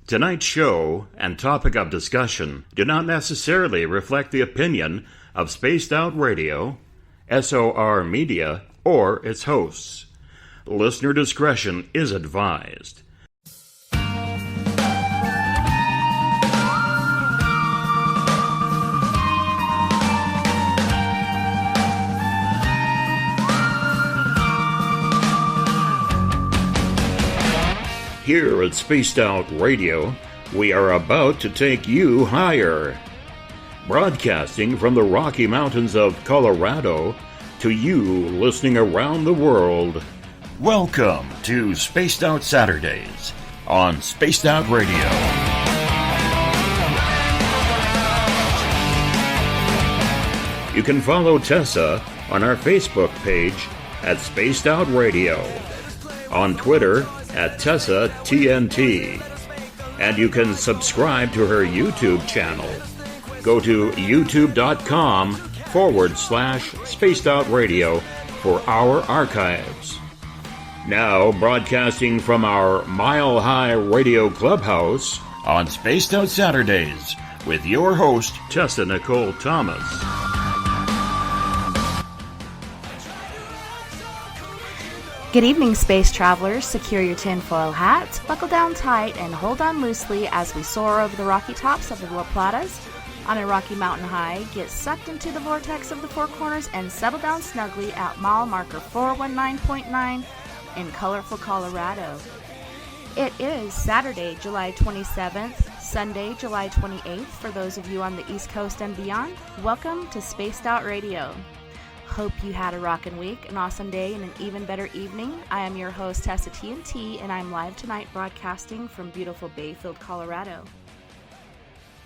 Tonight's show and topic of discussion do not necessarily reflect the opinion of Spaced Out Radio, SOR Media, or its hosts. Listener discretion is advised. Here at Spaced Out Radio, we are about to take you higher. Broadcasting from the Rocky Mountains of Colorado to you listening around the world. Welcome to Spaced Out Saturdays on Spaced Out Radio. You can follow Tessa on our Facebook page at Spaced Out Radio, on Twitter at TessaTNT, and you can subscribe to her YouTube channel. Go to youtube.com/Spaced Out Radio for our archives. Now broadcasting from our Mile High Radio Clubhouse on Spaced Out Saturdays with your host, Tessa Nicole Thomas. Good evening, space travelers. Secure your tinfoil hats, buckle down tight, and hold on loosely as we soar over the rocky tops of the La Platas on a rocky mountain high, get sucked into the vortex of the Four Corners, and settle down snugly at mile marker 419.9 in colorful Colorado. It is Saturday, July 27th, Sunday, July 28th. For those of you on the East Coast and beyond, welcome to Spaced Out Radio. Hope you had a rockin' week, an awesome day, and an even better evening. I am your host, TessaTNT, and I'm live tonight broadcasting from beautiful Fylth, Colorado.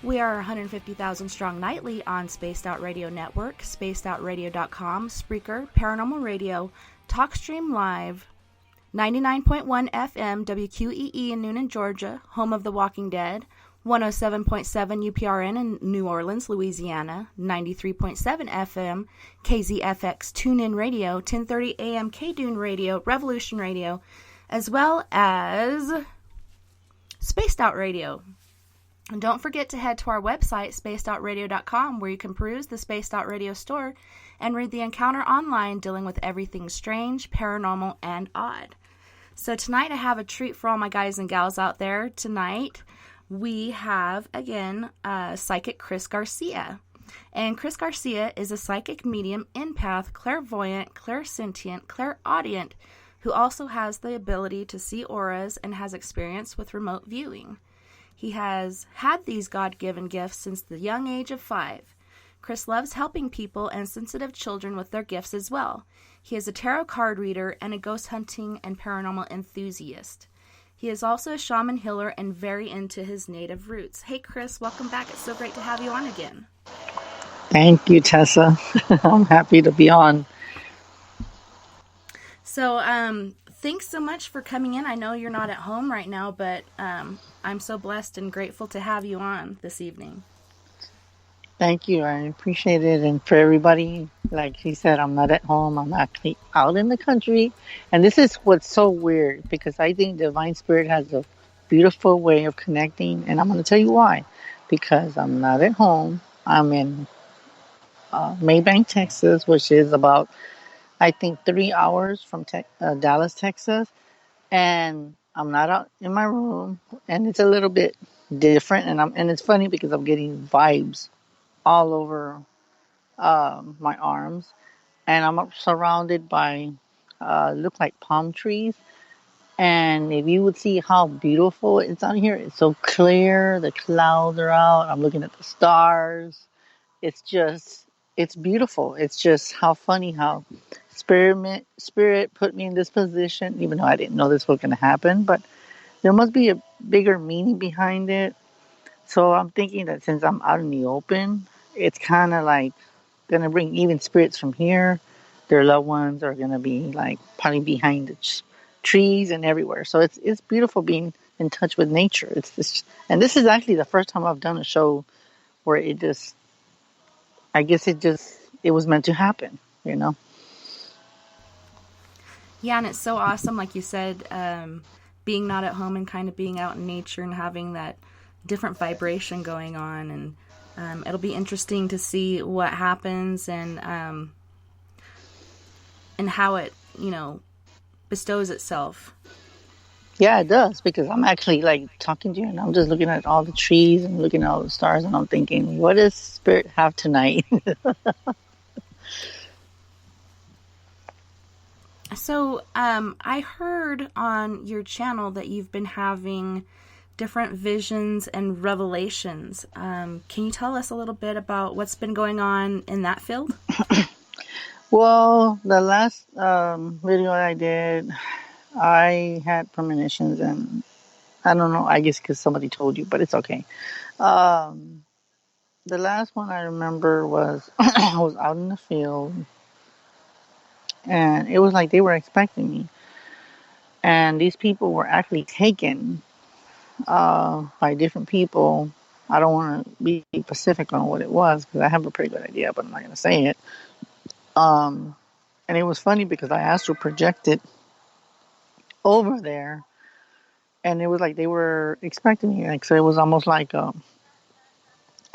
We are 150,000 strong nightly on Spaced Out Radio Network, spacedoutradio.com, Spreaker, Paranormal Radio, TalkStream Live, 99.1 FM WQEE in Noonan, Georgia, home of The Walking Dead, 107.7 UPRN in New Orleans, Louisiana, 93.7 FM KZFX TuneIn Radio, 1030 AM KDune Radio, Revolution Radio, as well as Spaced Out Radio. And don't forget to head to our website, spacedoutradio.com, where you can peruse the Spaced Out Radio store and read the Encounter online dealing with everything strange, paranormal, and odd. So tonight I have a treat for all my guys and gals out there. Tonight we have, again, Psychic Chris Garcia. And Chris Garcia is a psychic medium, empath, clairvoyant, clairsentient, clairaudient, who also has the ability to see auras and has experience with remote viewing. He has had these God-given gifts since the young age of 5. Chris loves helping people and sensitive children with their gifts as well. He is a tarot card reader and a ghost hunting and paranormal enthusiast. He is also a shaman healer and very into his native roots. Hey, Chris, welcome back. It's so great to have you on again. Thank you, Tessa. I'm happy to be on. So, thanks so much for coming in. I know you're not at home right now, but I'm so blessed and grateful to have you on this evening. Thank you. I appreciate it. And for everybody, like he said, I'm not at home. I'm actually out in the country. And this is what's so weird, because I think Divine Spirit has a beautiful way of connecting. And I'm going to tell you why. Because I'm not at home. I'm in Maybank, Texas, which is about, I think, 3 hours from Dallas, Texas. And I'm not out in my room. And it's a little bit different. And it's funny because I'm getting vibes all over my arms, and I'm surrounded by look like palm trees. And if you would see how beautiful it's on here, it's so clear. The clouds are out. I'm looking at the stars. It's beautiful. It's just how funny how spirit put me in this position, even though I didn't know this was going to happen. But there must be a bigger meaning behind it. So I'm thinking that since I'm out in the open, it's kind of like going to bring even spirits from here. Their loved ones are going to be like probably behind the trees and everywhere. So it's beautiful being in touch with nature. And this is actually the first time I've done a show where it was meant to happen, you know? Yeah, and it's so awesome, like you said, being not at home and kind of being out in nature and having that different vibration going on. And it'll be interesting to see what happens and how it, bestows itself. Yeah, it does, because I'm actually like talking to you and I'm just looking at all the trees and looking at all the stars and I'm thinking, what does Spirit have tonight? So, I heard on your channel that you've been having different visions and revelations. Can you tell us a little bit about what's been going on in that field? Well, the last video I did, I had premonitions, and I don't know, I guess because somebody told you, but it's okay. The last one I remember was I was out in the field, and it was like they were expecting me. And these people were actually taken by different people. I don't want to be specific on what it was because I have a pretty good idea, but I'm not going to say it. And it was funny because I astral projected over there, and it was like they were expecting me. Like, so it was almost like I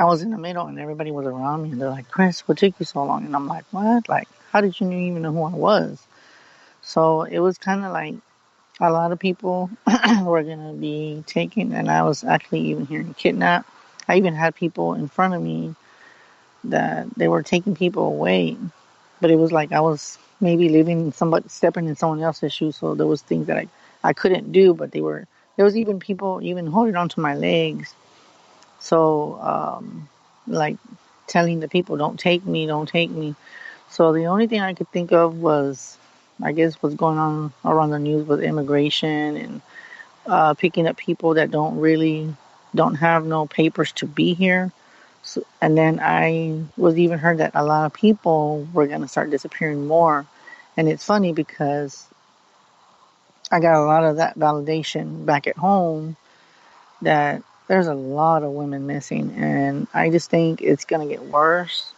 was in the middle and everybody was around me, and they're like, Chris, what took you so long? And I'm like, what? Like, how did you even know who I was? So it was kind of like a lot of people were going to be taken, and I was actually even hearing kidnapped. I even had people in front of me that they were taking people away, but it was like I was maybe stepping in someone else's shoes, so there was things that I couldn't do, but there was even people even holding onto my legs. So, like telling the people, don't take me. So the only thing I could think of was, I guess, what's going on around the news with immigration and picking up people that don't have no papers to be here. So, and then I was even heard that a lot of people were going to start disappearing more. And it's funny because I got a lot of that validation back at home that there's a lot of women missing. And I just think it's going to get worse.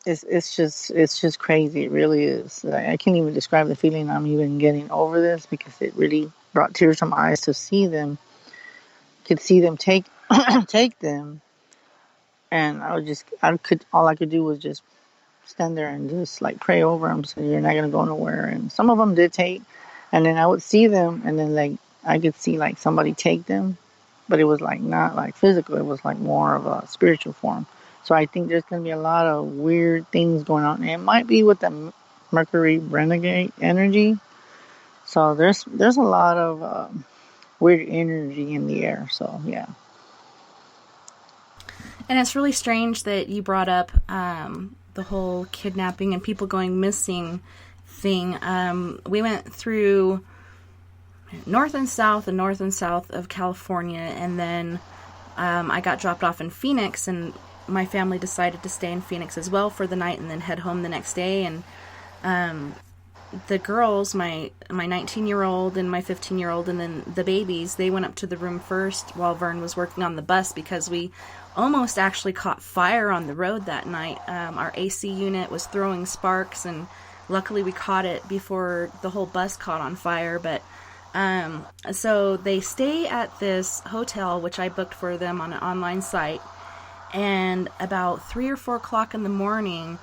It's just crazy. It really is. I can't even describe the feeling I'm even getting over this, because it really brought tears to my eyes to see them. Could see them take them, and all I could do was just stand there and just like pray over them, so you're not gonna go nowhere. And some of them did take, and then I would see them, and then like I could see like somebody take them, but it was like not like physical. It was like more of a spiritual form. So I think there's gonna be a lot of weird things going on. And it might be with the Mercury renegade energy. So there's a lot of weird energy in the air. So yeah. And it's really strange that you brought up the whole kidnapping and people going missing thing. We went through north and south of California, and then I got dropped off in Phoenix, and my family decided to stay in Phoenix as well for the night and then head home the next day. And the girls, my 19-year-old and my 15-year-old, and then the babies, they went up to the room first while Vern was working on the bus, because we almost actually caught fire on the road that night. Our AC unit was throwing sparks, and luckily we caught it before the whole bus caught on fire. But so they stay at this hotel, which I booked for them on an online site, and about 3 or 4 o'clock in the morning,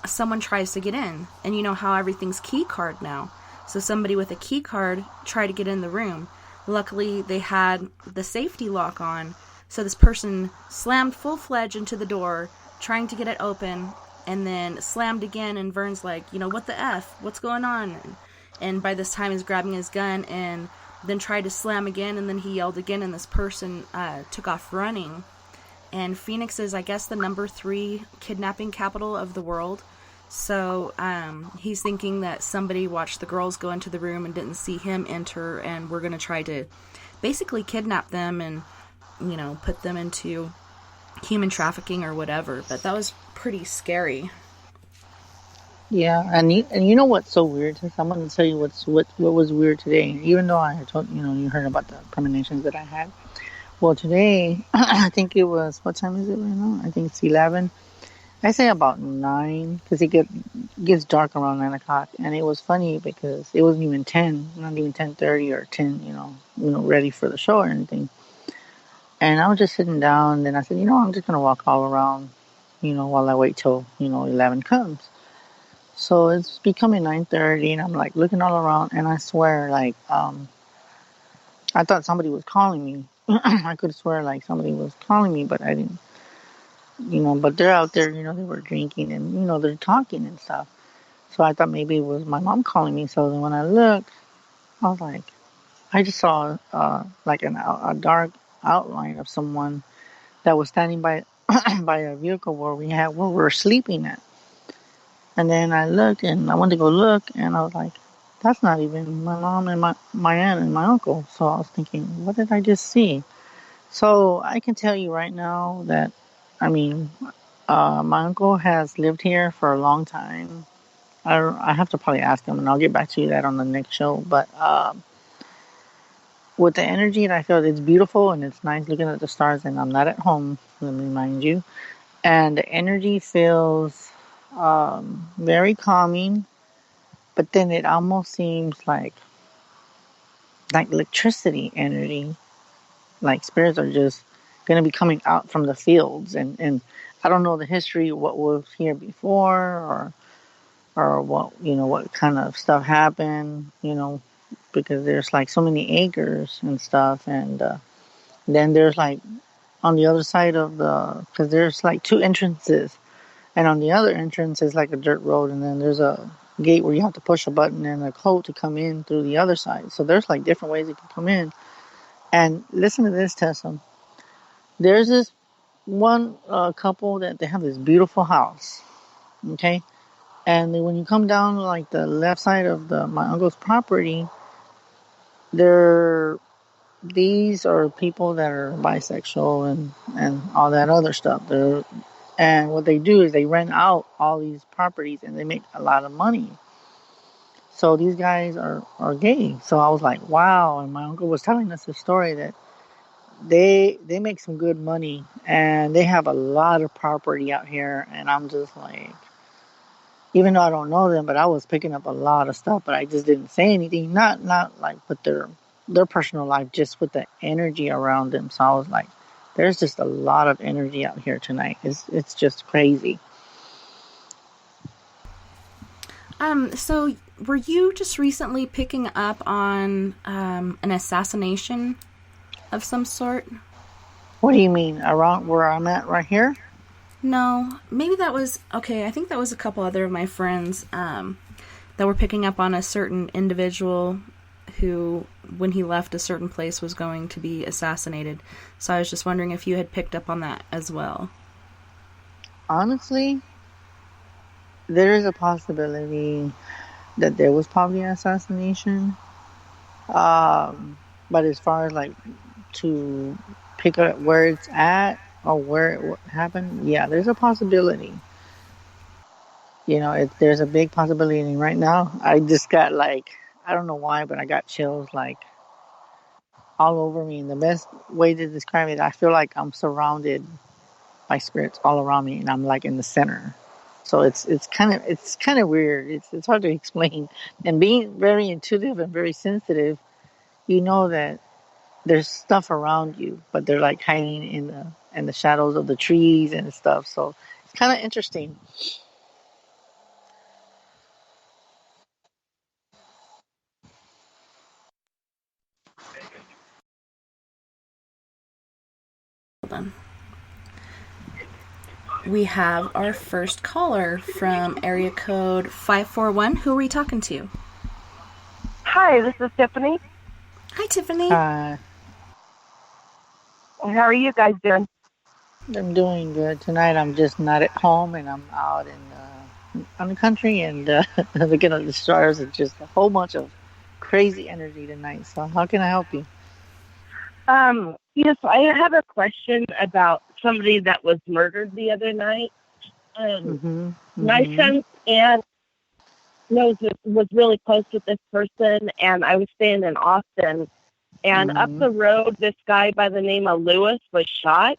someone tries to get in, and you know how everything's key card now. So somebody with a key card tried to get in the room. Luckily, they had the safety lock on, so this person slammed full-fledged into the door, trying to get it open, and then slammed again, and Vern's like, what the F? What's going on? And by this time, he's grabbing his gun, and then tried to slam again, and then he yelled again, and this person took off running. And Phoenix is, I guess, the number 3 kidnapping capital of the world. So he's thinking that somebody watched the girls go into the room and didn't see him enter, and we're going to try to basically kidnap them and, put them into human trafficking or whatever. But that was pretty scary. Yeah, and you know what's so weird? I'm going to tell you what was weird today. Even though I told you heard about the premonitions that I had. Well, today, I think it was, what time is it right now? I think it's 11. I say about 9 because gets dark around 9 o'clock, and it was funny because it wasn't even 10, not even 10:30 or 10, ready for the show or anything. And I was just sitting down, and then I said, I'm just gonna walk all around, while I wait till 11 comes. So it's becoming 9:30, and I'm like looking all around, and I swear, like, I thought somebody was calling me. I could swear like somebody was calling me, but I didn't, but they're out there, they were drinking and, they're talking and stuff. So I thought maybe it was my mom calling me. So then when I looked, I was like, I just saw like a dark outline of someone that was standing by by a vehicle where we were sleeping at. And then I looked and I went to go look and I was like, that's not even my mom and my aunt and my uncle. So I was thinking, what did I just see? So I can tell you right now that, I mean, my uncle has lived here for a long time. I have to probably ask him, and I'll get back to you that on the next show. But with the energy that I feel, it's beautiful and it's nice looking at the stars. And I'm not at home, let me remind you. And the energy feels very calming, but then it almost seems like electricity energy, like spirits are just going to be coming out from the fields. And I don't know the history, what was here before, or what, what kind of stuff happened, because there's like so many acres and stuff. And then there's like on the other side of because there's like 2 entrances, and on the other entrance is like a dirt road, and then there's a gate where you have to push a button and a code to come in through the other side. So there's like different ways you can come in. And listen to this, Tessa. There's this one couple that they have this beautiful house, okay? And then when you come down like the left side of my uncle's property, these are people that are bisexual and all that other stuff. And what they do is they rent out all these properties and they make a lot of money. So these guys are gay. So I was like, wow. And my uncle was telling us a story that they make some good money and they have a lot of property out here. And I'm just like, even though I don't know them, but I was picking up a lot of stuff, but I just didn't say anything. Not like with their personal life, just with the energy around them. So I was like, there's just a lot of energy out here tonight. It's just crazy. So were you just recently picking up on an assassination of some sort? What do you mean? Around where I'm at right here? No, maybe that was okay. I think that was a couple other of my friends that were picking up on a certain individual who, when he left a certain place, was going to be assassinated. So I was just wondering if you had picked up on that as well. Honestly, there is a possibility that there was probably an assassination. But as far as like to pick up where it's at or where it happened, yeah, there's a possibility. There's a big possibility. And right now, I just got like, I don't know why, but I got chills like all over me. And the best way to describe it, I feel like I'm surrounded by spirits all around me, and I'm like in the center. So it's kind of weird. It's hard to explain. And being very intuitive and very sensitive, you know that there's stuff around you, but they're like hiding in the shadows of the trees and stuff. So it's kind of interesting. Hold on. We have our first caller from area code 541. Who are we talking to? Hi, this is Tiffany. Hi, Tiffany. Hi. How are you guys doing? I'm doing good tonight. I'm just not at home, and I'm out on the country, and looking at the stars. It's just a whole bunch of crazy energy tonight. So how can I help you? Yes, I have a question about somebody that was murdered the other night. My son's aunt was really close with this person, and I was staying in Austin. And up the road, this guy by the name of Lewis was shot.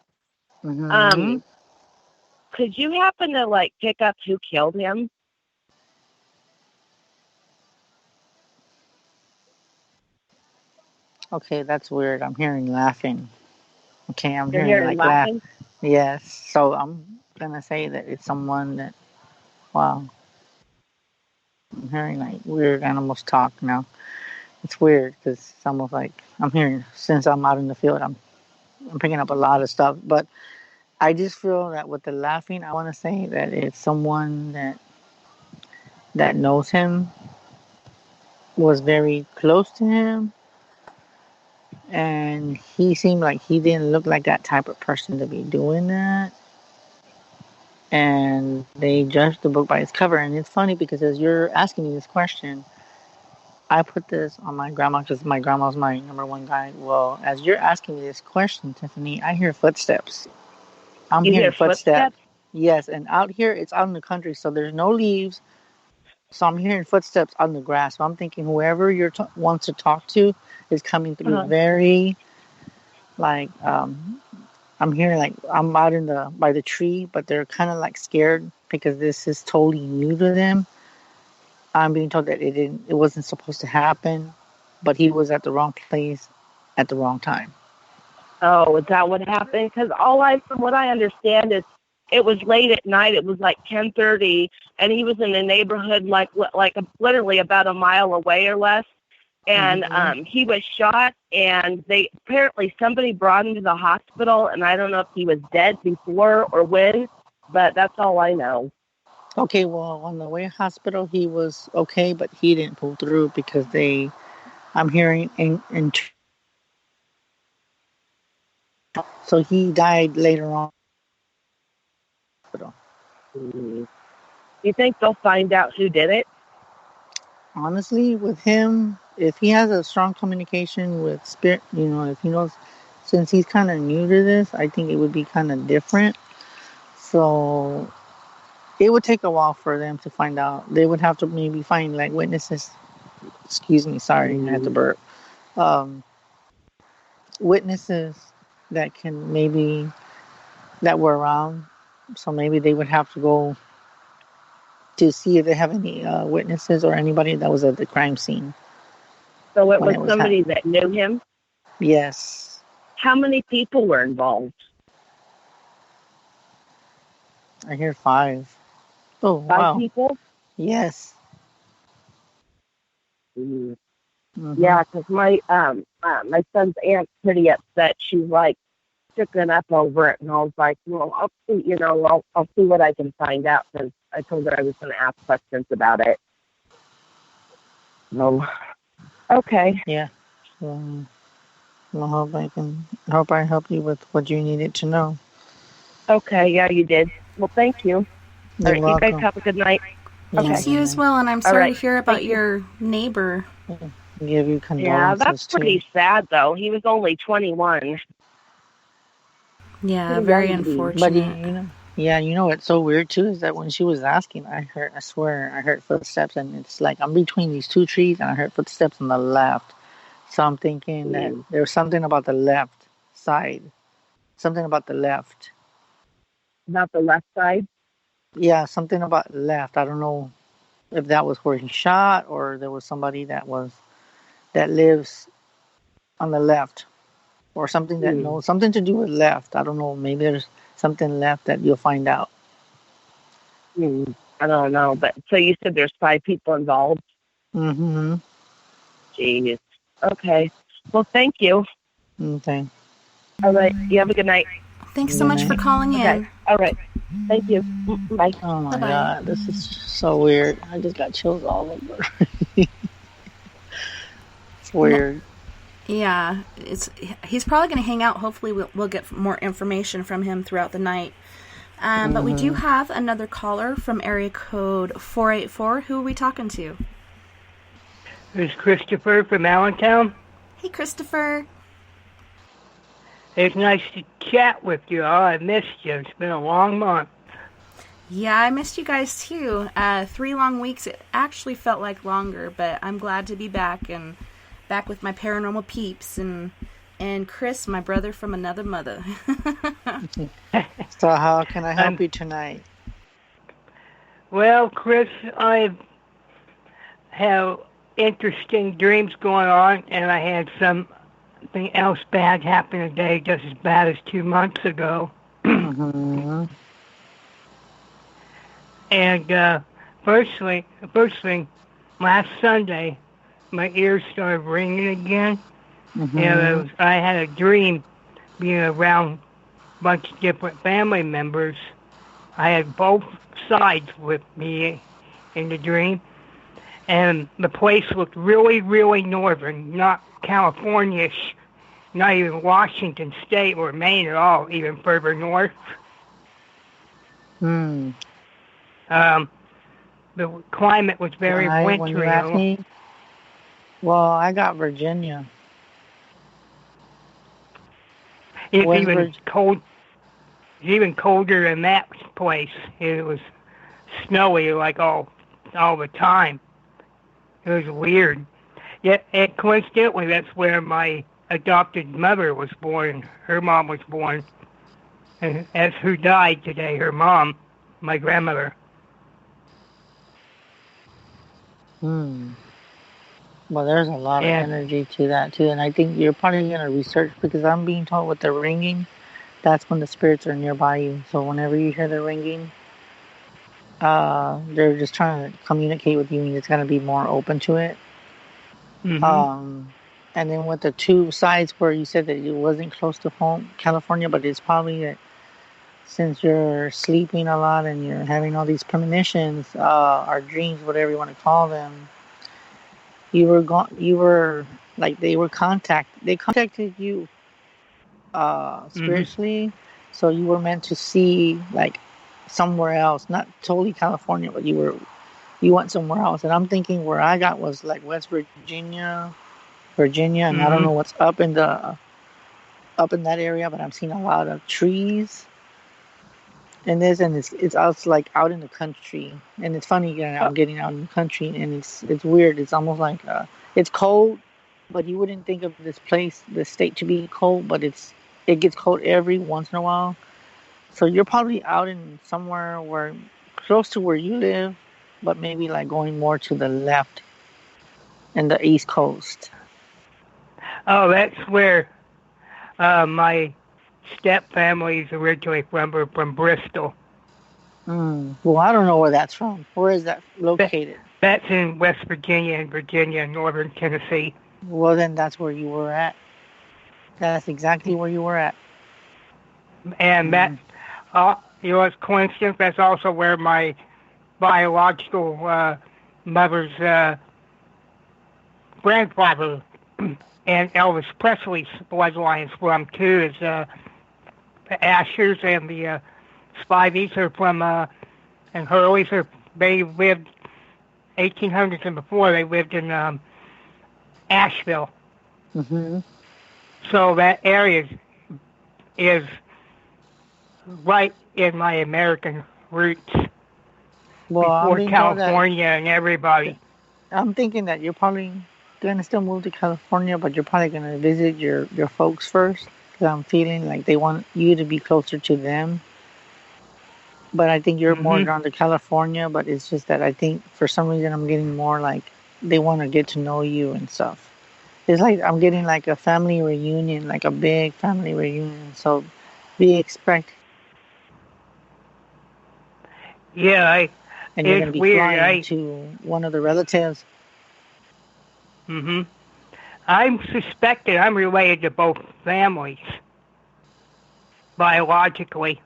Could you happen to, like, pick up who killed him? Okay, that's weird. I'm hearing laughing. Okay, I'm You're hearing hearing like laugh. laughing? Yes, so I'm gonna say that it's someone that. Wow, I'm hearing like weird animals talk now. It's weird because it's almost like I'm hearing since I'm out in the field. I'm picking up a lot of stuff, but I just feel that with the laughing, I want to say that it's someone that knows him, was very close to him, and he seemed like he didn't look like that type of person to be doing that. And they judged the book by its cover. And it's funny because as you're asking me this question, I put this on my grandma because my grandma's my number one guide. Well, as you're asking me this question, Tiffany, I hear footsteps. I'm You hear hearing footsteps. footsteps? Yes, and out here, it's out in the country, so there's no leaves. So I'm hearing footsteps on the grass. So I'm thinking whoever you're wants to talk to is coming through very, like, I'm hearing like I'm out in the by the tree, but they're kind of like scared because this is totally new to them. I'm being told that it wasn't supposed to happen, but he was at the wrong place at the wrong time. Oh, is that what happened? Because from what I understand, is it was late at night. It was like 10:30, and he was in a neighborhood literally about a mile away or less. And he was shot, and somebody brought him to the hospital, and I don't know if he was dead before or when, but that's all I know. Okay, well, on the way to hospital, he was okay, but he didn't pull through because I'm hearing so he died later on. You think they'll find out who did it? Honestly, with him, if he has a strong communication with spirit, if he knows, since he's kind of new to this, I think it would be kind of different. So it would take a while for them to find out. They would have to maybe find like witnesses. Excuse me, sorry, I had to burp. Witnesses that were around. So maybe they would have to go to see if they have any witnesses or anybody that was at the crime scene. So it was somebody that knew him? Yes. How many people were involved? I hear 5. Oh, 5 wow. people? Yes. Yeah, because my son's aunt's pretty upset. She's like sticking up over it, and I was like, well, I'll see, I'll see what I can find out, because I told her I was going to ask questions about it. No. Okay. Yeah. I hope I helped you with what you needed to know. Okay, yeah, you did. Well, thank you. You're welcome. You guys have a good night. Thanks, you as well, and I'm sorry to hear about your neighbor. Give you condolences. Yeah, that's pretty sad, though. He was only 21. Yeah, very unfortunate. But what's so weird too is that when she was asking, I swear I heard footsteps, and it's like I'm between these 2 trees, and I heard footsteps on the left. So I'm thinking that there was something about the left side, something about the left. Not the left side? Yeah, something about left. I don't know if that was where he shot or there was somebody that lives on the left, or something that knows something to do with left. I don't know. Maybe there's something left that you'll find out. I don't know. But so you said there's 5 people involved? Mm-hmm. Jeez. Okay. Well, thank you. Okay. All right. You have a good night. Thanks so much for calling in. All right. Thank you. Bye. Oh my Bye-bye. God, this is so weird. I just got chills all over. It's weird. Yeah, he's probably going to hang out. Hopefully we'll get more information from him throughout the night. But we do have another caller from area code 484. Who are we talking to? It's Christopher from Allentown. Hey, Christopher. It's nice to chat with you all. I missed you. It's been a long month. Yeah, I missed you guys too. 3 long weeks. It actually felt like longer, but I'm glad to be back and back with my paranormal peeps and And Chris, my brother from another mother. So how can I help you tonight? Well, Chris, I have interesting dreams going on, and I had something else bad happen today, just as bad as 2 months ago. Mm-hmm. And first thing, last Sunday, my ears started ringing again. Mm-hmm. And I had a dream being around a bunch of different family members. I had both sides with me in the dream. And the place looked really, really northern, not California-ish, not even Washington State or Maine at all, even further north. Hmm. The climate was very wintry. Well, I got Virginia. It's even colder than that place. It was snowy like all the time. It was weird. Yet, and coincidentally, that's where my adopted mother was born. Her mom was born. And that's who died today, her mom, my grandmother. Well, there's a lot of energy to that, too. And I think you're probably going to research, because I'm being told with the ringing, that's when the spirits are nearby you. So whenever you hear the ringing, they're just trying to communicate with you, and it's going to be more open to it. Mm-hmm. And then with the two sides where you said that it wasn't close to home, California, but it's probably that since you're sleeping a lot and you're having all these premonitions, or dreams, whatever you want to call them, they contacted you spiritually. Mm-hmm. So you were meant to see like somewhere else, not totally California, but you went somewhere else. And I'm thinking where I got was like West Virginia, and I don't know what's up in that area, but I'm seeing a lot of trees and it's out, like out in the country. And it's funny, I'm getting out in the country, and it's weird. It's almost like it's cold, but you wouldn't think of this state to be cold, but it gets cold every once in a while. So you're probably out in somewhere where close to where you live, but maybe like going more to the left in the East Coast. Oh, that's where my step family is originally from. We're from Bristol. Well, I don't know where that's from. Where is that located? That's in West Virginia and northern Tennessee. Well, then that's where you were at. That's exactly where you were at. And that, it's coincidence, that's also where my biological mother's grandfather and Elvis Presley's bloodline's from, too, is the Ashers and the Spiveys are from, and Hurleys they lived 1800s and before. They lived in Asheville. Mm-hmm. So that area is right in my American roots. Well, before California and everybody. I'm thinking that you're probably going to still move to California, but you're probably going to visit your folks first, because I'm feeling like they want you to be closer to them. But I think you're more drawn to California, but it's just that I think for some reason I'm getting more like they want to get to know you and stuff. It's like I'm getting like a family reunion, like a big family reunion. So be expect. Yeah, and you're going to be flying to one of the relatives. I'm suspecting I'm related to both families biologically.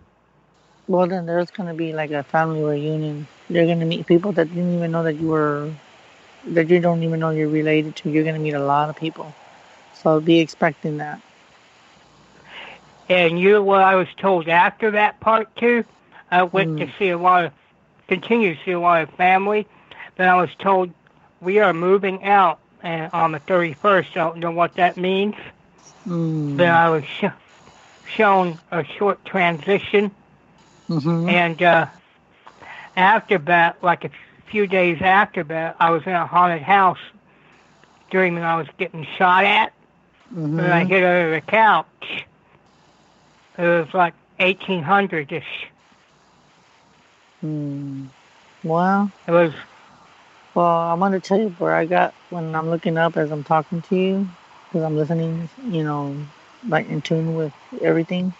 Well, then there's going to be like a family reunion. You're going to meet people that didn't even know that you don't even know you're related to. You're going to meet a lot of people. So be expecting that. And what I was told after that part too, I went to continue to see a lot of family. Then I was told we are moving out on the 31st. I don't know what that means. Then I was shown a short transition. And after that, like a few days after that, I was in a haunted house dreaming I was getting shot at. When I hit under the couch, it was like 1800-ish. Well, It was. well, I'm going to tell you where I got when I'm looking up as I'm talking to you, because I'm listening, like in tune with everything.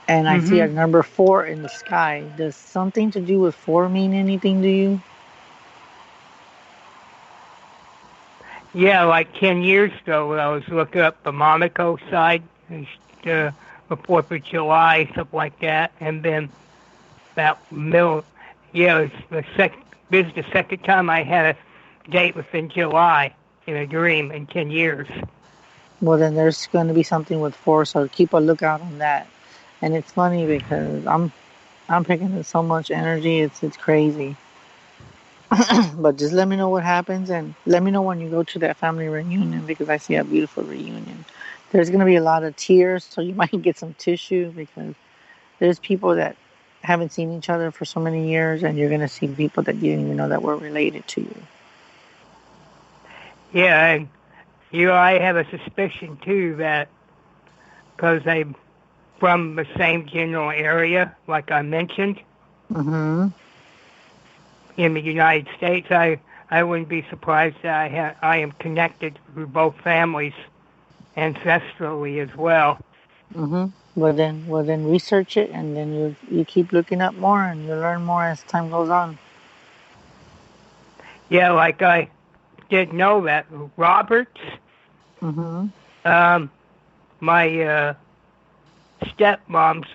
And I see a number 4 in the sky. Does something to do with 4 mean anything to you? Yeah, like 10 years ago when I was looking up the Monaco side, the 4th of July, stuff like that. And then about this is the second time I had a date within July in a dream in 10 years. Well, then there's going to be something with 4, so keep a lookout on that. And it's funny because I'm picking up so much energy, it's crazy. But just let me know what happens, and let me know when you go to that family reunion, because I see a beautiful reunion. There's going to be a lot of tears, so you might get some tissue, because there's people that haven't seen each other for so many years, and you're going to see people that you didn't even know that were related to you. Yeah, and I have a suspicion too that because they're from the same general area, like I mentioned, in the United States, I wouldn't be surprised that I am connected with both families ancestrally as well. Well then research it, and then you keep looking up more, and you learn more as time goes on. Yeah, like I did know that Roberts, my stepmom's,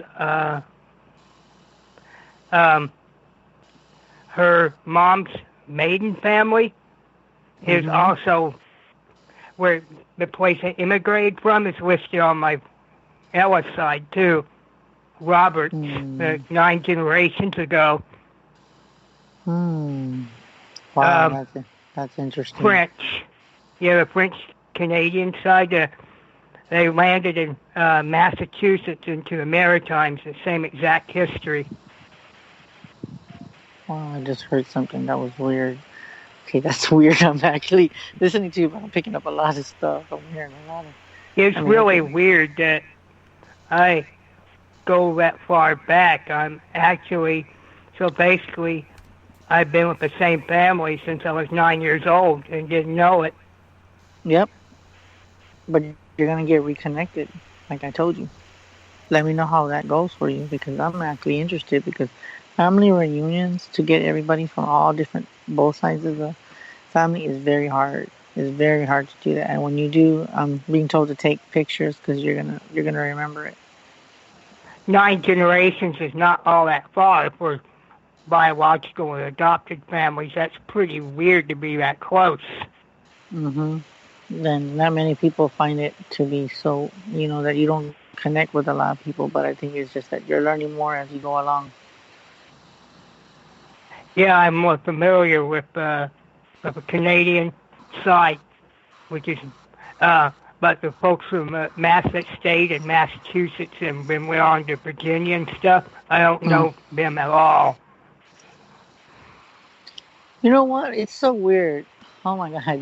her mom's maiden family is also where the place I immigrated from is listed on my Ella side too. Roberts, 9 generations ago. Wow, that's interesting. French. Yeah, the French Canadian side. They landed in Massachusetts into the Maritimes, the same exact history. Wow, I just heard something that was weird. Okay, that's weird. I'm actually listening to you, but I'm picking up a lot of stuff. I'm hearing a lot of... It's really weird that I go that far back. I'm actually... So basically, I've been with the same family since I was 9 years old and didn't know it. Yep. But you're going to get reconnected, like I told you. Let me know how that goes for you, because I'm actually interested, because family reunions, to get everybody from all different, both sides of the family, is very hard. It's very hard to do that. And when you do, I'm being told to take pictures, because you're gonna remember it. 9 generations is not all that far for biological and adopted families. That's pretty weird to be that close. Then not many people find it to be so, that you don't connect with a lot of people, but I think it's just that you're learning more as you go along. Yeah, I'm more familiar with the Canadian side, which is, but the folks from State and Massachusetts and then went on to Virginia and stuff, I don't know them at all. You know what? It's so weird. Oh my God, I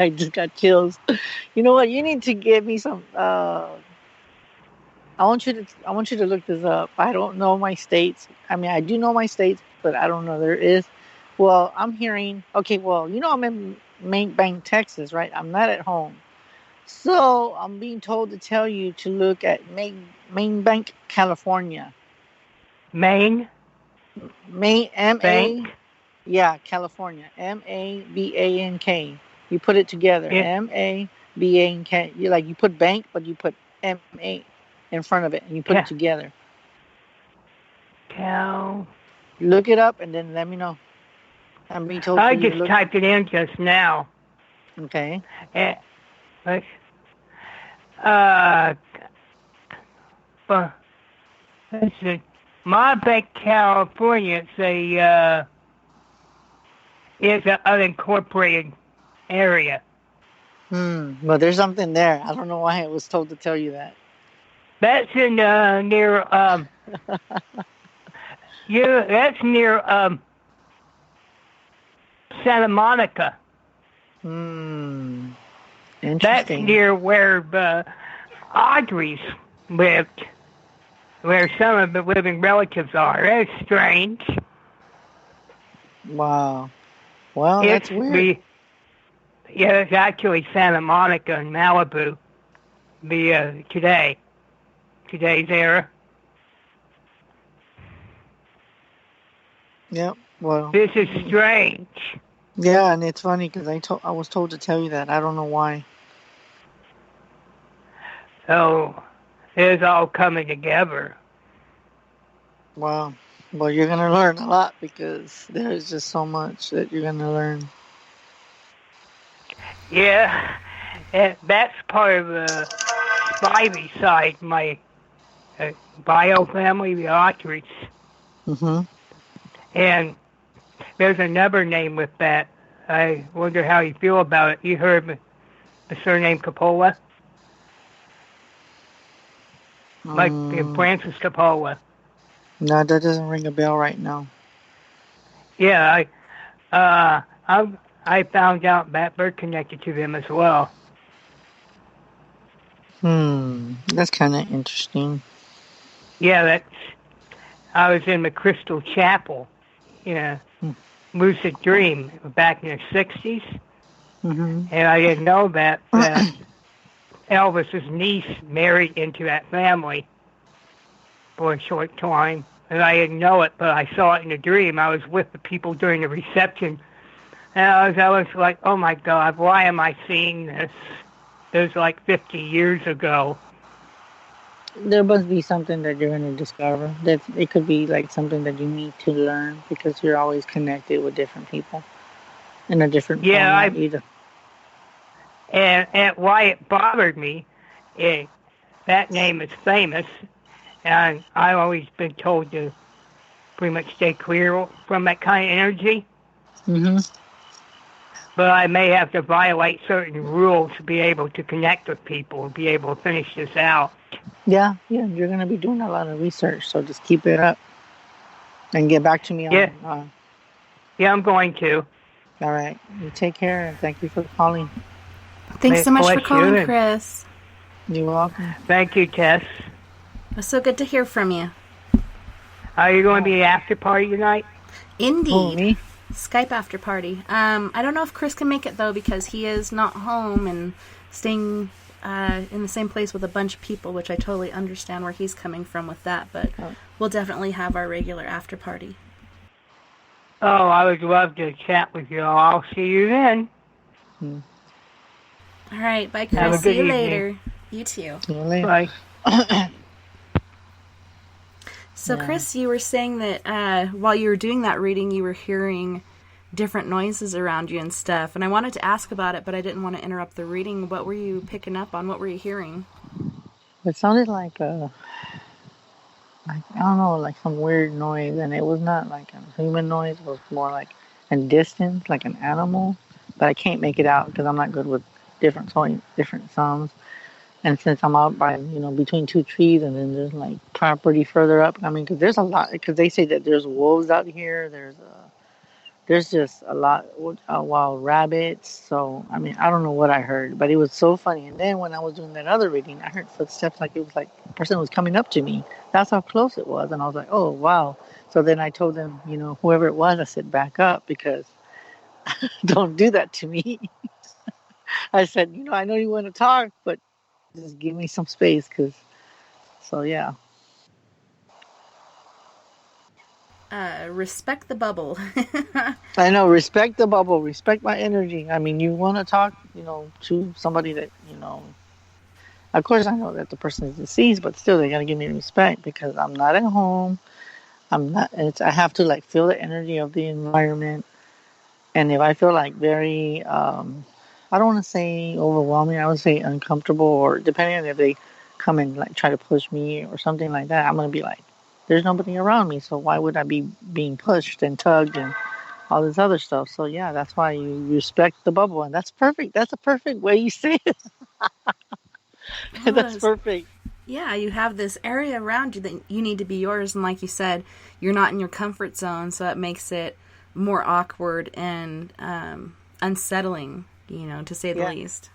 just got chills. You know what? You need to give me some. I want you to look this up. I don't know my states. I mean, I do know my states, but I don't know. There is. Well, I'm hearing. Okay, well, I'm in Main Bank, Texas, right? I'm not at home, so I'm being told to tell you to look at Main Bank, California. Maine. M-A. Yeah, California. M-A-B-A-N-K. You put it together. M-A-B-A-N-K. You put bank, but you put M-A in front of it, and you put it together. Cal. Look it up, and then let me know. I'm being told. I just typed it in just now. Okay. Let's see. My Bank, California, it's an unincorporated area. Well, there's something there. I don't know why I was told to tell you that. That's in near that's near Santa Monica. That's near where Audrey's lived, where some of the living relatives are. That's strange. Wow. Well, that's weird. It's actually Santa Monica and Malibu. Today's era. Yep. Well, this is strange. Yeah, and it's funny because I was told to tell you that. I don't know why. So it's all coming together. Wow. Well, you're gonna learn a lot because there's just so much that you're gonna learn. Yeah, that's part of the Spivey side, my bio family, the Autry's. Mm-hmm. And there's another name with that. I wonder how you feel about it. You heard the surname Coppola? Like Francis Coppola. No, that doesn't ring a bell right now. Yeah, I found out that we're connected to them as well. That's kind of interesting. Yeah, I was in the Crystal Chapel in a lucid dream back in the 60s. Mm-hmm. And I didn't know that Elvis's niece married into that family for a short time. And I didn't know it, but I saw it in a dream. I was with the people during the reception. And I was like, oh my God, why am I seeing this? It was like 50 years ago. There must be something that you're going to discover. That it could be like something that you need to learn because you're always connected with different people in a different format either. And why it bothered me is that name is famous, and I've always been told to pretty much stay clear from that kind of energy. Mm-hmm. But I may have to violate certain rules to be able to connect with people and be able to finish this out. Yeah, you're going to be doing a lot of research, so just keep it up and get back to me on Yeah, I'm going to. All right. You take care, and thank you for calling. Thanks so much for calling, Chris. You're welcome. Thank you, Tess. It was so good to hear from you. Are you going to be at after party tonight? Indeed. Me? Skype after party. I don't know if Chris can make it, though, because he is not home and staying in the same place with a bunch of people, which I totally understand where he's coming from with that, but we'll definitely have our regular after party. Oh, I would love to chat with you all. I'll see you then. All right. Bye, Chris. See you later. You too. See you later. Bye. So, Chris, you were saying that while you were doing that reading, you were hearing different noises around you and stuff. And I wanted to ask about it, but I didn't want to interrupt the reading. What were you picking up on? What were you hearing? It sounded like I don't know, like some weird noise. And it was not like a human noise. It was more like in distance, like an animal. But I can't make it out because I'm not good with different sounds. And since I'm out by, between two trees and then there's like property further up, I mean, because there's a lot, because they say that there's wolves out here. There's just a lot of wild rabbits. So, I mean, I don't know what I heard, but it was so funny. And then when I was doing that other reading, I heard footsteps like it was like a person was coming up to me. That's how close it was. And I was like, oh, wow. So then I told them, whoever it was, I said, back up because don't do that to me. I said, I know you want to talk, but just give me some space, yeah. Respect the bubble. I know, respect the bubble, respect my energy. I mean, you want to talk, to somebody that, of course I know that the person is deceased, but still they got to give me respect because I'm not at home. I have to like feel the energy of the environment. And if I feel like very, I don't want to say overwhelming, I would say uncomfortable, or depending on if they come and like try to push me or something like that, I'm going to be like, there's nobody around me, so why would I be being pushed and tugged and all this other stuff? So yeah, that's why you respect the bubble, and that's perfect. That's a perfect way you say it. That's perfect. Yeah, you have this area around you that you need to be yours, and like you said, you're not in your comfort zone, so it makes it more awkward and unsettling, to say the least.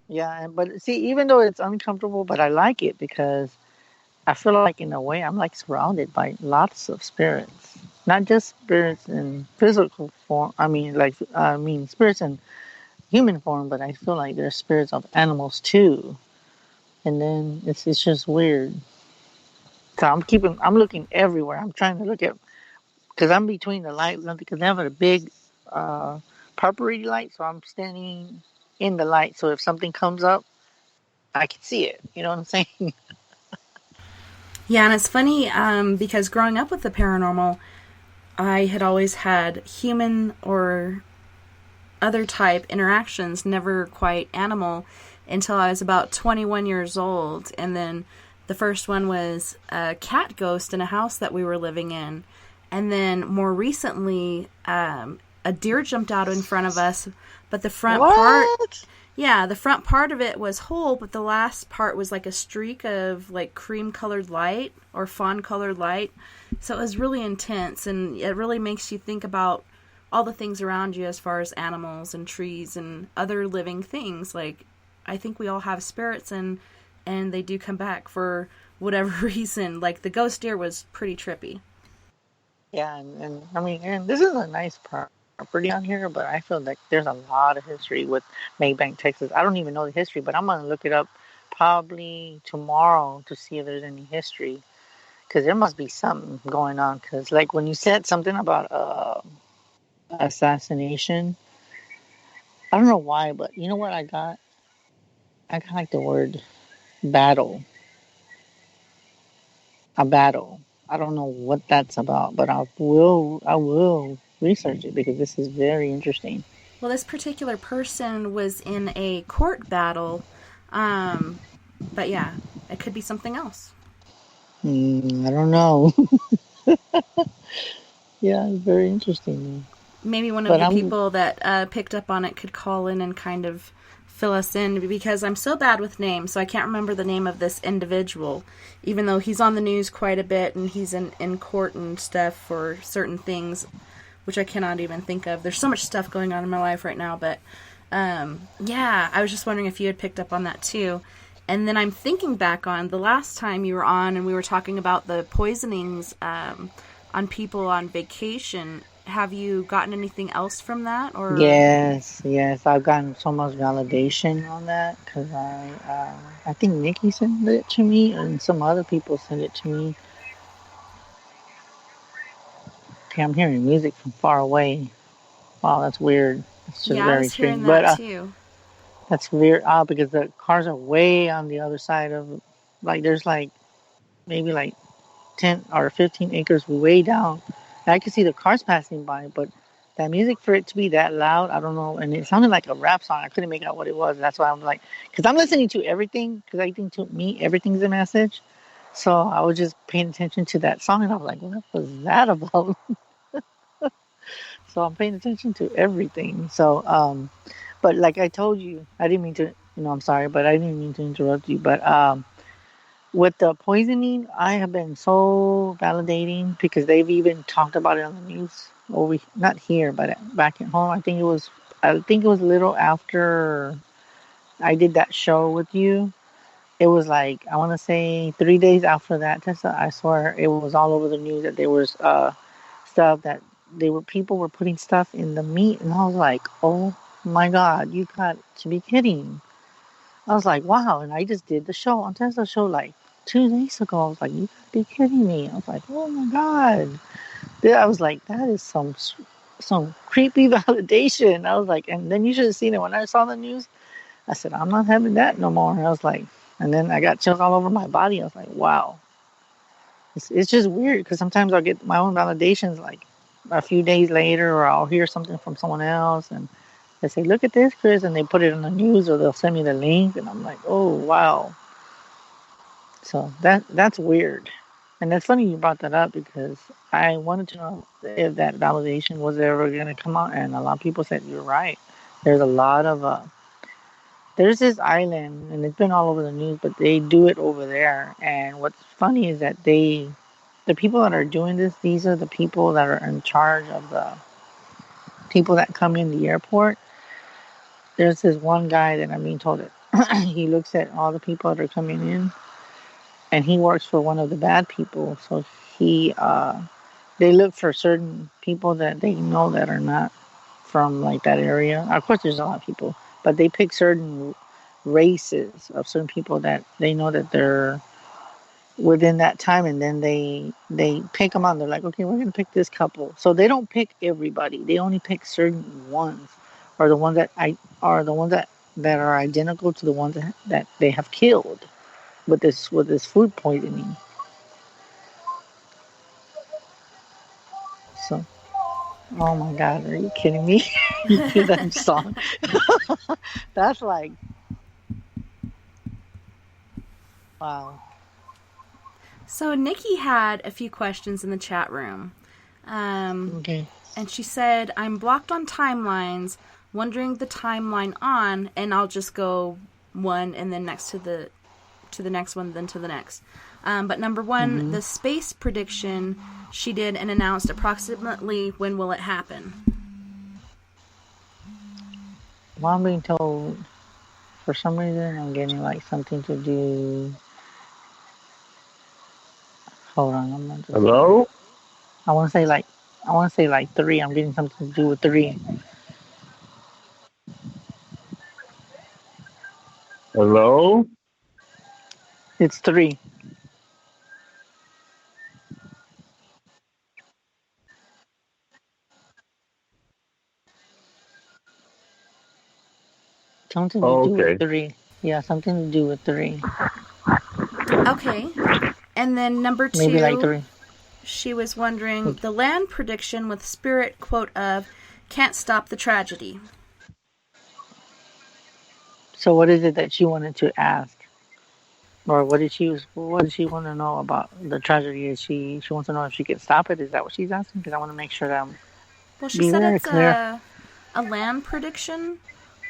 Yeah, but see, even though it's uncomfortable, but I like it because I feel like in a way I'm like surrounded by lots of spirits. Not just spirits in physical form. I mean spirits in human form, but I feel like there's spirits of animals too. And then it's just weird. So I'm looking everywhere. I'm trying to look at because I'm between the lights because they have a big uh, purpley light, so I'm standing in the light. So if something comes up, I can see it. You know what I'm saying? Yeah, and it's funny because growing up with the paranormal, I had always had human or other type interactions, never quite animal, until I was about 21 years old. And then the first one was a cat ghost in a house that we were living in. And then more recently, a deer jumped out in front of us, but the front part, yeah, the front part of it was whole, but the last part was like a streak of like cream colored light or fawn colored light. So it was really intense, and it really makes you think about all the things around you as far as animals and trees and other living things. Like, I think we all have spirits, and they do come back for whatever reason. Like, the ghost deer was pretty trippy. Yeah, and I mean, and this is a nice property on here, but I feel like there's a lot of history with Maybank, Texas. I don't even know the history, but I'm gonna look it up probably tomorrow to see if there's any history, because there must be something going on. Because like when you said something about assassination, I don't know why, but you know what I got? I got like the word battle, a battle. I don't know what that's about, but I will research it because this is very interesting. Well, this particular person was in a court battle, but yeah, it could be something else. I don't know. Yeah, it's very interesting. Maybe one of But the I'm people that picked up on it could call in and kind of fill us in, because I'm so bad with names, so I can't remember the name of this individual, even though he's on the news quite a bit and he's in court and stuff for certain things, which I cannot even think of. There's so much stuff going on in my life right now, but yeah, I was just wondering if you had picked up on that too. And then I'm thinking back on the last time you were on and we were talking about the poisonings on people on vacation. Have you gotten anything else from that? Or yes, I've gotten so much validation on that because I think Nikki sent it to me and some other people sent it to me. Okay, I'm hearing music from far away. Wow, that's weird. It's just yeah, I very was hearing strange. that But too. that's weird because the cars are way on the other side of, like, there's like maybe like 10 or 15 acres way down. And I could see the cars passing by, but that music for it to be that loud, I don't know. And it sounded like a rap song. I couldn't make out what it was. That's why I'm like, because I'm listening to everything, because I think to me, everything's a message. So I was just paying attention to that song, and I was like, what was that about? So I'm paying attention to everything. So, but like I told you, I didn't mean to, I'm sorry, but I didn't mean to interrupt you. But with the poisoning, I have been so validating because they've even talked about it on the news. Not here, but back at home. I think it was a little after I did that show with you. It was like I want to say 3 days after that, Tessa. I swear it was all over the news that there was stuff that people were putting stuff in the meat, and I was like, oh my god, you got to be kidding! I was like, wow. And I just did the show on Tesla show like 2 days ago. I was like, you gotta be kidding me. I was like, oh my God. Then I was like, that is some creepy validation. I was like, and then you should have seen it when I saw the news. I said, I'm not having that no more. And I was like, and then I got chills all over my body. I was like, wow. It's just weird because sometimes I'll get my own validations like a few days later, or I'll hear something from someone else and they say, look at this, Chris, and they put it on the news or they'll send me the link, and I'm like, oh wow. So that's weird. And it's funny you brought that up because I wanted to know if that validation was ever going to come out, and a lot of people said you're right. There's a lot of there's this island, and it's been all over the news, but they do it over there. And what's funny is that the people that are doing this, these are the people that are in charge of the people that come in the airport. There's this one guy that I'm being told that he looks at all the people that are coming in, and he works for one of the bad people. So he they look for certain people that they know that are not from like that area. Of course, there's a lot of people, but they pick certain races of certain people that they know that they're within that time, and then they pick them on. They're like, okay, we're gonna pick this couple. So they don't pick everybody. They only pick certain ones, or the ones that that are identical to the ones that they have killed with this food poisoning. So, oh my God, are you kidding me? You hear that song? That's like, wow. So Nikki had a few questions in the chat room. Okay. And she said, I'm blocked on timelines, wondering the timeline on, and I'll just go one and then next to the next one, then to the next. But number one, the space prediction she did and announced approximately when will it happen? Well, I'm being told, for some reason, I'm getting like something to do. Hold on, I'm not just. Hello? I want to say like 3. I'm getting something to do with 3. Hello? It's 3. Something to do with 3. Yeah, something to do with 3. Okay. And then number 2, maybe like 3. She was wondering the land prediction with spirit quote of can't stop the tragedy. So what is it that she wanted to ask? Or what did she want to know about the tragedy? Is she wants to know if she can stop it? Is that what she's asking? Because I want to make sure that I'm she said it's a land prediction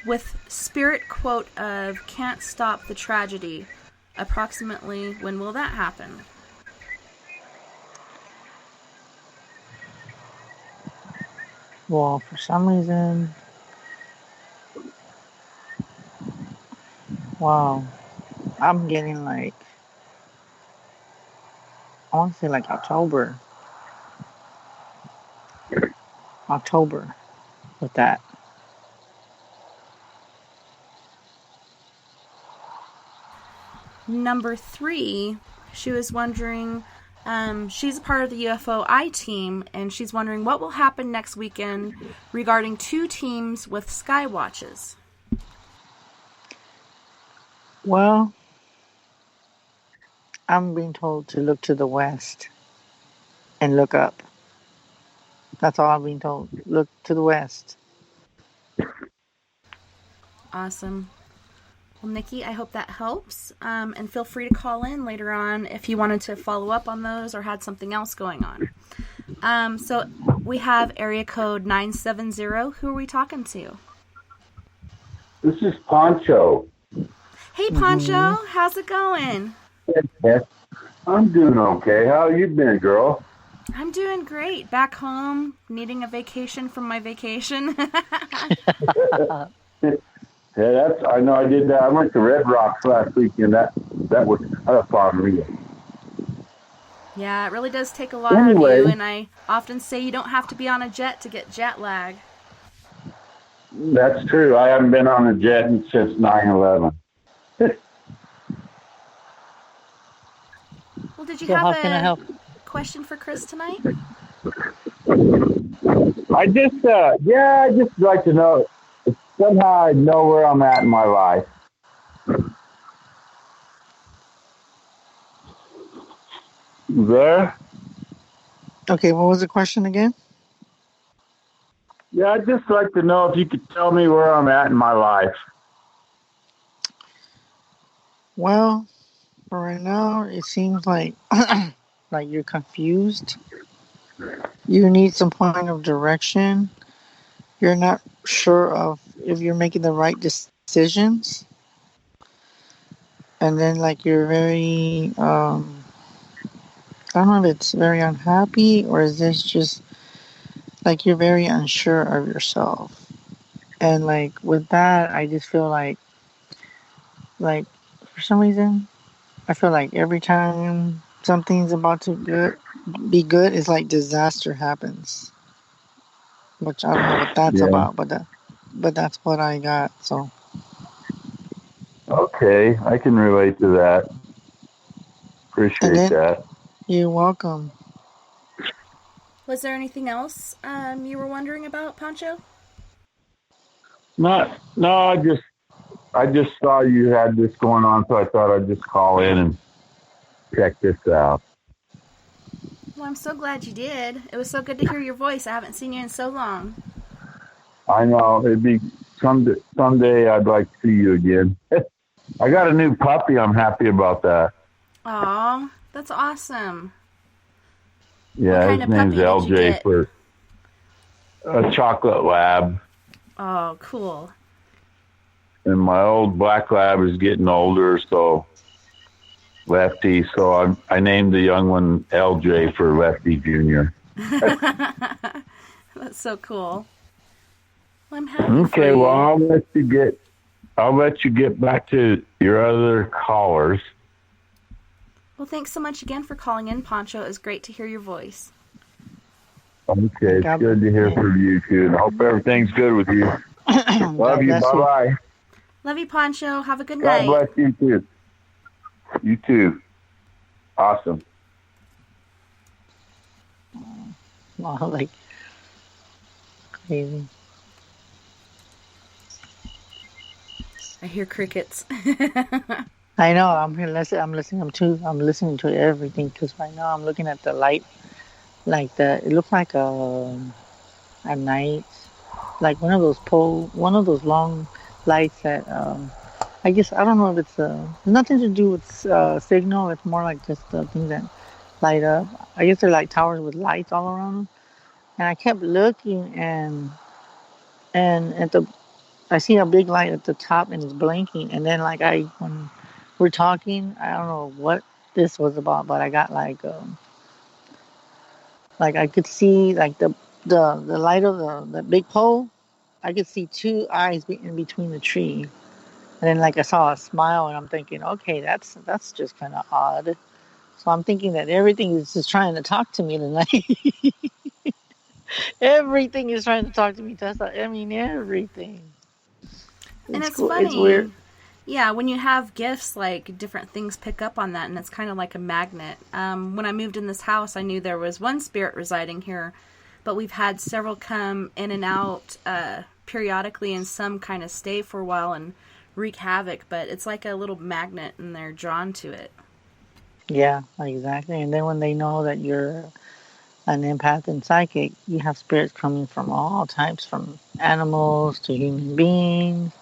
with spirit quote of can't stop the tragedy. Approximately when will that happen? Well, for some reason, wow, I'm getting like, I want to say like October with that. Number 3, she was wondering, she's a part of the UFO I team, and she's wondering what will happen next weekend regarding 2 teams with sky watches. Well, I'm being told to look to the west and look up. That's all I'm being told. Look to the west. Awesome. Well, Nikki, I hope that helps. And feel free to call in later on if you wanted to follow up on those or had something else going on. So we have area code 970. Who are we talking to? This is Poncho. Hey, Poncho. How's it going? Yes. I'm doing okay. How you been, girl? I'm doing great. Back home, needing a vacation from my vacation. Yeah, I know I did that. I went to Red Rocks last weekend. That was fun, really. Yeah, it really does take a lot out of you, and I often say you don't have to be on a jet to get jet lag. That's true. I haven't been on a jet since 9/11. Well, did you So have how can I help? question for Chris tonight? I just like to know. Somehow I know where I'm at in my life. You there? Okay, what was the question again? Yeah, I'd just like to know if you could tell me where I'm at in my life. Well, for right now, it seems like like you're confused. You need some point of direction. You're not sure of if you're making the right decisions. And then like you're very I don't know if it's very unhappy or is this just like you're very unsure of yourself. And like with that, I just feel like Like, for some reason, I feel like every time something's about to be good, it's like disaster happens. Which I don't know what that's Yeah. about, but that's what I got. So. Okay, I can relate to that. And Appreciate then that. you're welcome. Was there anything else you were wondering about, Pancho? No, I just saw you had this going on, so I thought I'd just call in and check this out. Well, I'm so glad you did. It was so good to hear your voice. I haven't seen you in so long. I know it'd be someday I'd like to see you again. I got a new puppy. I'm happy about that. Aw, that's awesome. Yeah, what kind his of name's puppy did you LJ get? for a chocolate lab. Oh, cool. And my old black lab is getting older, so Lefty. So I named the young one LJ for Lefty Jr. That's so cool. Well, I'm happy for Okay, you. well I'll let you get back to your other callers. Well, thanks so much again for calling in, Pancho. It was great to hear your voice. Okay, it's good to hear from you too. I hope everything's good with you. Love you. Bye bye. Love you, Pancho. Have a good God night. bless you too. You too. Awesome. Wow, like crazy. I hear crickets. I know. I'm here. I'm listening to everything because right now I'm looking at the light. Like it looks like a night, like one of those long lights that I guess I don't know if it's nothing to do with signal. It's more like just the things that light up. I guess they're like towers with lights all around them. And I kept looking and I see a big light at the top and it's blinking. And then when we're talking, I don't know what this was about, but I got like I could see like the light of the big pole. I could see two eyes in between the tree. And then I saw a smile and I'm thinking, okay, that's just kind of odd. So I'm thinking that everything is just trying to talk to me tonight. Everything is trying to talk to me, Tessa. I mean, everything. And it's Cool. funny. It's weird. Yeah, when you have gifts, different things pick up on that, and it's kind of like a magnet. When I moved in this house, I knew there was one spirit residing here, but we've had several come in and out periodically, and some kind of stay for a while and wreak havoc, but it's like a little magnet, and they're drawn to it. Yeah, exactly. And then when they know that you're an empath and psychic, you have spirits coming from all types, from animals to human beings.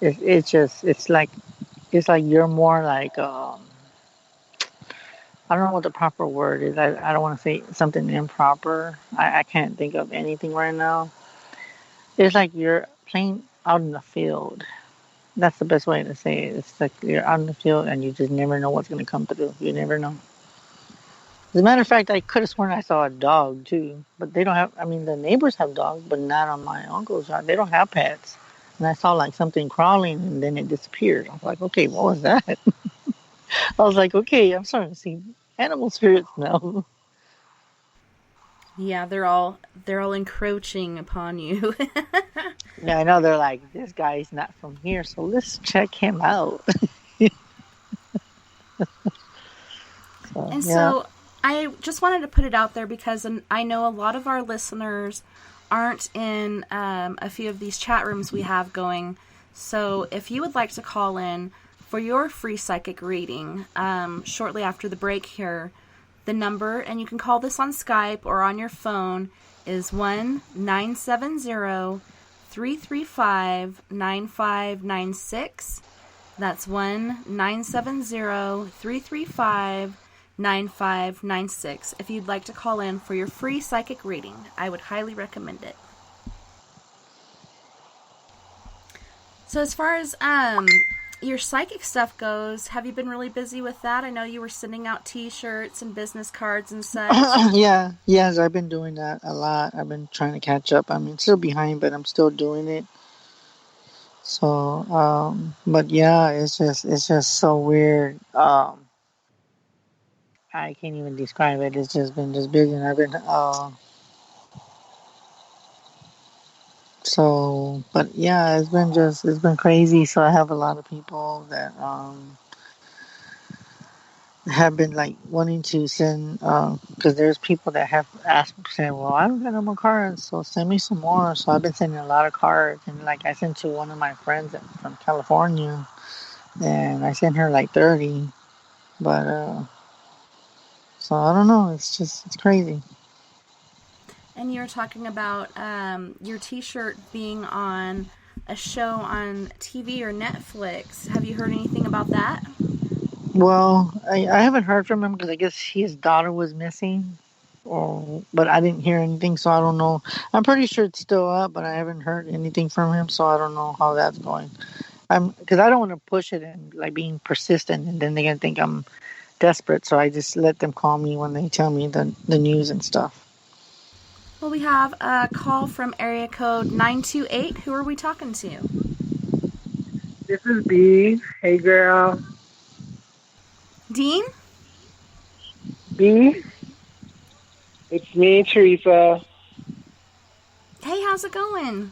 It's like you're more like I don't know what the proper word is. I don't want to say something improper. I can't think of anything right now. It's like you're playing out in the field. That's the best way to say it. It's like you're out in the field and you just never know what's going to come through. You never know. As a matter of fact, I could have sworn I saw a dog too, but they don't have. I mean, the neighbors have dogs, but not on my uncle's yard. They don't have pets. And I saw something crawling, and then it disappeared. I was like, okay, what was that? I was like, okay, I'm starting to see animal spirits now. Yeah, they're all encroaching upon you. Yeah, I know they're like, this guy's not from here, so let's check him out. So I just wanted to put it out there because I know a lot of our listeners aren't in a few of these chat rooms we have going. So if you would like to call in for your free psychic reading shortly after the break here, the number, and you can call this on Skype or on your phone, is 1-970-335-9596. That's 1-970-335-9596. If you'd like to call in for your free psychic reading, I would highly recommend it. So as far as your psychic stuff goes, have you been really busy with that? I know you were sending out T-shirts and business cards and such. Yes, I've been doing that a lot. I've been trying to catch up. I'm still behind, but I'm still doing it. So, but yeah, it's just so weird. I can't even describe it. It's just been just busy, and I've been so. But yeah, it's been crazy. So I have a lot of people that have been like wanting to send because there's people that have asked saying, well, I don't got no more cards, so send me some more. So I've been sending a lot of cards, and like I sent to one of my friends from California, and I sent her like 30. But so I don't know. It's crazy. And you were talking about your T-shirt being on a show on TV or Netflix. Have you heard anything about that? Well, I haven't heard from him because I guess his daughter was missing, but I didn't hear anything, so I don't know. I'm pretty sure it's still up, but I haven't heard anything from him, so I don't know how that's going. Because I don't want to push it and like being persistent, and then they're gonna think I'm desperate. So I just let them call me when they tell me the news and stuff. Well, we have a call from area code 928. Who are we talking to? This is B. Hey, girl. Dean? B. It's me, Teresa. Hey, how's it going?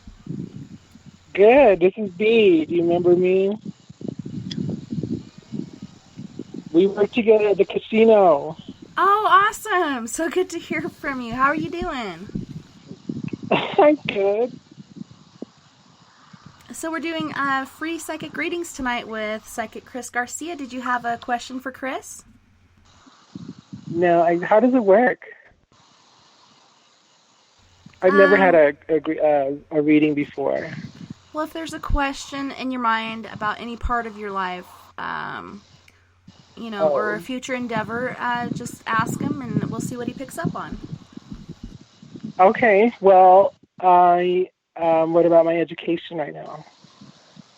Good. This is B. Do you remember me? We worked together at the casino. Oh, awesome. So good to hear from you. How are you doing? I'm good. So we're doing free psychic readings tonight with Psychic Chris Garcia. Did you have a question for Chris? No, how does it work? I've never had a reading before. Well, if there's a question in your mind about any part of your life, or a future endeavor, just ask him and we'll see what he picks up on. Okay. Well, what about my education right now?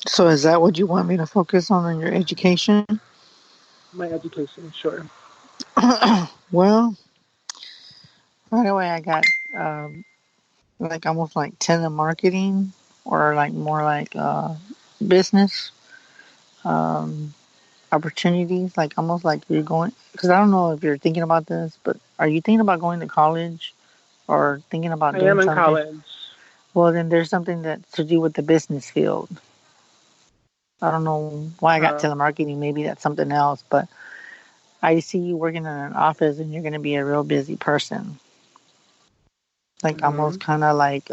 So is that what you want me to focus on your education? My education, sure. Well, right away I got like almost like 10 in marketing, or like more like business opportunities, like almost like you're going, because I don't know if you're thinking about this, but are you thinking about going to college or thinking about doing something? I am in college. Well, then there's something that's to do with the business field. I don't know why I got telemarketing. Maybe that's something else, but I see you working in an office and you're going to be a real busy person. Like almost kind of like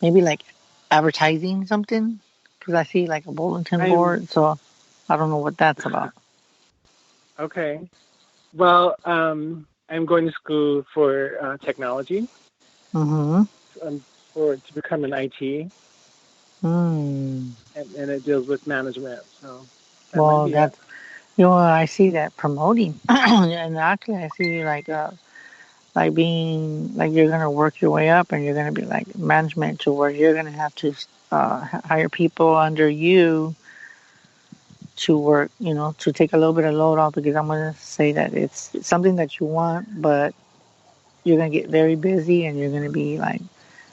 maybe like advertising something, because I see like a bulletin board. So I don't know what that's about. Okay. Well, I'm going to school for technology. Mm-hmm. To become an IT. And it deals with management. So that's I see that promoting, and actually I see you like being like you're gonna work your way up, and you're gonna be like management to where you're gonna have to hire people under you to work, to take a little bit of load off, because I'm gonna say that it's something that you want, but you're gonna get very busy, and you're gonna be like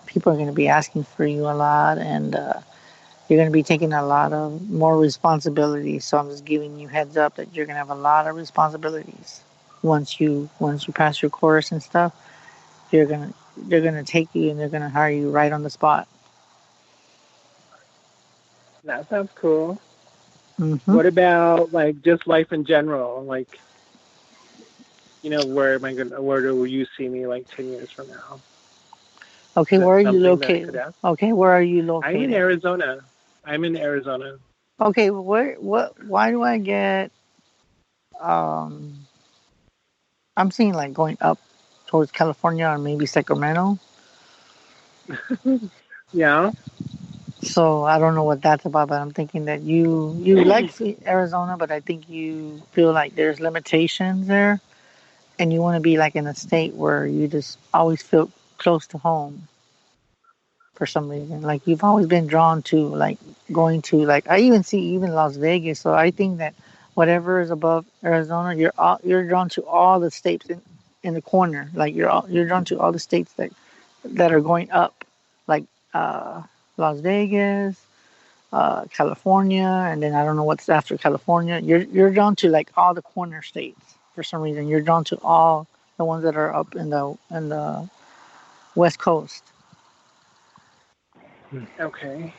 people are gonna be asking for you a lot, and you're going to be taking a lot of more responsibilities. So I'm just giving you heads up that you're going to have a lot of responsibilities once you pass your course and stuff. They're going to take you and they're going to hire you right on the spot. That sounds cool. Mm-hmm. What about like just life in general? Like, where do you see me like 10 years from now? Okay, where are you located? Okay, where are you located? I'm in Arizona. Okay, why do I get I'm seeing like going up towards California or maybe Sacramento. Yeah. So I don't know what that's about, but I'm thinking that you like Arizona, but I think you feel like there's limitations there, and you want to be like in a state where you just always feel close to home for some reason. Like you've always been drawn to like going to like I even see even Las Vegas. So I think that whatever is above Arizona, you're drawn to all the states in the corner. Like you're drawn to all the states that are going up, like Las Vegas, California, and then I don't know what's after California. You're drawn to like all the corner states for some reason. You're drawn to all the ones that are up in the West Coast. Okay.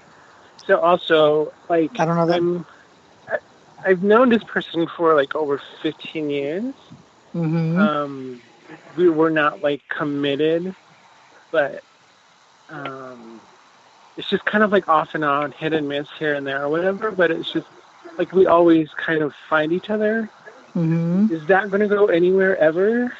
So also, like, I don't know that. I've known this person for like over 15 years. Mm-hmm. We were not like committed, but it's just kind of like off and on, hit and miss here and there or whatever. But it's just like we always kind of find each other. Mm-hmm. Is that going to go anywhere ever?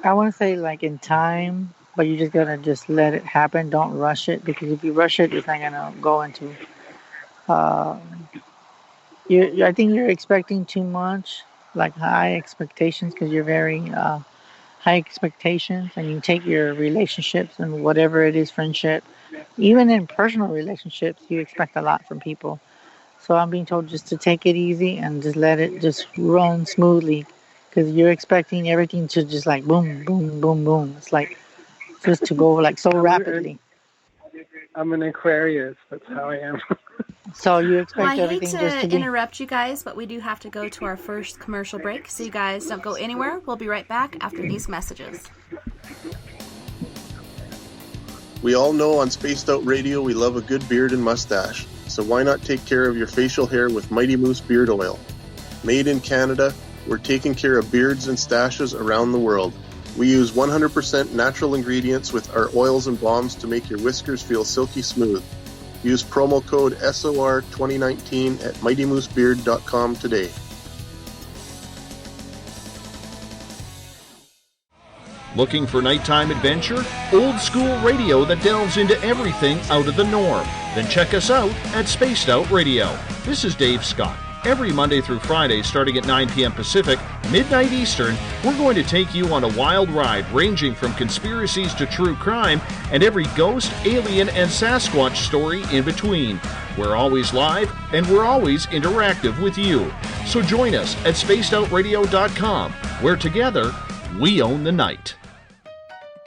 I want to say like in time, but you just gotta just let it happen. Don't rush it, because if you rush it, it's not gonna go into. I think you're expecting too much, like high expectations, because you're very high expectations, and you take your relationships and whatever it is, friendship, even in personal relationships, you expect a lot from people. So I'm being told just to take it easy and just let it just run smoothly, because you're expecting everything to just like boom, boom, boom, boom. It's like just to go like so rapidly. I'm an Aquarius. That's how I am. So you expect Well, I hate everything just to to be... interrupt you guys, but we do have to go to our first commercial break. So you guys don't go anywhere. We'll be right back after these messages. We all know on Spaced Out Radio we love a good beard and mustache. So why not take care of your facial hair with Mighty Moose Beard Oil? Made in Canada, we're taking care of beards and stashes around the world. We use 100% natural ingredients with our oils and balms to make your whiskers feel silky smooth. Use promo code SOR2019 at MightyMooseBeard.com today. Looking for nighttime adventure? Old school radio that delves into everything out of the norm? Then check us out at Spaced Out Radio. This is Dave Scott. Every Monday through Friday, starting at 9 p.m. Pacific, midnight Eastern, we're going to take you on a wild ride ranging from conspiracies to true crime and every ghost, alien, and Sasquatch story in between. We're always live, and we're always interactive with you. So join us at spacedoutradio.com, where together, we own the night.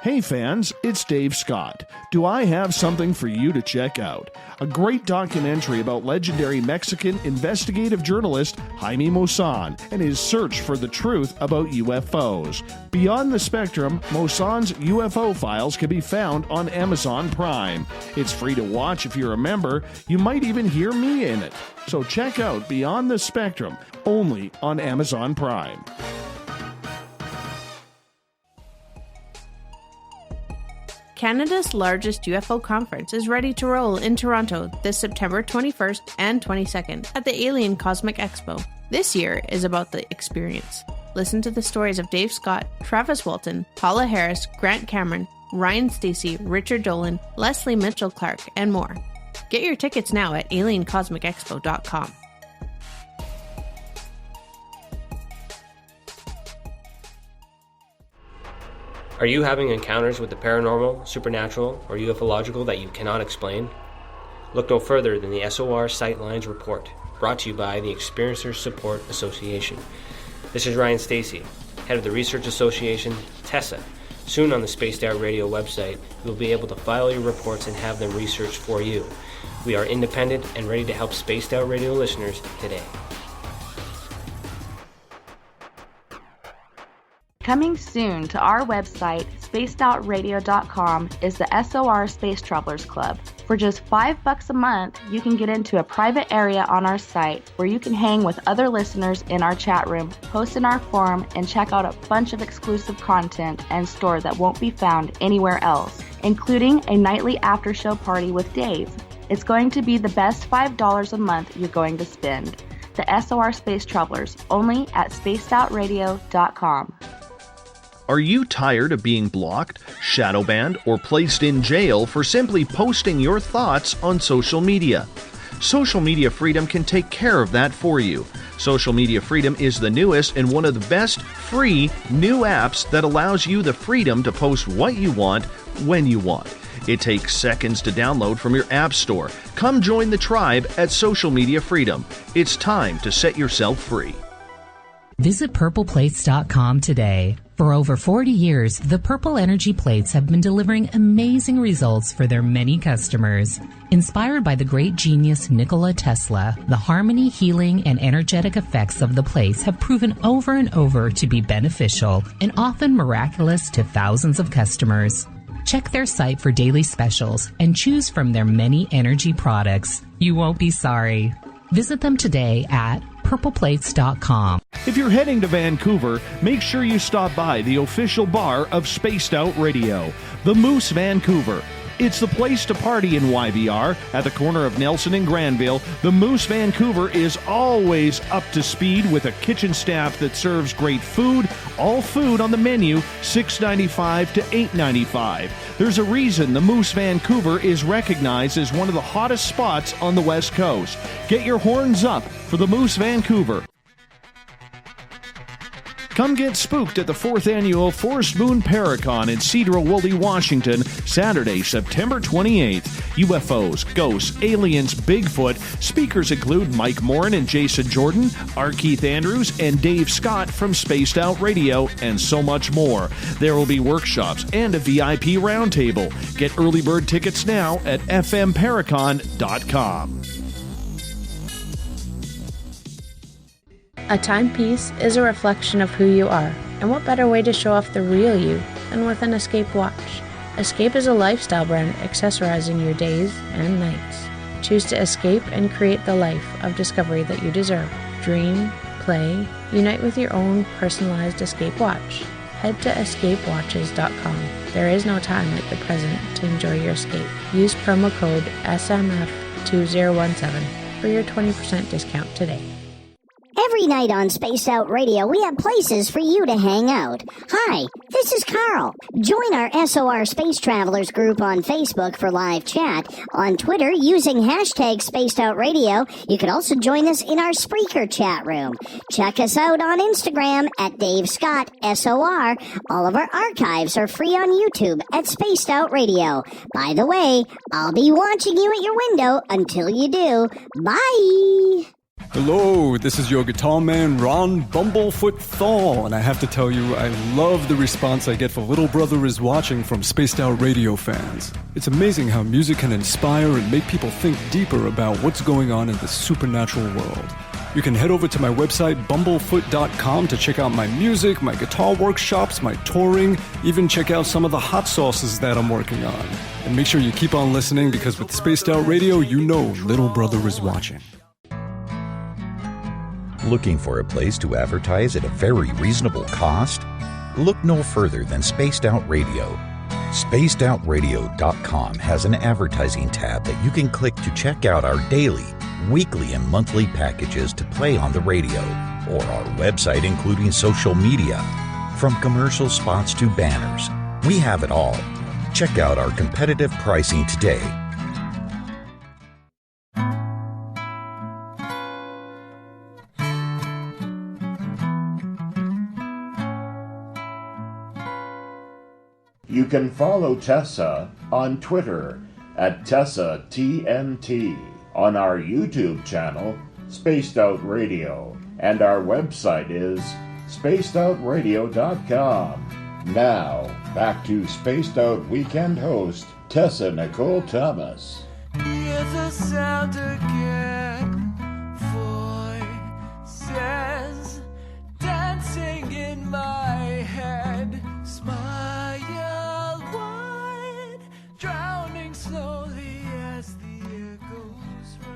Hey fans, it's Dave Scott. Do I have something for you to check out? A great documentary about legendary Mexican investigative journalist Jaime Maussan and his search for the truth about UFOs. Beyond the Spectrum, Maussan's UFO files can be found on Amazon Prime. It's free to watch if you're a member. You might even hear me in it. So check out Beyond the Spectrum, only on Amazon Prime. Canada's largest UFO conference is ready to roll in Toronto this September 21st and 22nd at the Alien Cosmic Expo. This year is about the experience. Listen to the stories of Dave Scott, Travis Walton, Paula Harris, Grant Cameron, Ryan Stacey, Richard Dolan, Leslie Mitchell-Clark, and more. Get your tickets now at aliencosmicexpo.com. Are you having encounters with the paranormal, supernatural, or ufological that you cannot explain? Look no further than the SOR Sightlines Report, brought to you by the Experiencers Support Association. This is Ryan Stacey, head of the Research Association, Tessa. Soon on the Spaced Out Radio website, you'll be able to file your reports and have them researched for you. We are independent and ready to help Spaced Out Radio listeners today. Coming soon to our website, spacedoutradio.com, is the SOR Space Travelers Club. For just $5 a month, you can get into a private area on our site where you can hang with other listeners in our chat room, post in our forum, and check out a bunch of exclusive content and store that won't be found anywhere else, including a nightly after-show party with Dave. It's going to be the best $5 a month you're going to spend. The SOR Space Travelers, only at spacedoutradio.com. Are you tired of being blocked, shadow banned, or placed in jail for simply posting your thoughts on social media? Social Media Freedom can take care of that for you. Social Media Freedom is the newest and one of the best free new apps that allows you the freedom to post what you want, when you want. It takes seconds to download from your app store. Come join the tribe at Social Media Freedom. It's time to set yourself free. Visit purpleplates.com today. For over 40 years, the Purple Energy Plates have been delivering amazing results for their many customers. Inspired by the great genius Nikola Tesla, the harmony, healing, and energetic effects of the plates have proven over and over to be beneficial and often miraculous to thousands of customers. Check their site for daily specials and choose from their many energy products. You won't be sorry. Visit them today at purpleplates.com. If you're heading to Vancouver, make sure you stop by the official bar of Spaced Out Radio, the Moose Vancouver. It's the place to party in YVR. At the corner of Nelson and Granville, the Moose Vancouver is always up to speed with a kitchen staff that serves great food, all food on the menu, $6.95 to $8.95. There's a reason the Moose Vancouver is recognized as one of the hottest spots on the West Coast. Get your horns up for the Moose Vancouver. Come get spooked at the 4th Annual Forest Moon Paracon in Cedar-Woolley, Washington, Saturday, September 28th. UFOs, ghosts, aliens, Bigfoot. Speakers include Mike Morin and Jason Jordan, R. Keith Andrews, and Dave Scott from Spaced Out Radio, and so much more. There will be workshops and a VIP roundtable. Get early bird tickets now at fmparacon.com. A timepiece is a reflection of who you are, and what better way to show off the real you than with an Escape watch? Escape is a lifestyle brand accessorizing your days and nights. Choose to escape and create the life of discovery that you deserve. Dream, play, unite with your own personalized Escape watch. Head to escapewatches.com. There is no time like the present to enjoy your escape. Use promo code SMF2017 for your 20% discount today. Every night on Spaced Out Radio, we have places for you to hang out. Hi, this is Carl. Join our SOR Space Travelers group on Facebook for live chat. On Twitter, using hashtag Spaced Out Radio, you can also join us in our Spreaker chat room. Check us out on Instagram at Dave Scott SOR. All of our archives are free on YouTube at Spaced Out Radio. By the way, I'll be watching you at your window until you do. Bye! Hello, this is your guitar man, Ron Bumblefoot Thal, and I have to tell you, I love the response I get for Little Brother is Watching from Spaced Out Radio fans. It's amazing how music can inspire and make people think deeper about what's going on in the supernatural world. You can head over to my website, bumblefoot.com, to check out my music, my guitar workshops, my touring, even check out some of the hot sauces that I'm working on. And make sure you keep on listening, because with Spaced Out Radio, you know Little Brother is watching. Looking for a place to advertise at a very reasonable cost? Look no further than Spaced Out Radio. SpacedOutRadio.com has an advertising tab that you can click to check out our daily, weekly, and monthly packages to play on the radio, or our website including social media. From commercial spots to banners, we have it all. Check out our competitive pricing today. You can follow Tessa on Twitter at TessaTNT, on our YouTube channel, Spaced Out Radio, and our website is spacedoutradio.com. Now, back to Spaced Out Weekend host, Tessa Nicole Thomas. Hear the sound again, voices dancing in my head, smile wide, drowning slowly as the echoes rise.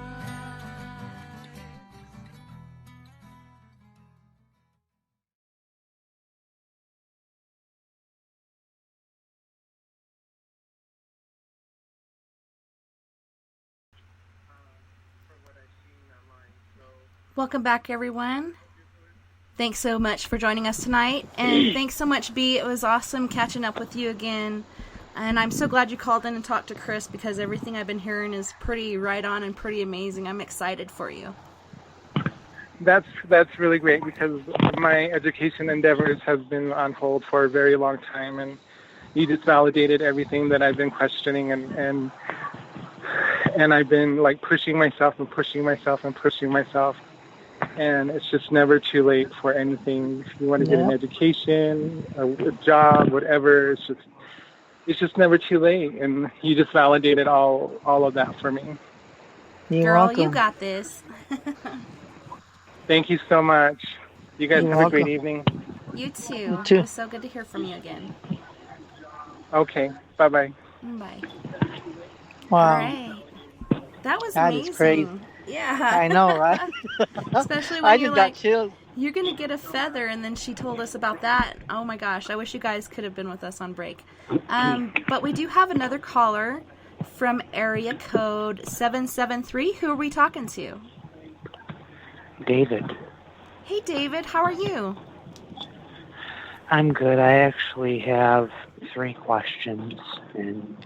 Welcome back, everyone. Thanks so much for joining us tonight. And thanks so much, B. It was awesome catching up with you again. And I'm so glad you called in and talked to Chris, because everything I've been hearing is pretty right on and pretty amazing. I'm excited for you. That's really great, because my education endeavors have been on hold for a very long time, and you just validated everything that I've been questioning, and I've been like pushing myself. And it's just never too late for anything. If you want to get an education, a job, whatever, it's just never too late. And you just validated all of that for me. You're Girl, welcome. you got this. Thank you so much. You guys You're have a great welcome. evening. You too. You too. It was so good to hear from you again. Okay. Bye-bye. Bye. Wow. All right. That was That amazing. is crazy. Yeah. I know, right? Especially I when you're just got like, chills. you're going to get a feather, and then she told us about that. Oh my gosh, I wish you guys could have been with us on break. But we do have another caller from area code 773. Who are we talking to? David. Hey, David, how are you? I'm good. I actually have 3 questions, and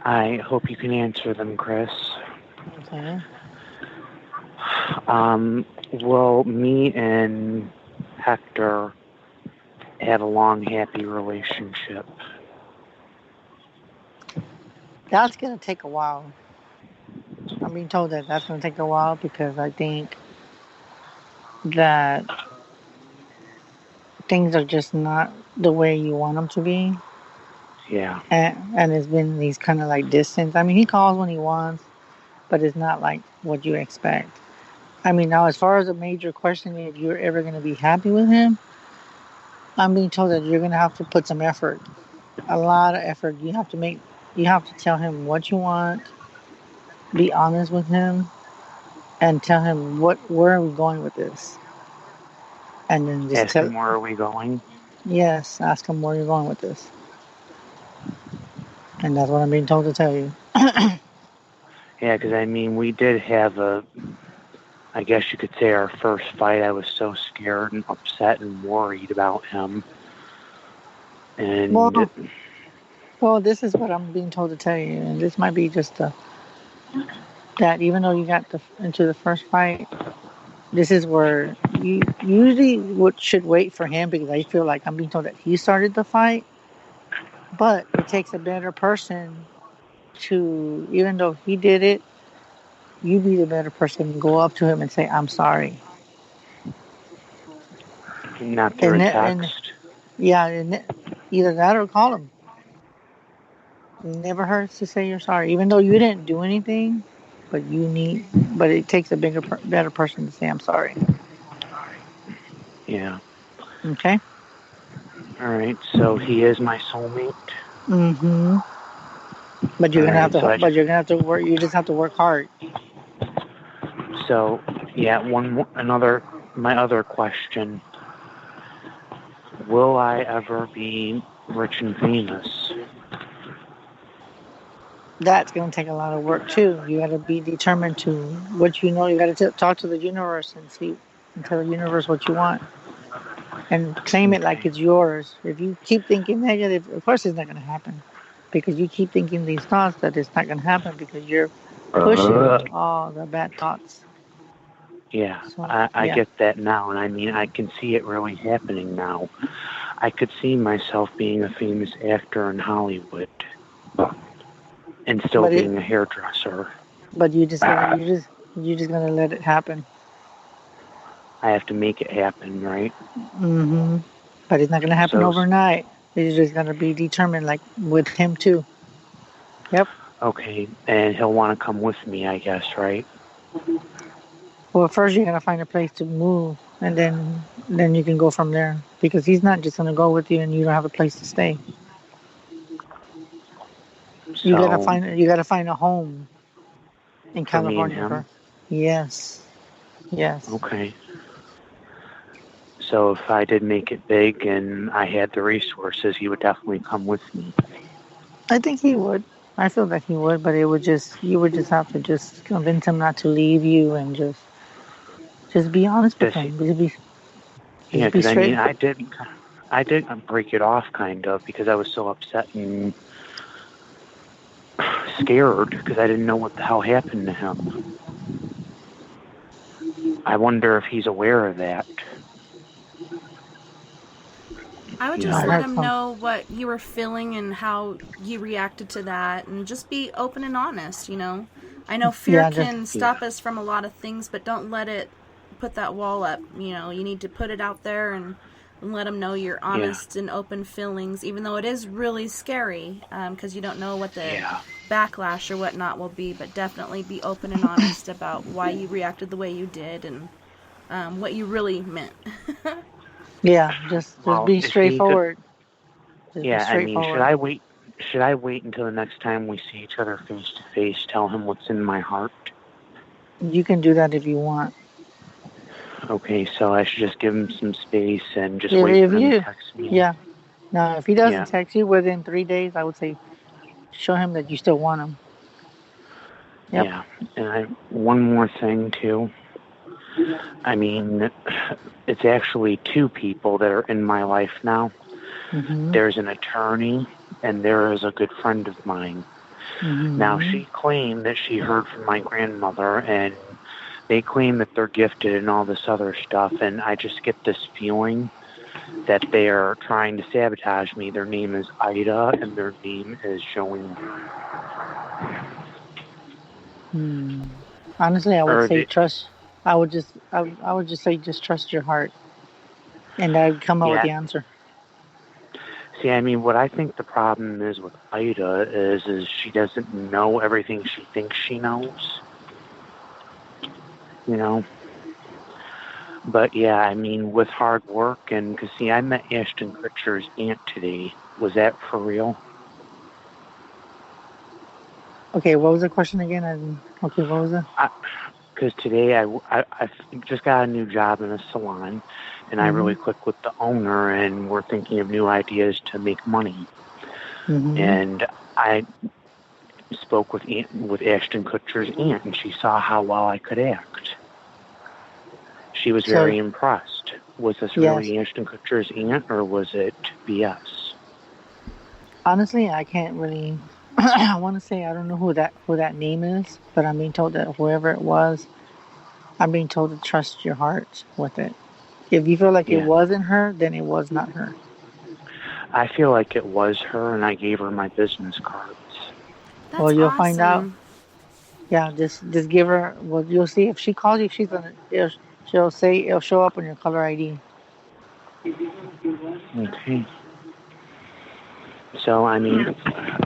I hope you can answer them, Chris. Okay. Will me and Hector have a long, happy relationship? That's going to take a while. I'm being told that that's going to take a while because I think that things are just not the way you want them to be. Yeah. And it's been these kind of like distance. I mean, he calls when he wants, but it's not like what you expect. I mean, now as far as a major question, if you're ever going to be happy with him, I'm being told that you're going to have to put some effort, a lot of effort. You have to tell him what you want, be honest with him, and tell him where are we going with this. And then just Ask him where are we going? Yes, ask him where you're going with this. And that's what I'm being told to tell you. Yeah, because I mean, we did have I guess you could say our first fight. I was so scared and upset and worried about him. And well, this is what I'm being told to tell you, and this might be just that even though you got into the first fight, this is where you usually should wait for him, because I feel like I'm being told that he started the fight, but it takes a better person to, even though he did it, you be the better person and go up to him and say, I'm sorry. Not through a text. And either that or call him. It never hurts to say you're sorry, even though you didn't do anything, but it takes a better person to say, I'm sorry. Yeah. Okay? All right, so he is my soulmate? Mm-hmm. But you're gonna have to work. You just have to work hard. So, yeah, my other question: will I ever be rich and famous? That's gonna take a lot of work too. You got to be determined to what you know. You got to talk to the universe and tell the universe what you want, and claim it like it's yours. If you keep thinking negative, of course it's not gonna happen. Because you keep thinking these thoughts that it's not going to happen because you're pushing all the bad thoughts. Yeah, so, I get that now, and I mean, I can see it really happening now. I could see myself being a famous actor in Hollywood and still being a hairdresser. But you're just gonna let it happen. I have to make it happen, right? Mm-hmm. But it's not going to happen overnight. It's just going to be determined, like with him too. Yep. Okay, and he'll want to come with me, I guess, right? Well, first you're going to find a place to move, and then you can go from there. Because he's not just going to go with you, and you don't have a place to stay. You got to find a home in California. Me and him? Yes. Okay. So if I did make it big and I had the resources, he would definitely come with me. I think he would. I feel that he would, but you would just have to just convince him not to leave you and just be honest with him. Yeah, because I mean, I did break it off kind of because I was so upset and scared because I didn't know what the hell happened to him. I wonder if he's aware of that. I would just let him know what you were feeling and how you reacted to that, and just be open and honest, you know. I know fear can stop us from a lot of things, but don't let it put that wall up. You need to put it out there and let them know your honest and open feelings, even though it is really scary, because you don't know what the backlash or whatnot will be, but definitely be open and honest about why you reacted the way you did and what you really meant. Just be straightforward. Should I wait until the next time we see each other face to face, tell him what's in my heart? You can do that if you want. Okay, so I should just give him some space and just wait for him to text me. Yeah. Now, if he doesn't text you within 3 days, I would say show him that you still want him. Yep. Yeah, and one more thing, too. I mean, it's actually 2 people that are in my life now. Mm-hmm. There's an attorney, and there is a good friend of mine. Mm-hmm. Now, she claimed that she heard from my grandmother, and they claim that they're gifted and all this other stuff, and I just get this feeling that they are trying to sabotage me. Their name is Ida, and their name is Jolene. Honestly, I would say trust. I would just say just trust your heart, and I'd come up with the answer. See, I mean, what I think the problem is with Ida is she doesn't know everything she thinks she knows. But yeah, I mean, with hard work, and because see, I met Ashton Kutcher's aunt today. Was that for real? Okay, what was the question again? What was it? Because today I just got a new job in a salon, and I really clicked with the owner, and we're thinking of new ideas to make money. Mm-hmm. And I spoke with Ashton Kutcher's aunt, and she saw how well I could act. She was very impressed. Was this really Ashton Kutcher's aunt, or was it BS? Honestly, I can't really. I want to say I don't know who that name is, but I'm being told that whoever it was, I'm being told to trust your heart with it. If you feel like it wasn't her, then it was not her. I feel like it was her, and I gave her my business cards. That's you'll awesome. find out. Yeah, just give her. Well, you'll see if she calls you. She'll say it'll show up on your caller ID. Okay. So, I mean,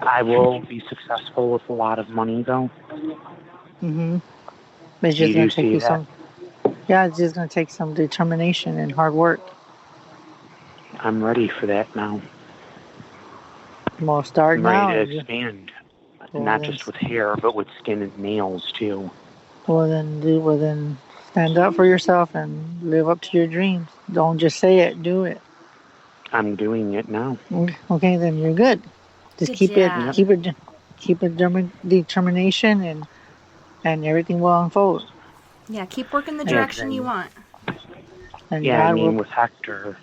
I will be successful with a lot of money, though. Mm-hmm. It's just going to take you some. Yeah, it's just going to take some determination and hard work. I'm ready for that now. Well, start now. I'm ready to expand. Not just with hair, but with skin and nails, too. Well, then stand up for yourself and live up to your dreams. Don't just say it, do it. I'm doing it now. Okay, then you're good. Just keep determination, and everything will unfold. Yeah, keep working the direction you want. And I mean, with Hector.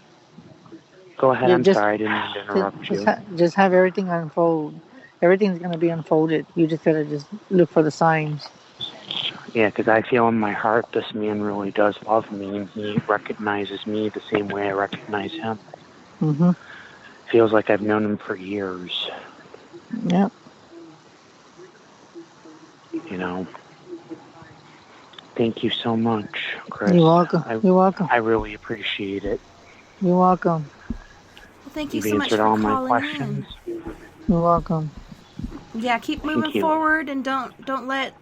Go ahead. I'm sorry, I didn't mean to interrupt you. Just have everything unfold. Everything's going to be unfolded. You just got to just look for the signs. Yeah, because I feel in my heart this man really does love me, and he recognizes me the same way I recognize him. Mm-hmm. Feels like I've known him for years. Yep. Thank you so much, Chris. You're welcome. You're welcome. I really appreciate it. You're welcome. Well, thank you You've so much answered for all calling my questions. You're welcome. Yeah, keep moving forward, and don't let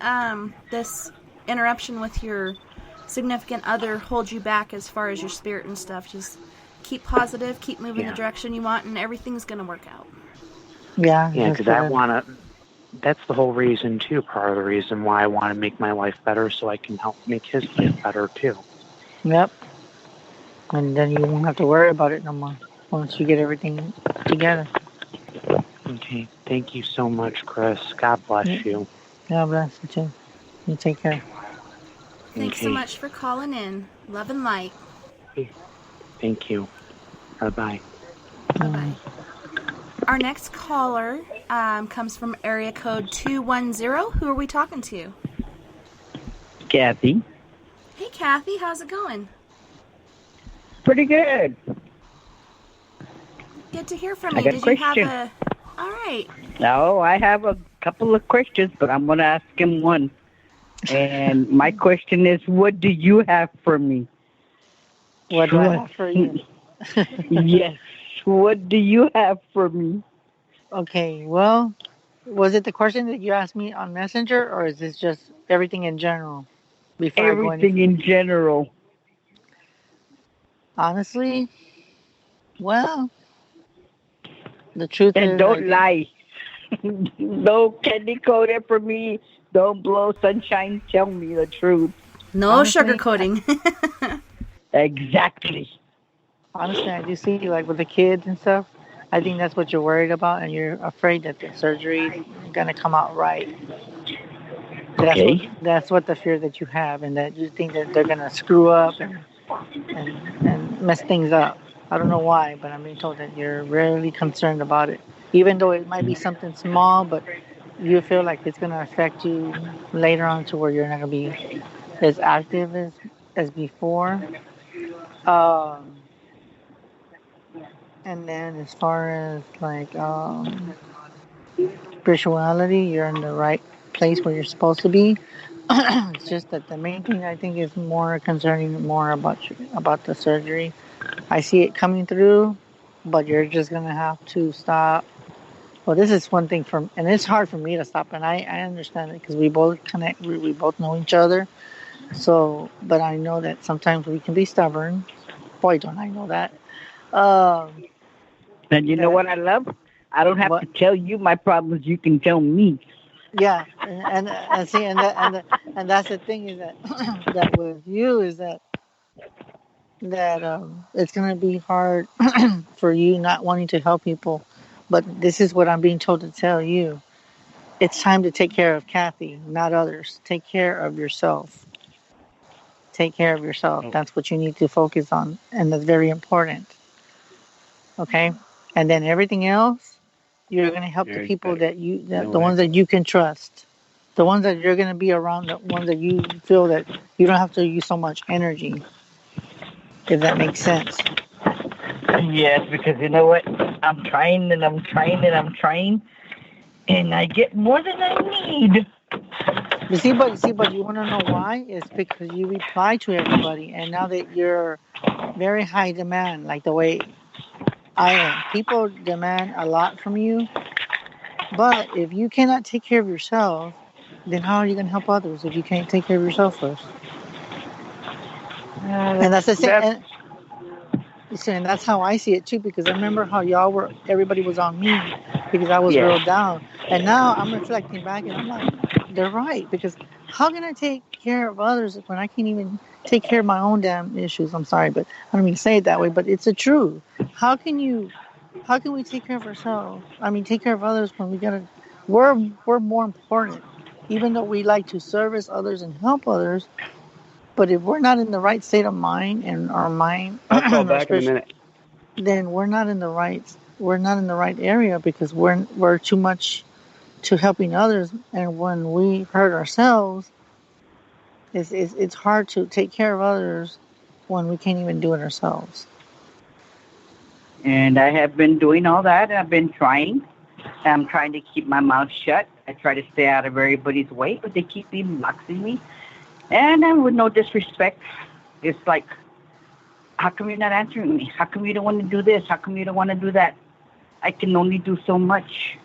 this interruption with your significant other hold you back as far as your spirit and stuff. Just keep positive, keep moving the direction you want, and everything's going to work out. Yeah, because I want to. That's the whole reason, too. Part of the reason why I want to make my life better, so I can help make his life better, too. Yep. And then you won't have to worry about it no more once you get everything together. Okay. Thank you so much, Chris. God bless you. God bless you, too. You take care. Thanks so much for calling in. Love and light. Thank you. Bye-bye. Bye-bye. Our next caller comes from area code 210. Who are we talking to? Kathy. Hey, Kathy. How's it going? Pretty good. Good to hear from I you. got Did a you question. have a... All right. No, I have a couple of questions, but I'm going to ask him one. And my question is, what do you have for me? What do I have for you? Yes. What do you have for me? Okay, well, was it the question that you asked me on Messenger, or is this just everything in general? Before Everything in general. Honestly, well, the truth is... And don't lie. No candy coated for me. Don't blow sunshine. Tell me the truth. No sugarcoating. Exactly. Honestly, I do see, like, with the kids and stuff, I think that's what you're worried about, and you're afraid that the surgery's going to come out right. Okay. That's what the fear that you have, and that you think that they're going to screw up and mess things up. I don't know why, but I'm being told that you're really concerned about it. Even though it might be something small, but you feel like it's going to affect you later on to where you're not going to be as active as before. And then as far as like spirituality, you're in the right place where you're supposed to be. It's just that the main thing I think is more concerning more about the surgery. I see it coming through, but you're just gonna have to stop. Well, this is one thing and it's hard for me to stop, and I understand it because we both connect. We both know each other. So, but I know that sometimes we can be stubborn. Boy, don't I know that. And you know what I love? I don't have to tell you my problems. You can tell me. Yeah, and see, and that's the thing is that that with you is that it's gonna be hard for you not wanting to help people, but this is what I'm being told to tell you. It's time to take care of Kathy, not others. Take care of yourself. Take care of yourself. That's what you need to focus on, and that's very important. Okay, and then everything else, you're going to help the people the ones that you can trust, the ones that you're going to be around, the ones that you feel that you don't have to use so much energy. If that makes sense. Yes, because you know what? I'm trying and I'm trying and I'm trying, and I get more than I need. But you want to know why? It's because you reply to everybody, and now that you're very high demand, like the way I am. People demand a lot from you, but if you cannot take care of yourself, then how are you going to help others if you can't take care of yourself first? And that's the same. And that's how I see it too, because I remember how everybody was on me because I was real down. And now I'm reflecting back and I'm like, they're right, because how can I take care of others when I can't even take care of my own damn issues? I'm sorry, but I don't mean to say it that way, but it's the truth. How can we take care of ourselves? I mean, take care of others when we're more important, even though we like to service others and help others. But if we're not in the right state of mind and our mind, I'll call back in a minute. Then we're not in the right area, because we're too much to helping others, and when we hurt ourselves, it's hard to take care of others when we can't even do it ourselves. And I have been doing all that. I've been trying. I'm trying to keep my mouth shut. I try to stay out of everybody's way, but they keep boxing me. And with no disrespect, it's like, how come you're not answering me? How come you don't want to do this? How come you don't want to do that? I can only do so much.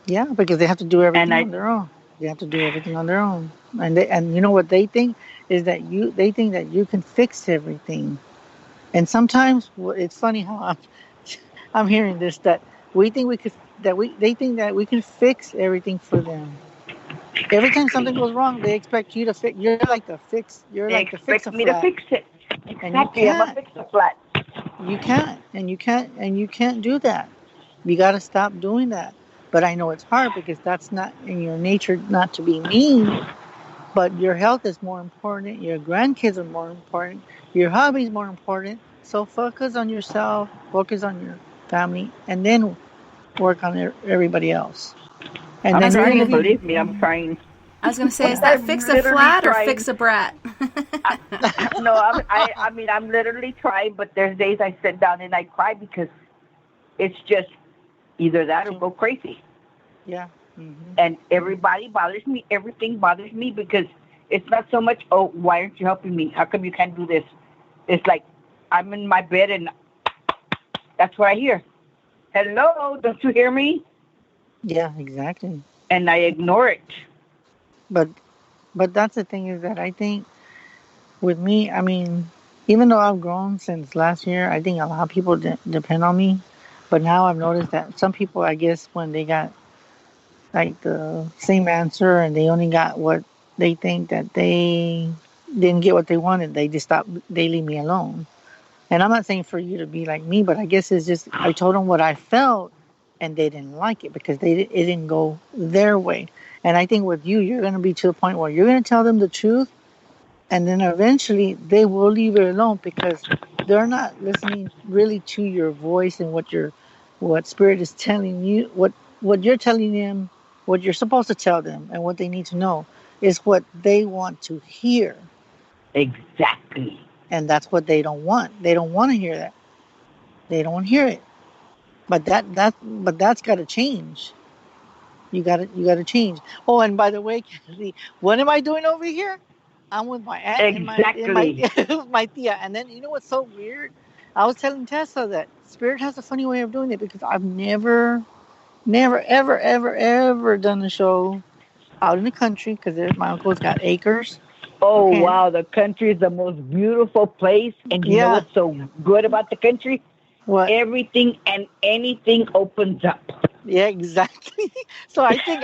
Yeah, because they have to do everything on their own. They have to do everything on their own. And you know what they think is that they think that you can fix everything. And sometimes it's funny how I'm hearing this, that they think that we can fix everything for them. Every time something goes wrong, they expect you to fix. You're like the fix. You're like the fix a flat. They expect me to fix it. Exactly, I'm a fix a flat. You can't do that. You got to stop doing that. But I know it's hard because that's not in your nature, not to be mean. But your health is more important. Your grandkids are more important. Your hobby is more important. So focus on yourself. Focus on your family, and then work on everybody else. And I'm then trying, believe me, I'm trying. I was going to say, is that fix a flat or fix a brat? No, I mean, I'm literally trying, but there's days I sit down and I cry because it's just either that or go crazy. Yeah. Mm-hmm. And everybody bothers me. Everything bothers me because It's not so much, oh, why aren't you helping me? How come you can't do this? It's like, I'm in my bed and that's what I hear. Hello, don't you hear me? Yeah, exactly. And I ignore it. But that's the thing is that I think with me, I mean, even though I've grown since last year, I think a lot of people depend on me. But now I've noticed that some people, I guess, when they got like the same answer and they only got what they think that they didn't get what they wanted, they leave me alone. And I'm not saying for you to be like me, but I guess it's just, I told them what I felt and they didn't like it because it didn't go their way. And I think with you, you're going to be to the point where you're going to tell them the truth and then eventually they will leave it alone because they're not listening really to your voice and what Spirit is telling you, what you're telling them, what you're supposed to tell them and what they need to know is what they want to hear. Exactly. And that's what they don't want. They don't want to hear that. They don't want to hear it. But that's got to change. You got to change. Oh, and by the way, Kathy, what am I doing over here? I'm with my aunt and my tia. And then you know what's so weird? I was telling Tessa that Spirit has a funny way of doing it because I've never, ever, ever, ever done a show out in the country because my uncle's got acres. Oh, okay. Wow. The country is the most beautiful place. And you know what's so good about the country? What? Everything and anything opens up. Yeah, exactly. So I think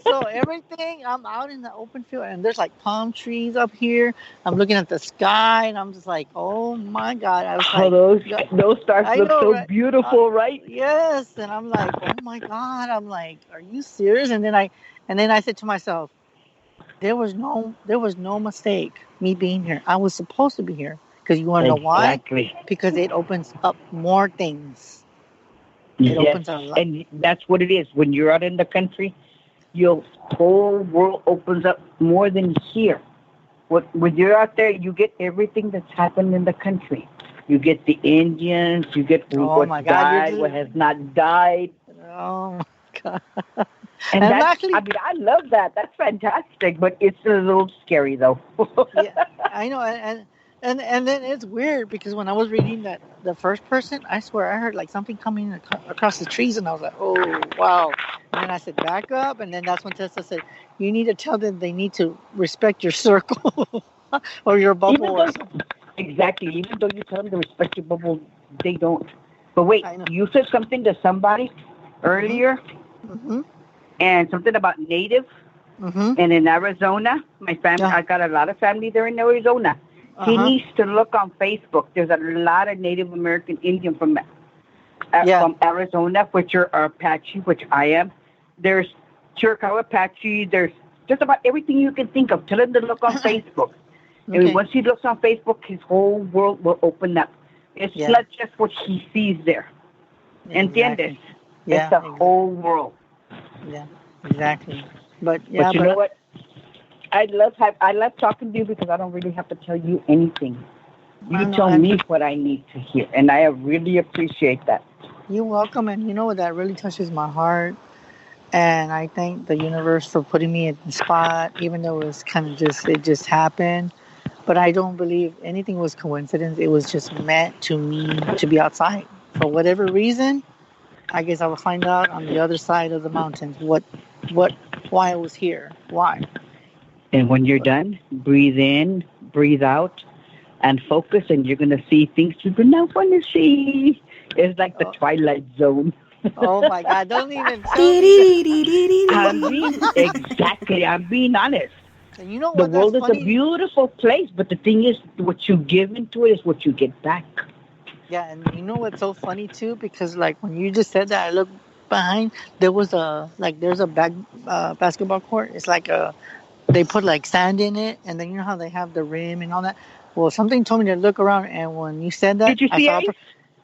so everything, I'm out in the open field and there's like palm trees up here. I'm looking at the sky and I'm just like, oh my God. I was those stars look so right? Beautiful, right? Yes. And I'm like, oh my God. I'm like, are you serious? And then I said to myself, there was no mistake me being here. I was supposed to be here. Because you want to know why? Because it opens up more things. It opens up a lot. And that's what it is. When you're out in the country, your whole world opens up more than here. When you're out there, you get everything that's happened in the country. You get the Indians, you get what died, what has not died. Oh, my God. And actually, I mean, I love that. That's fantastic, but it's a little scary, though. Yeah, I know. And then it's weird because when I was reading that the first person, I swear I heard like something coming across the trees, and I was like, "Oh, wow!" And then I said, "Back up!" And then that's when Tessa said, "You need to tell them they need to respect your circle or your bubble." Exactly. Even though you tell them to respect your bubble, they don't. But wait, you said something to somebody earlier, and something about native, and in Arizona, my family. I got a lot of family there in Arizona. He needs to look on Facebook. There's a lot of Native American Indian from Arizona, which are Apache, which I am. There's Chiricahua Apache. There's just about everything you can think of. Tell him to look on Facebook. And once he looks on Facebook, his whole world will open up. It's not just what he sees there. ¿Entiendes? It's the whole world. Yeah, exactly. But you know what? I love talking to you because I don't really have to tell you anything. You tell me what I need to hear, and I really appreciate that. You're welcome, and you know what? That really touches my heart. And I thank the universe for putting me in the spot, even though it was kind of it just happened. But I don't believe anything was coincidence. It was just meant to me to be outside. For whatever reason, I guess I will find out on the other side of the mountains why I was here. Why? And when you're done, breathe in, breathe out, and focus, and you're going to see things you do not want to see. It's like the Twilight Zone. Oh, my God. Don't even tell me. I'm being honest. And you know what? The world is a beautiful place, but the thing is, what you give into it is what you get back. Yeah, and you know what's so funny, too? Because, like, when you just said that, I looked behind. There's a basketball court. It's like they put like sand in it, and then you know how they have the rim and all that. Well, something told me to look around, and when you said that, did you see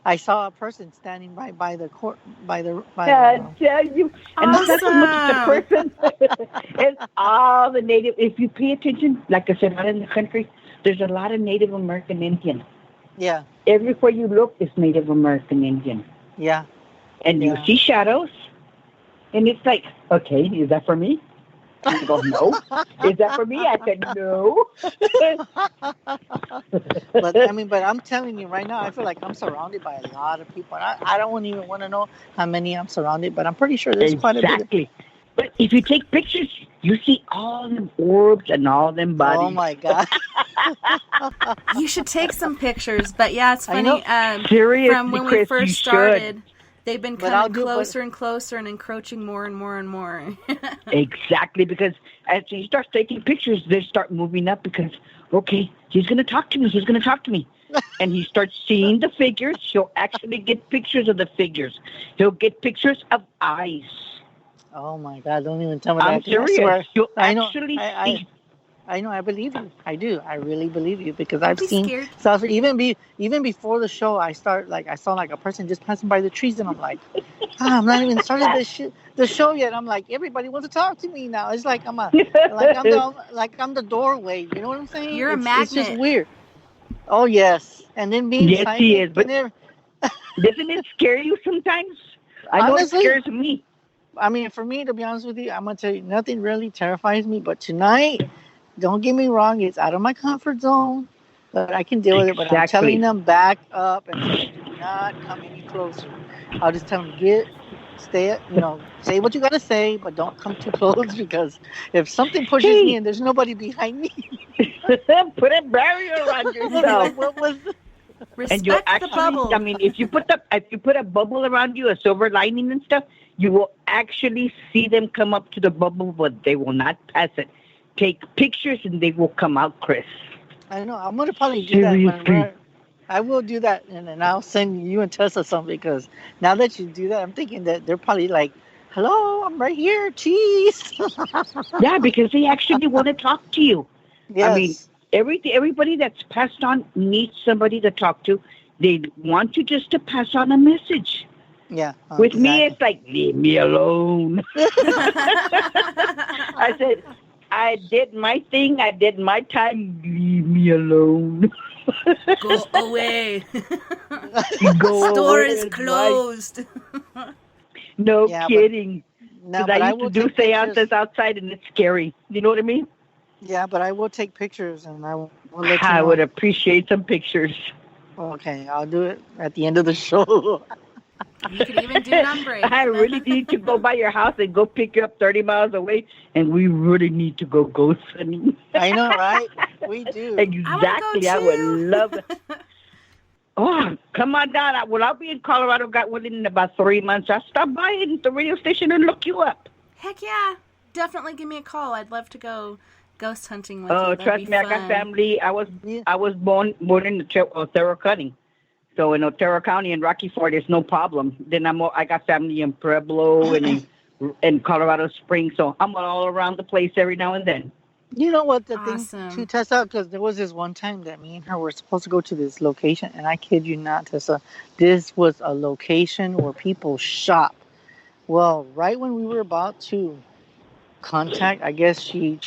I saw a person standing right by the court, by the. Yeah, you. And awesome. That's so much the person. It's all the native. If you pay attention, like I said, out in the country, there's a lot of Native American Indian. Yeah. Everywhere you look is Native American Indian. Yeah. And you see shadows, and it's like, okay, is that for me? He goes, no. Is that for me? I said, no. but I'm telling you right now, I feel like I'm surrounded by a lot of people. I don't even want to know how many I'm surrounded, but I'm pretty sure there's quite a bit. Exactly. But if you take pictures, you see all them orbs and all them bodies. Oh my God. You should take some pictures. But yeah, it's funny. Seriously, from when we Chris, first you started, should. they've been coming closer and closer and encroaching more and more and more. Exactly, because as he starts taking pictures, they start moving up because, okay, he's going to talk to me. He's going to talk to me. And he starts seeing the figures. He'll actually get pictures of the figures. He'll get pictures of eyes. Oh my God! Don't even tell me I'm that. serious. You'll I know. actually see. I know. I believe you. I do. I really believe you because I've be seen. scared. So even before the show, I saw like a person just passing by the trees, and I'm like, I'm not even started the show yet. I'm like, everybody wants to talk to me now. It's like I'm the doorway. You know what I'm saying? You're a magnet. It's just weird. Oh yes, and then being yes, psychic. he is. But doesn't it scare you sometimes? I know Honestly, it scares me. I mean, for me, to be honest with you, I'm going to tell you, nothing really terrifies me. But tonight, don't get me wrong, it's out of my comfort zone. But I can deal with it. But I'm telling them, back up and do not come any closer. I'll just tell them, say what you got to say, but don't come too close. Because if something pushes me and there's nobody behind me. Put a barrier around yourself. What was Respect and the bubble. I mean, if you put a bubble around you, a silver lining and stuff, you will actually see them come up to the bubble, but they will not pass it. Take pictures and they will come out, Chris. I know. I'm going to probably do that. I will do that, and then I'll send you and Tessa something, because now that you do that, I'm thinking that they're probably like, hello, I'm right here, cheese. Yeah, because they actually want to talk to you. Yes. I mean, everybody that's passed on needs somebody to talk to. They want you just to pass on a message. Yeah. With me, it's like, leave me alone. I said, I did my thing. I did my time. Leave me alone. Go away. Store is closed. No kidding. But I used to do seances outside, and it's scary. You know what I mean? Yeah, but I will take pictures, and I will let you know. I would appreciate some pictures. Okay, I'll do it at the end of the show. You can even do numbers. I really need to go by your house and go pick you up 30 miles away, and we really need to go ghost hunting. I know, right? We do. Exactly. I would love it. Oh, come on down. Well, I'll be in Colorado. Got one in about 3 months. I'll stop by at the radio station and look you up. Heck yeah. Definitely give me a call. I'd love to go ghost hunting with you. Oh, trust me, I got family. I was born in Otero County. So in Otero County and Rocky Ford, there's no problem. Then I got family in Pueblo and in Colorado Springs. So I'm all around the place every now and then. You know what the thing to Tessa, because there was this one time that me and her were supposed to go to this location, and I kid you not, Tessa, this was a location where people shop. Well, right when we were about to contact, I guess she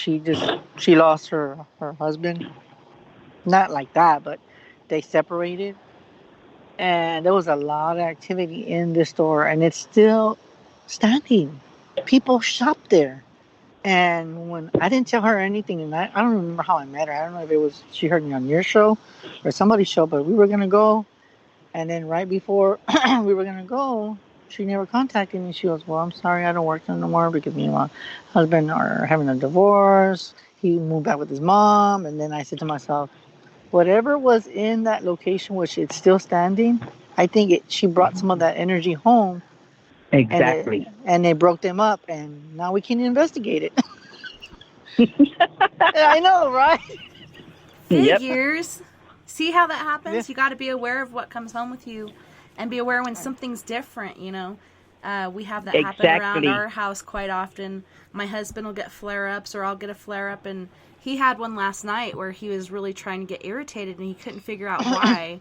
lost her husband. Not like that, but they separated. And there was a lot of activity in the store, and it's still standing. People shop there. And when I didn't tell her anything, and I don't remember how I met her. I don't know if it was she heard me on your show or somebody's show, but we were going to go. And then right before we were going to go, she never contacted me. She goes, well, I'm sorry, I don't work there no more because me and my husband are having a divorce. He moved back with his mom. And then I said to myself, whatever was in that location, which it's still standing, I think she brought some of that energy home. Exactly. And they broke them up, and now we can investigate it. I know, right? Figures. Yep. See how that happens? Yeah. You got to be aware of what comes home with you and be aware when something's different, you know. We have that happen around our house quite often. My husband will get flare-ups, or I'll get a flare-up, and he had one last night where he was really trying to get irritated, and he couldn't figure out why.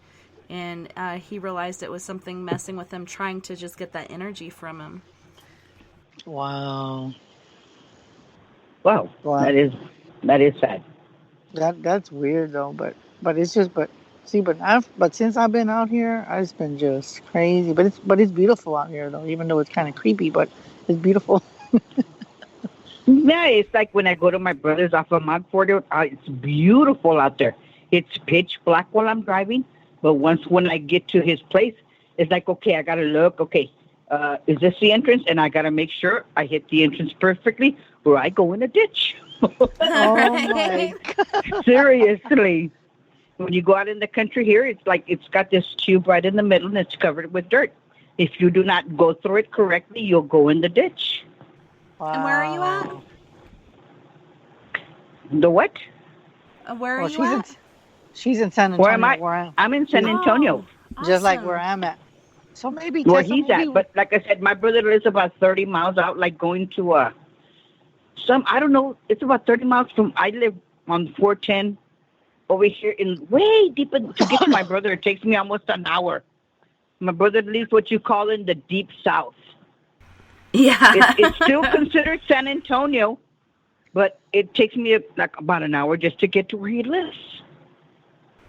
And he realized it was something messing with him, trying to just get that energy from him. Wow. That is sad. That's weird though, but it's just but since I've been out here, it's been just crazy. But it's beautiful out here though, even though it's kind of creepy, but it's beautiful. Yeah, it's like when I go to my brother's off of Mount Fort, it's beautiful out there. It's pitch black while I'm driving, but when I get to his place, it's like, okay, I got to look, okay, is this the entrance? And I got to make sure I hit the entrance perfectly or I go in a ditch. Oh, my God. Seriously. When you go out in the country here, it's like it's got this tube right in the middle and it's covered with dirt. If you do not go through it correctly, you'll go in the ditch. Wow. And where are you at? The what? Where are you at? She's in San Antonio. Where am I? I'm in San Antonio. Just like where I'm at. So maybe Where Tessa, he's at. But like I said, my brother lives about 30 miles out, like going to I don't know, it's about 30 miles from, I live on 410 over here in way deep to get to my brother. It takes me almost an hour. My brother lives what you call in the deep south. Yeah. It's still considered San Antonio, but it takes me like about an hour just to get to where he lives.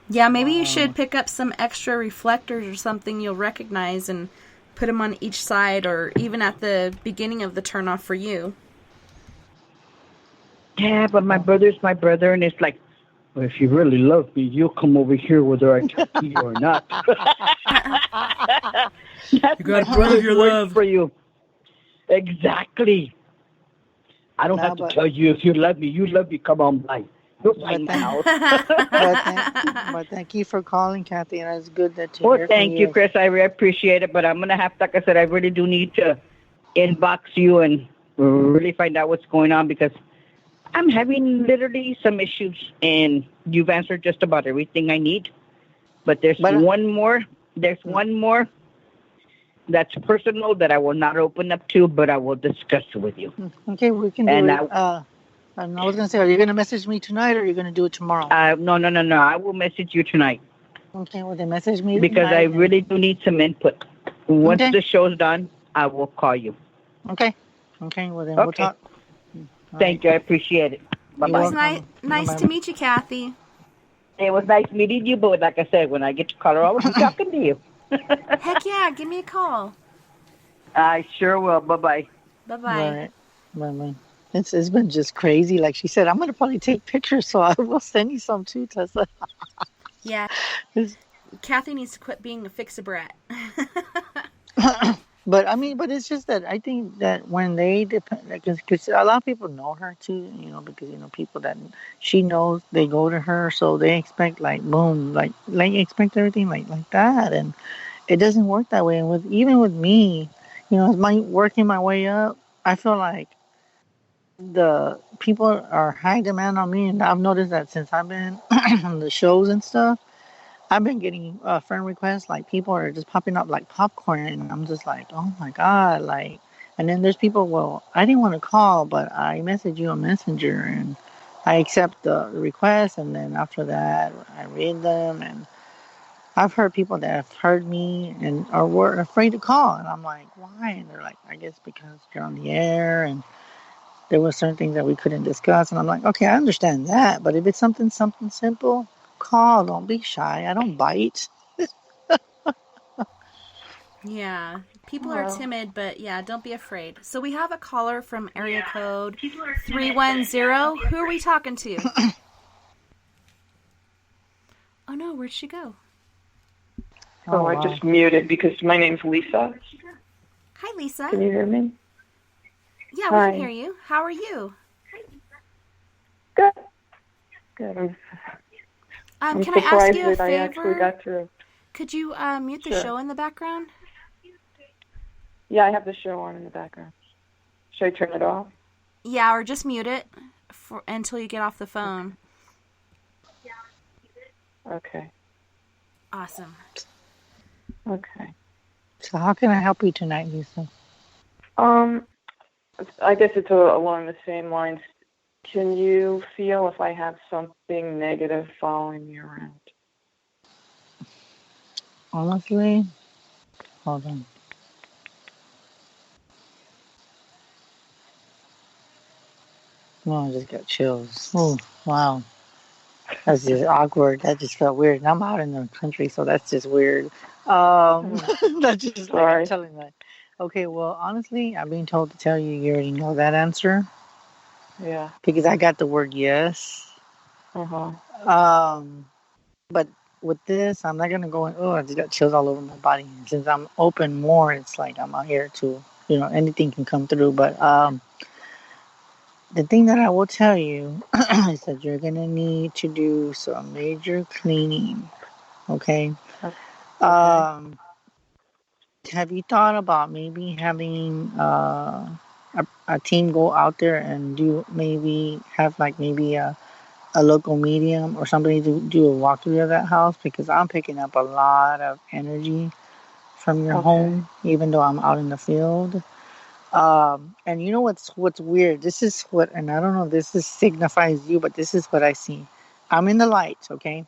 Yeah, maybe you should pick up some extra reflectors or something you'll recognize and put them on each side or even at the beginning of the turnoff for you. Yeah, but my brother's my brother, and it's like, well, if you really love me, you'll come over here whether I talk to you or not. That's You got a brother you love. For you. Exactly. I don't have to tell you if you love me, come on by. You'll find my house. But thank you for calling, Kathy, and it's good that you Well, thank you, Chris. I really appreciate it, but I'm going to have to, like I said, I really do need to inbox you and really find out what's going on because I'm having literally some issues, and you've answered just about everything I need. But there's one more. There's one more that's personal that I will not open up to, but I will discuss with you. Okay, we can do it. And I was going to say, are you going to message me tonight, or are you going to do it tomorrow? No. I will message you tonight. Okay, well, then message me because tonight. I really do need some input. Once the show's done, I will call you. Okay, well, then we'll talk. Thank you. I appreciate it. It was nice to meet you, Kathy. It was nice meeting you, but like I said, when I get to Colorado, I'll be talking to you. Heck yeah, give me a call. I sure will. Bye-bye. Bye-bye. Bye-bye. It's been just crazy. Like she said, I'm going to probably take pictures, so I will send you some too, Tessa. Yeah. Kathy needs to quit being a fix-a-brat. But it's just that I think that when they depend, because a lot of people know her too, because people that she knows, they go to her, so they expect like boom, like expect everything like that, and it doesn't work that way. And even with me, as working my way up, I feel like the people are high demand on me, and I've noticed that since I've been on the shows and stuff. I've been getting friend requests, like people are just popping up like popcorn, and I'm just like, oh my God, and then there's people, well, I didn't want to call, but I message you on Messenger, and I accept the request, and then after that, I read them, and I've heard people that have heard me and were afraid to call, and I'm like, why? And they're like, I guess because you're on the air, and there were certain things that we couldn't discuss, and I'm like, okay, I understand that, but if it's something simple, call. Don't be shy. I don't bite. Yeah, people are timid, but yeah, don't be afraid. So we have a caller from area code 310. Who are we talking to? Oh no, where'd she go? Oh, I just muted because my name's Lisa. Hi, Lisa. Can you hear me? Yeah, Hi. we can hear you. How are you? Good. Good. I'm can I ask you a surprised that I actually favor? got through. Could you mute the Sure. show in the background? Yeah, I have the show on in the background. Should I turn it off? Yeah, or just mute it until you get off the phone. Okay. Awesome. Okay. So how can I help you tonight, Lisa? I guess it's along the same lines. Can you feel if I have something negative following me around? Honestly, hold on. No, I just got chills. Oh, wow. That's just awkward. That just felt weird. And I'm out in the country, so that's just weird. That's just like I'm telling that. Okay, well, honestly, I'm being told to tell you, you already know that answer. Yeah. because I got the word yes. Uh-huh. But with this, I'm not gonna go in. Oh, I just got chills all over my body. Since I'm open more, it's like I'm out here to, anything can come through. But the thing that I will tell you is that you're gonna need to do some major cleaning. Okay. Have you thought about maybe having a team go out there and have maybe a local medium or somebody to do a walkthrough of that house? Because I'm picking up a lot of energy from your home, even though I'm out in the field. And you know what's weird? This is and I don't know if this signifies you, but this is what I see. I'm in the lights, okay?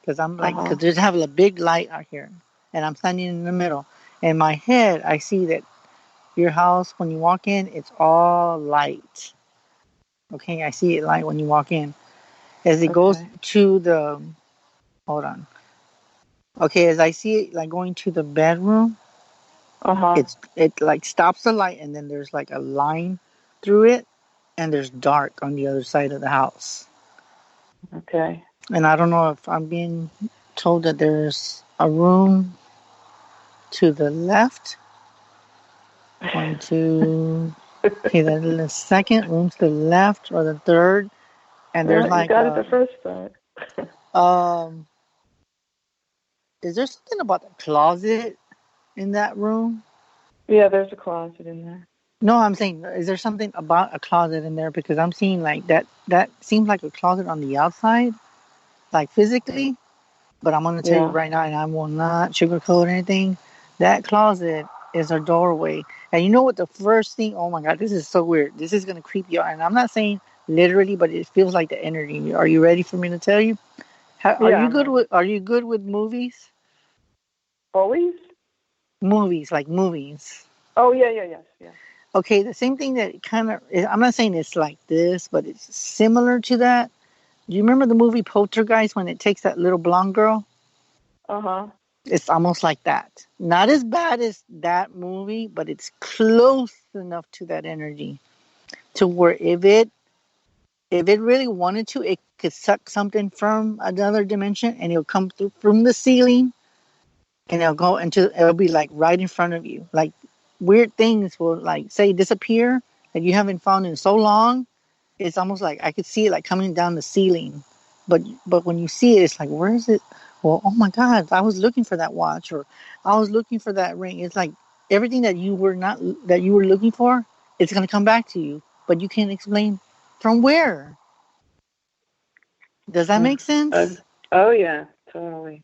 Because there's a big light out here, and I'm standing in the middle. In my head, I see that your house, when you walk in, it's all light. Okay, I see it light when you walk in. As it goes to the, hold on. Okay, as I see it going to the bedroom, it stops the light, and then there's a line through it, and there's dark on the other side of the house. Okay. And I don't know if I'm being told that there's a room to the left. The second room to the left or the third, and there's you got it the first time. Is there something about the closet in that room? Yeah, there's a closet in there. No, I'm saying, is there something about a closet in there? Because I'm seeing that seems like a closet on the outside, physically. But I'm going to tell you right now, and I will not sugarcoat anything. That closet is a doorway. And you know what the first thing, oh my God, this is so weird. This is going to creep you out. And I'm not saying literally, but it feels like the energy. Are you ready for me to tell you? Are you good with movies? Always? Movies, like movies. Oh, yes. Okay, the same thing that I'm not saying it's like this, but it's similar to that. Do you remember the movie Poltergeist when it takes that little blonde girl? It's almost like that. Not as bad as that movie, but it's close enough to that energy to where if it really wanted to, it could suck something from another dimension and it'll come through from the ceiling and it'll be right in front of you. Like weird things will say disappear that you haven't found in so long. It's almost like I could see it coming down the ceiling. But when you see it, it's like, where is it? Well, oh my God, I was looking for that watch, or I was looking for that ring. It's like everything that you were looking for, it's gonna come back to you, but you can't explain from where. Does that make sense? Oh yeah, totally.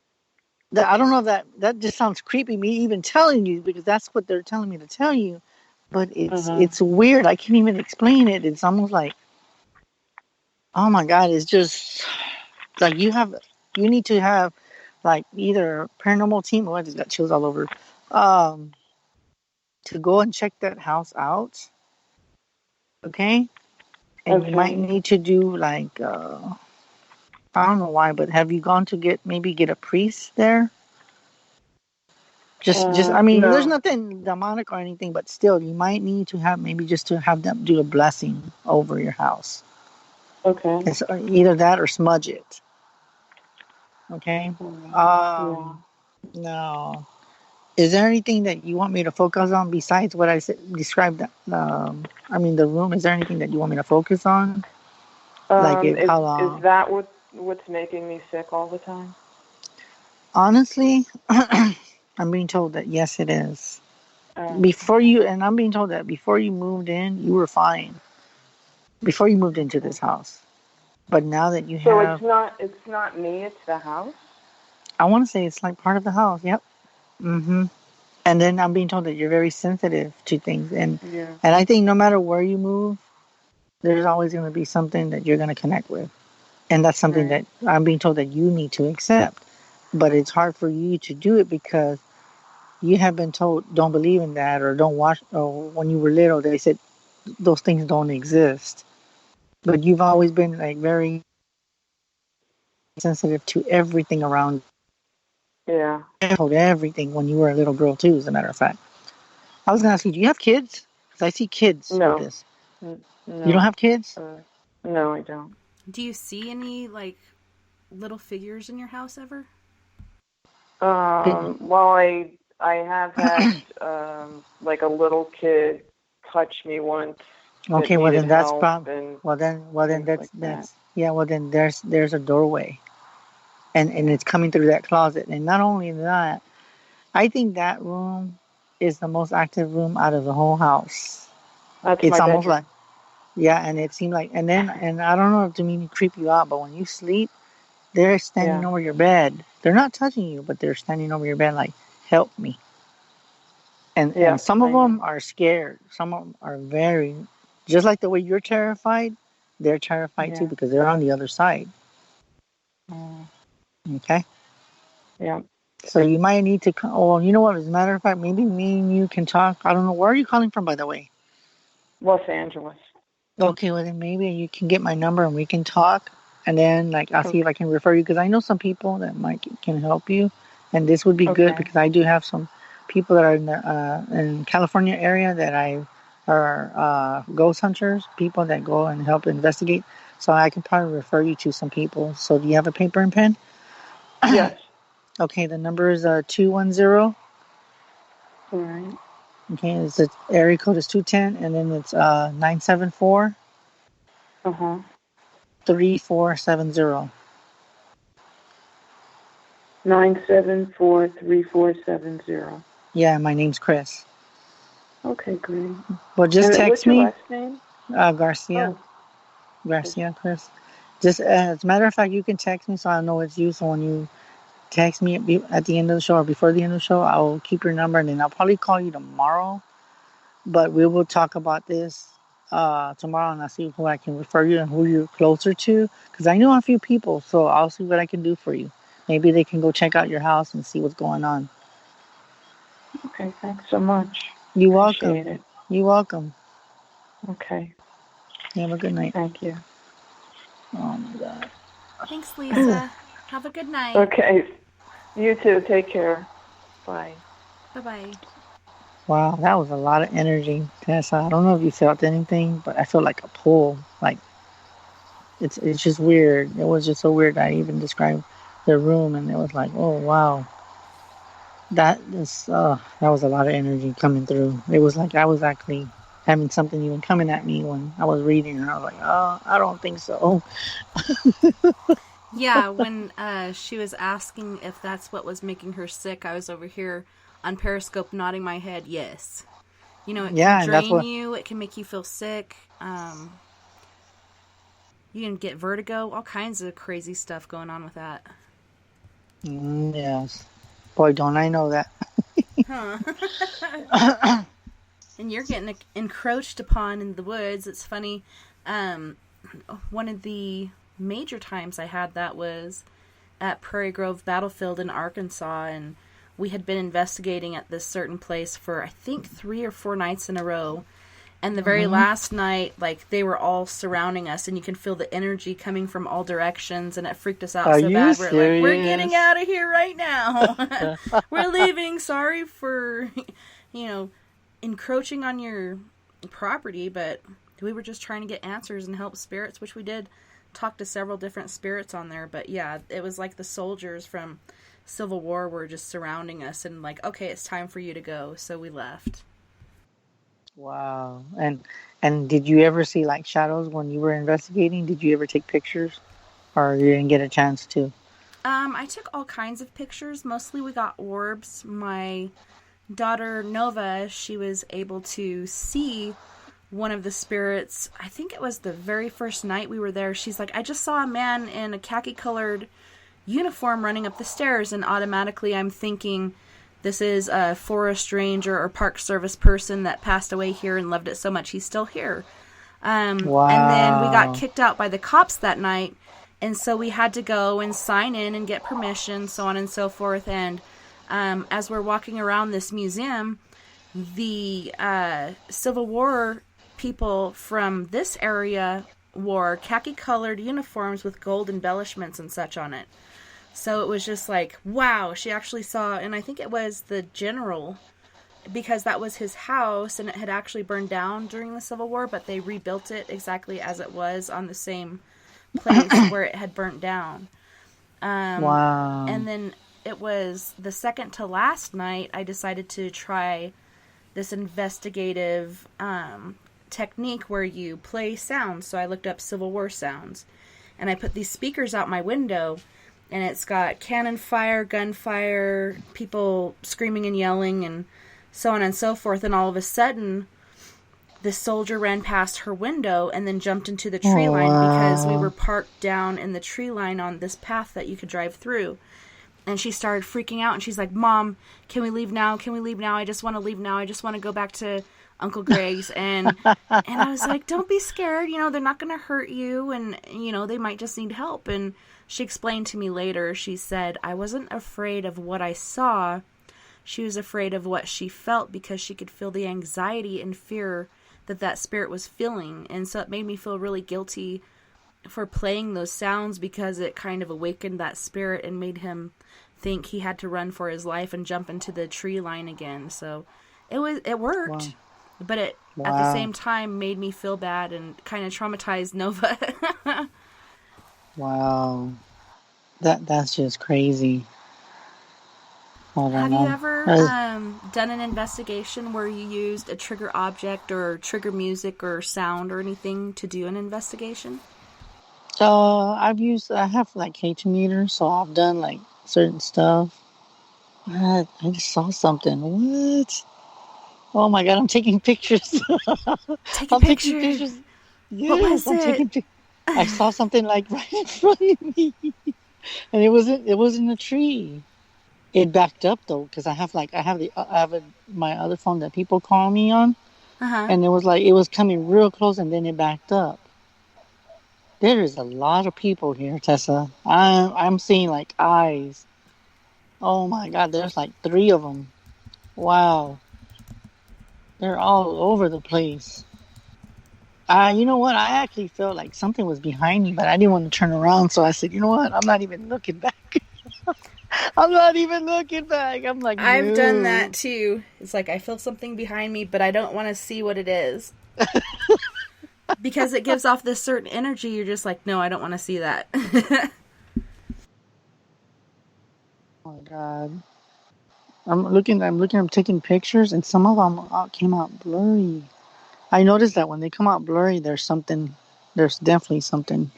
I don't know if that just sounds creepy, me even telling you, because that's what they're telling me to tell you. But it's weird. I can't even explain it. It's almost like, oh my God, it's just like you need to have either a paranormal team, I just got chills all over, to go and check that house out. Okay? And you might need to do I don't know why, but have you gone to get a priest there? I mean, no. There's nothing demonic or anything, but still, you might need to have just to have them do a blessing over your house. Okay. It's either that or smudge it. Okay. No. Is there anything that you want me to focus on besides what I described? The room. Is there anything that you want me to focus on? Is that what's making me sick all the time? Honestly, I'm being told that yes, it is. I'm being told that before you moved in, you were fine. Before you moved into this house, but now that you have, it's not me, it's the house. I want to say it's part of the house. Yep. And then I'm being told that you're very sensitive to things, and I think no matter where you move, there's always going to be something that you're going to connect with, and that's something that I'm being told that you need to accept. But it's hard for you to do it because you have been told don't believe in that, or don't watch. Or when you were little, they said those things don't exist. But you've always been very sensitive to everything around. Yeah. I told everything when you were a little girl too, as a matter of fact. I was going to ask you, do you have kids? Because I see kids with this. No. You don't have kids? No, I don't. Do you see any, like, little figures in your house ever? Well, I have had like a little kid touch me once. Okay, that well needed then that's help probably well then things that's yeah, well then there's a doorway. And it's coming through that closet. And not only that, I think that room is the most active room out of the whole house. That's It's my almost bedroom. like yeah, and it seemed like and I don't know if to mean to creep you out, but when you sleep, they're standing Yeah. over your bed. They're not touching you, but they're standing over your bed like, help me. And some of them are scared. Some of them are very, just like the way you're terrified, they're terrified too Yeah. because they're on the other side. Okay? Yeah. So you might need to, oh, you know what, as a matter of fact, maybe me and you can talk. I don't know, where are you calling from, by the way? Los Angeles. Okay, well then maybe you can get my number and we can talk. And then, like, I'll see if I can refer you because I know some people that can help you. And this would be good because I do have some people that are in California area that are ghost hunters, people that go and help investigate. So I can probably refer you to some people. So do you have a paper and pen? Yes. Okay, the number is 210. All right. Okay, the area code is 210, and then it's 974. 3470. 974-3470. Yeah, my name's Chris. Okay, great. Well, just And text what's your me. last name? Garcia. Garcia, Chris. Just as a matter of fact, you can text me so I know it's you. So when you text me at the end of the show or before the end of the show, I will keep your number and then I'll probably call you tomorrow. But we will talk about this tomorrow and I'll see who I can refer you and who you're closer to. Because I know a few people, so I'll see what I can do for you. Maybe they can go check out your house and see what's going on. Okay, thanks so much. You're Appreciate welcome. it. You're welcome. Okay. You have a good night. Thank you. Oh my God. Thanks, Lisa. Have a good night. Okay. You too. Take care. Bye. Bye-bye. Wow, that was a lot of energy, Tessa. I don't know if you felt anything, but I felt like a pull. Like it's just weird. It was just so weird. I even described the room, and it was like, oh wow, that was a lot of energy coming through. It was like I was actually having something even coming at me when I was reading, and I was like, oh, I don't think so. Yeah, when she was asking if that's what was making her sick, I was over here on Periscope nodding my head, yes. You know, it can drain you, it can make you feel sick. You can get vertigo, all kinds of crazy stuff going on with that. Yes. Boy, don't I know that. Huh. And you're getting encroached upon in the woods. It's funny. One of the major times I had that was at Prairie Grove Battlefield in Arkansas, and we had been investigating at this certain place for I think 3 or 4 nights in a row, and the very last night, like, they were all surrounding us and you can feel the energy coming from all directions, and it freaked us out so bad. We're like, we're getting out of here right now. We're leaving. Sorry for encroaching on your property, but we were just trying to get answers and help spirits, which we did. Talk to several different spirits on there, but yeah, it was like the soldiers from Civil War were just surrounding us and like, okay, it's time for you to go, so we left. Wow. And did you ever see like shadows when you were investigating? Did you ever take pictures, or you didn't get a chance to? I took all kinds of pictures. Mostly we got orbs. My daughter Nova, she was able to see one of the spirits. I think it was the very first night we were there. She's like, I just saw a man in a khaki-colored uniform running up the stairs, and automatically I'm thinking this is a forest ranger or park service person that passed away here and loved it so much he's still here. Wow. And then we got kicked out by the cops that night, and so we had to go and sign in and get permission, so on and so forth. And as we're walking around this museum, the Civil War people from this area wore khaki-colored uniforms with gold embellishments and such on it. So it was just like, wow, she actually saw, and I think it was the general because that was his house, and it had actually burned down during the Civil War, but they rebuilt it exactly as it was on the same place where it had burnt down. Wow. And then it was the second to last night, I decided to try this investigative technique where you play sounds. So I looked up Civil War sounds, and I put these speakers out my window, and it's got cannon fire, gunfire, people screaming and yelling, and so on and so forth. And all of a sudden, this soldier ran past her window and then jumped into the tree line because we were parked down in the tree line on this path that you could drive through. And she started freaking out, and she's like, "Mom, can we leave now? Can we leave now? I just want to leave now. I just want to go back to Uncle Greg's." And I was like, "Don't be scared. You know, they're not going to hurt you, and, you know, they might just need help." And she explained to me later, she said, "I wasn't afraid of what I saw. She was afraid of what she felt, because she could feel the anxiety and fear that spirit was feeling." And so it made me feel really guilty for playing those sounds, because it kind of awakened that spirit and made him think he had to run for his life and jump into the tree line again. So it worked, but it at the same time made me feel bad and kind of traumatized Nova. Wow. That's just crazy. Have you ever done an investigation where you used a trigger object or trigger music or sound or anything to do an investigation? I have like H meters, so I've done like certain stuff. I just saw something. What? Oh my God, I'm taking pictures. Taking pictures. Yes, what was it? I saw something like right in front of me, and it wasn't a tree. It backed up though, because I have my other phone that people call me on, and it was coming real close, and then it backed up. There is a lot of people here, Tessa. I'm seeing like eyes. Oh my God, there's like 3 of them. Wow. They're all over the place. You know what? I actually felt like something was behind me, but I didn't want to turn around. So I said, you know what? I'm not even looking back. I'm not even looking back. I'm like, I've done that too. It's like I feel something behind me, but I don't want to see what it is. Because it gives off this certain energy. You're just like, no, I don't want to see that. Oh my God. I'm taking pictures, and some of them came out blurry. I noticed that when they come out blurry, there's definitely something.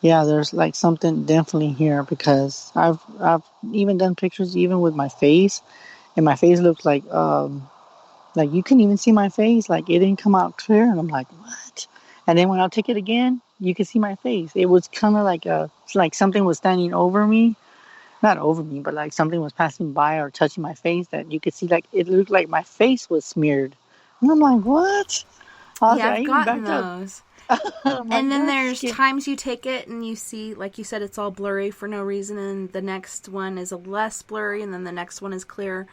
Yeah, there's like something definitely here, because I've even done pictures even with my face, and my face looks like you couldn't even see my face. Like, it didn't come out clear, and I'm like, what? And then when I'll take it again, you can see my face. It was kind of like something was standing over me. Not over me, but like something was passing by or touching my face, that you could see, like, it looked like my face was smeared. And I'm like, what? Yeah, I've gotten those. And then there's times you take it and you see, like you said, it's all blurry for no reason, and the next one is a less blurry, and then the next one is clear,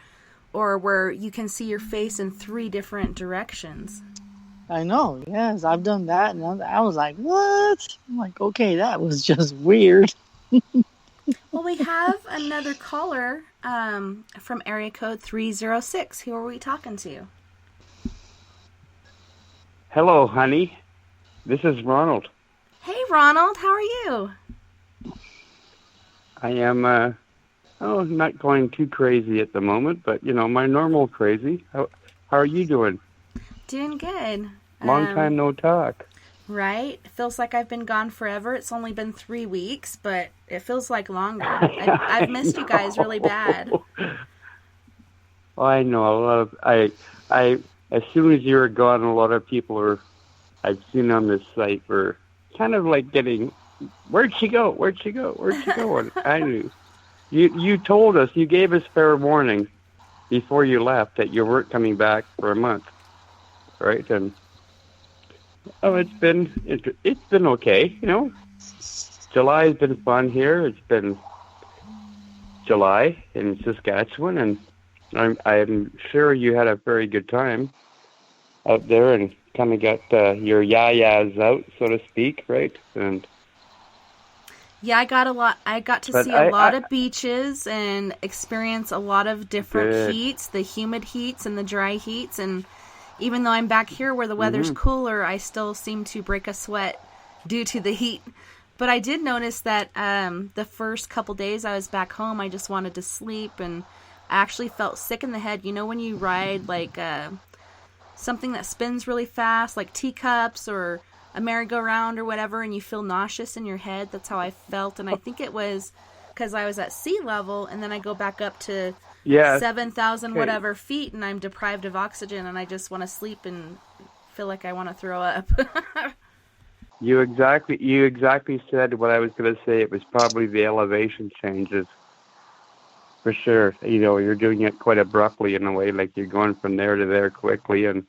or where you can see your face in 3 different directions. I know, yes, I've done that, and I was like, what? I'm like, okay, that was just weird. Well, we have another caller from area code 306. Who are we talking to? Hello, honey. This is Ronald. Hey, Ronald. How are you? I am, not going too crazy at the moment, but, my normal crazy. How are you doing? Doing good. Long time no talk. Right? It feels like I've been gone forever. It's only been 3 weeks, but it feels like longer. I've missed you guys really bad. Well, I know. As soon as you were gone, a lot of people I've seen on this site were kind of like getting, where'd she go? Where'd she go? Where'd she go? And I knew. You told us, you gave us fair warning before you left that you weren't coming back for a month, right? And it's been okay, July's been fun here. It's been July in Saskatchewan, and I'm sure you had a very good time out there and kind of got your yayas out, so to speak, right? And Yeah, I got to But see a lot of beaches and experience a lot of different Good. heats, the humid heats and the dry heats. And even though I'm back here where the weather's cooler, I still seem to break a sweat due to the heat. But I did notice that the first couple days I was back home, I just wanted to sleep, and I actually felt sick in the head. You know when you ride like something that spins really fast, like teacups or a merry-go-round or whatever, and you feel nauseous in your head? That's how I felt, and I think it was because I was at sea level, and then I go back up to 7,000 whatever feet, and I'm deprived of oxygen, and I just want to sleep and feel like I want to throw up. You exactly said what I was going to say. It was probably the elevation changes. For sure. You know, you're doing it quite abruptly in a way, like you're going from there to there quickly. And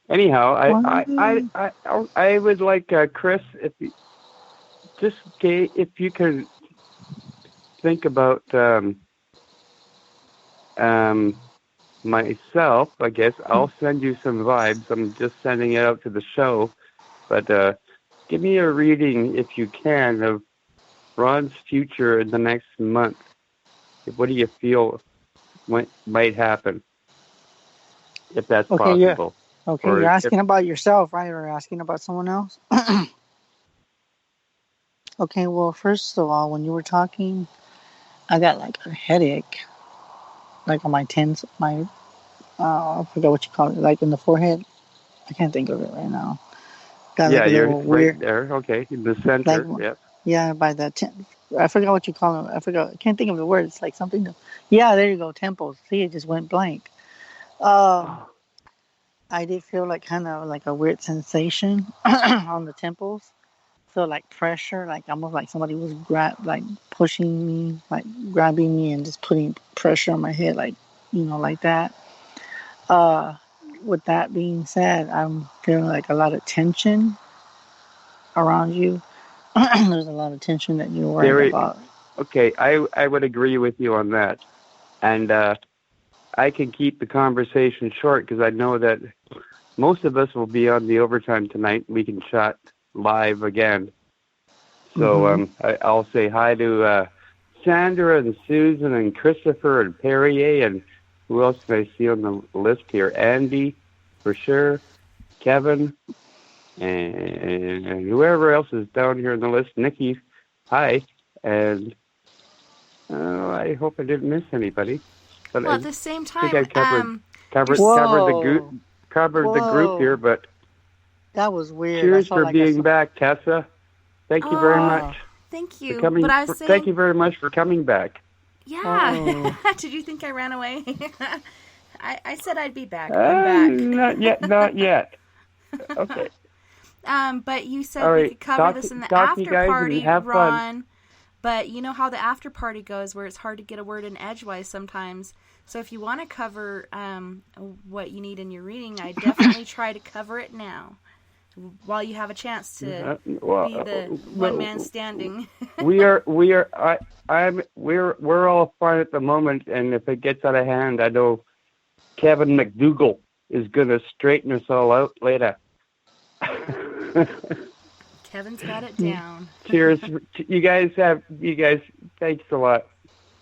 anyhow, I would like, Chris, if you could think about myself, I guess. I'll send you some vibes. I'm just sending it out to the show. But give me a reading, if you can, of Ron's future in the next month. What do you feel might happen, if that's possible? Yeah. Okay, you're asking about yourself, right? Or asking about someone else? Okay, well, first of all, when you were talking, I got like a headache, like on my tens, I forgot what you call it, like in the forehead. I can't think of it right now. Got like you're little weird, right there. Okay, in the center. like, Yep. yeah, by that. I forgot what you call it. I can't think of the word. It's like something. Yeah, there you go. Temples. See, it just went blank. I did feel like kind of like a weird sensation on the temples. Feel like pressure, like almost like somebody was pushing me, like grabbing me and just putting pressure on my head, like, like that. With that being said, I'm feeling like a lot of tension around you. There's a lot of tension that you're worried about. Okay, I would agree with you on that. And I can keep the conversation short because I know that most of us will be on the overtime tonight. We can chat live again. So I'll say hi to Sandra and Susan and Christopher and Perrier, and who else can I see on the list here? Andy, for sure, Kevin, and whoever else is down here on the list. Nikki, hi, and I hope I didn't miss anybody. But well, at the same time, I think I covered the group here. But that was weird. Cheers for being back, Tessa. Thank you very much. Thank you. But I was saying, thank you very much for coming back. Yeah. Did you think I ran away? I said I'd be back. I'm back. Not yet. Okay. But you said we could cover this in the after party, Ron. But you know how the after party goes, where it's hard to get a word in edgewise sometimes. So if you want to cover what you need in your reading, I definitely try to cover it now, while you have a chance to be the one man standing. We're all fine at the moment, and if it gets out of hand, I know Kevin McDougall is going to straighten us all out later. Kevin's got it down. Cheers. You guys, thanks a lot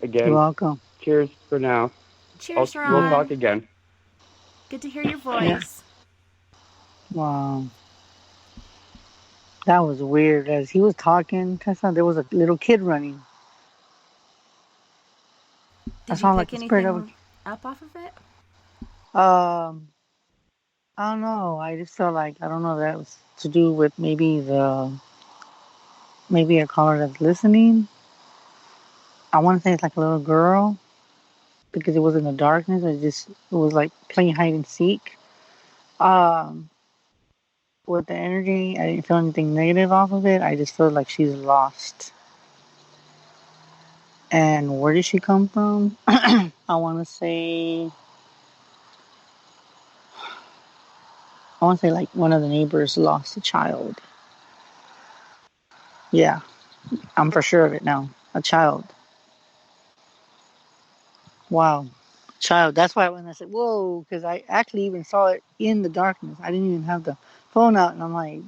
again. You're welcome. Cheers for now. Cheers, Ron. We'll talk again. Good to hear your voice. Yeah. Wow. That was weird. As he was talking, Tessa, there was a little kid running. Did you pick anything up off of it? I don't know. I just felt like, I don't know, that was to do with maybe a caller that's listening. I want to say it's like a little girl, because it was in the darkness. It was like playing hide and seek. With the energy, I didn't feel anything negative off of it. I just feel like she's lost. And where did she come from? I want to say like one of the neighbors lost a child. Yeah, I'm for sure of it now. A child. Wow. Child. That's why when I said, whoa, because I actually even saw it in the darkness. I didn't even have the phone out, and I'm like,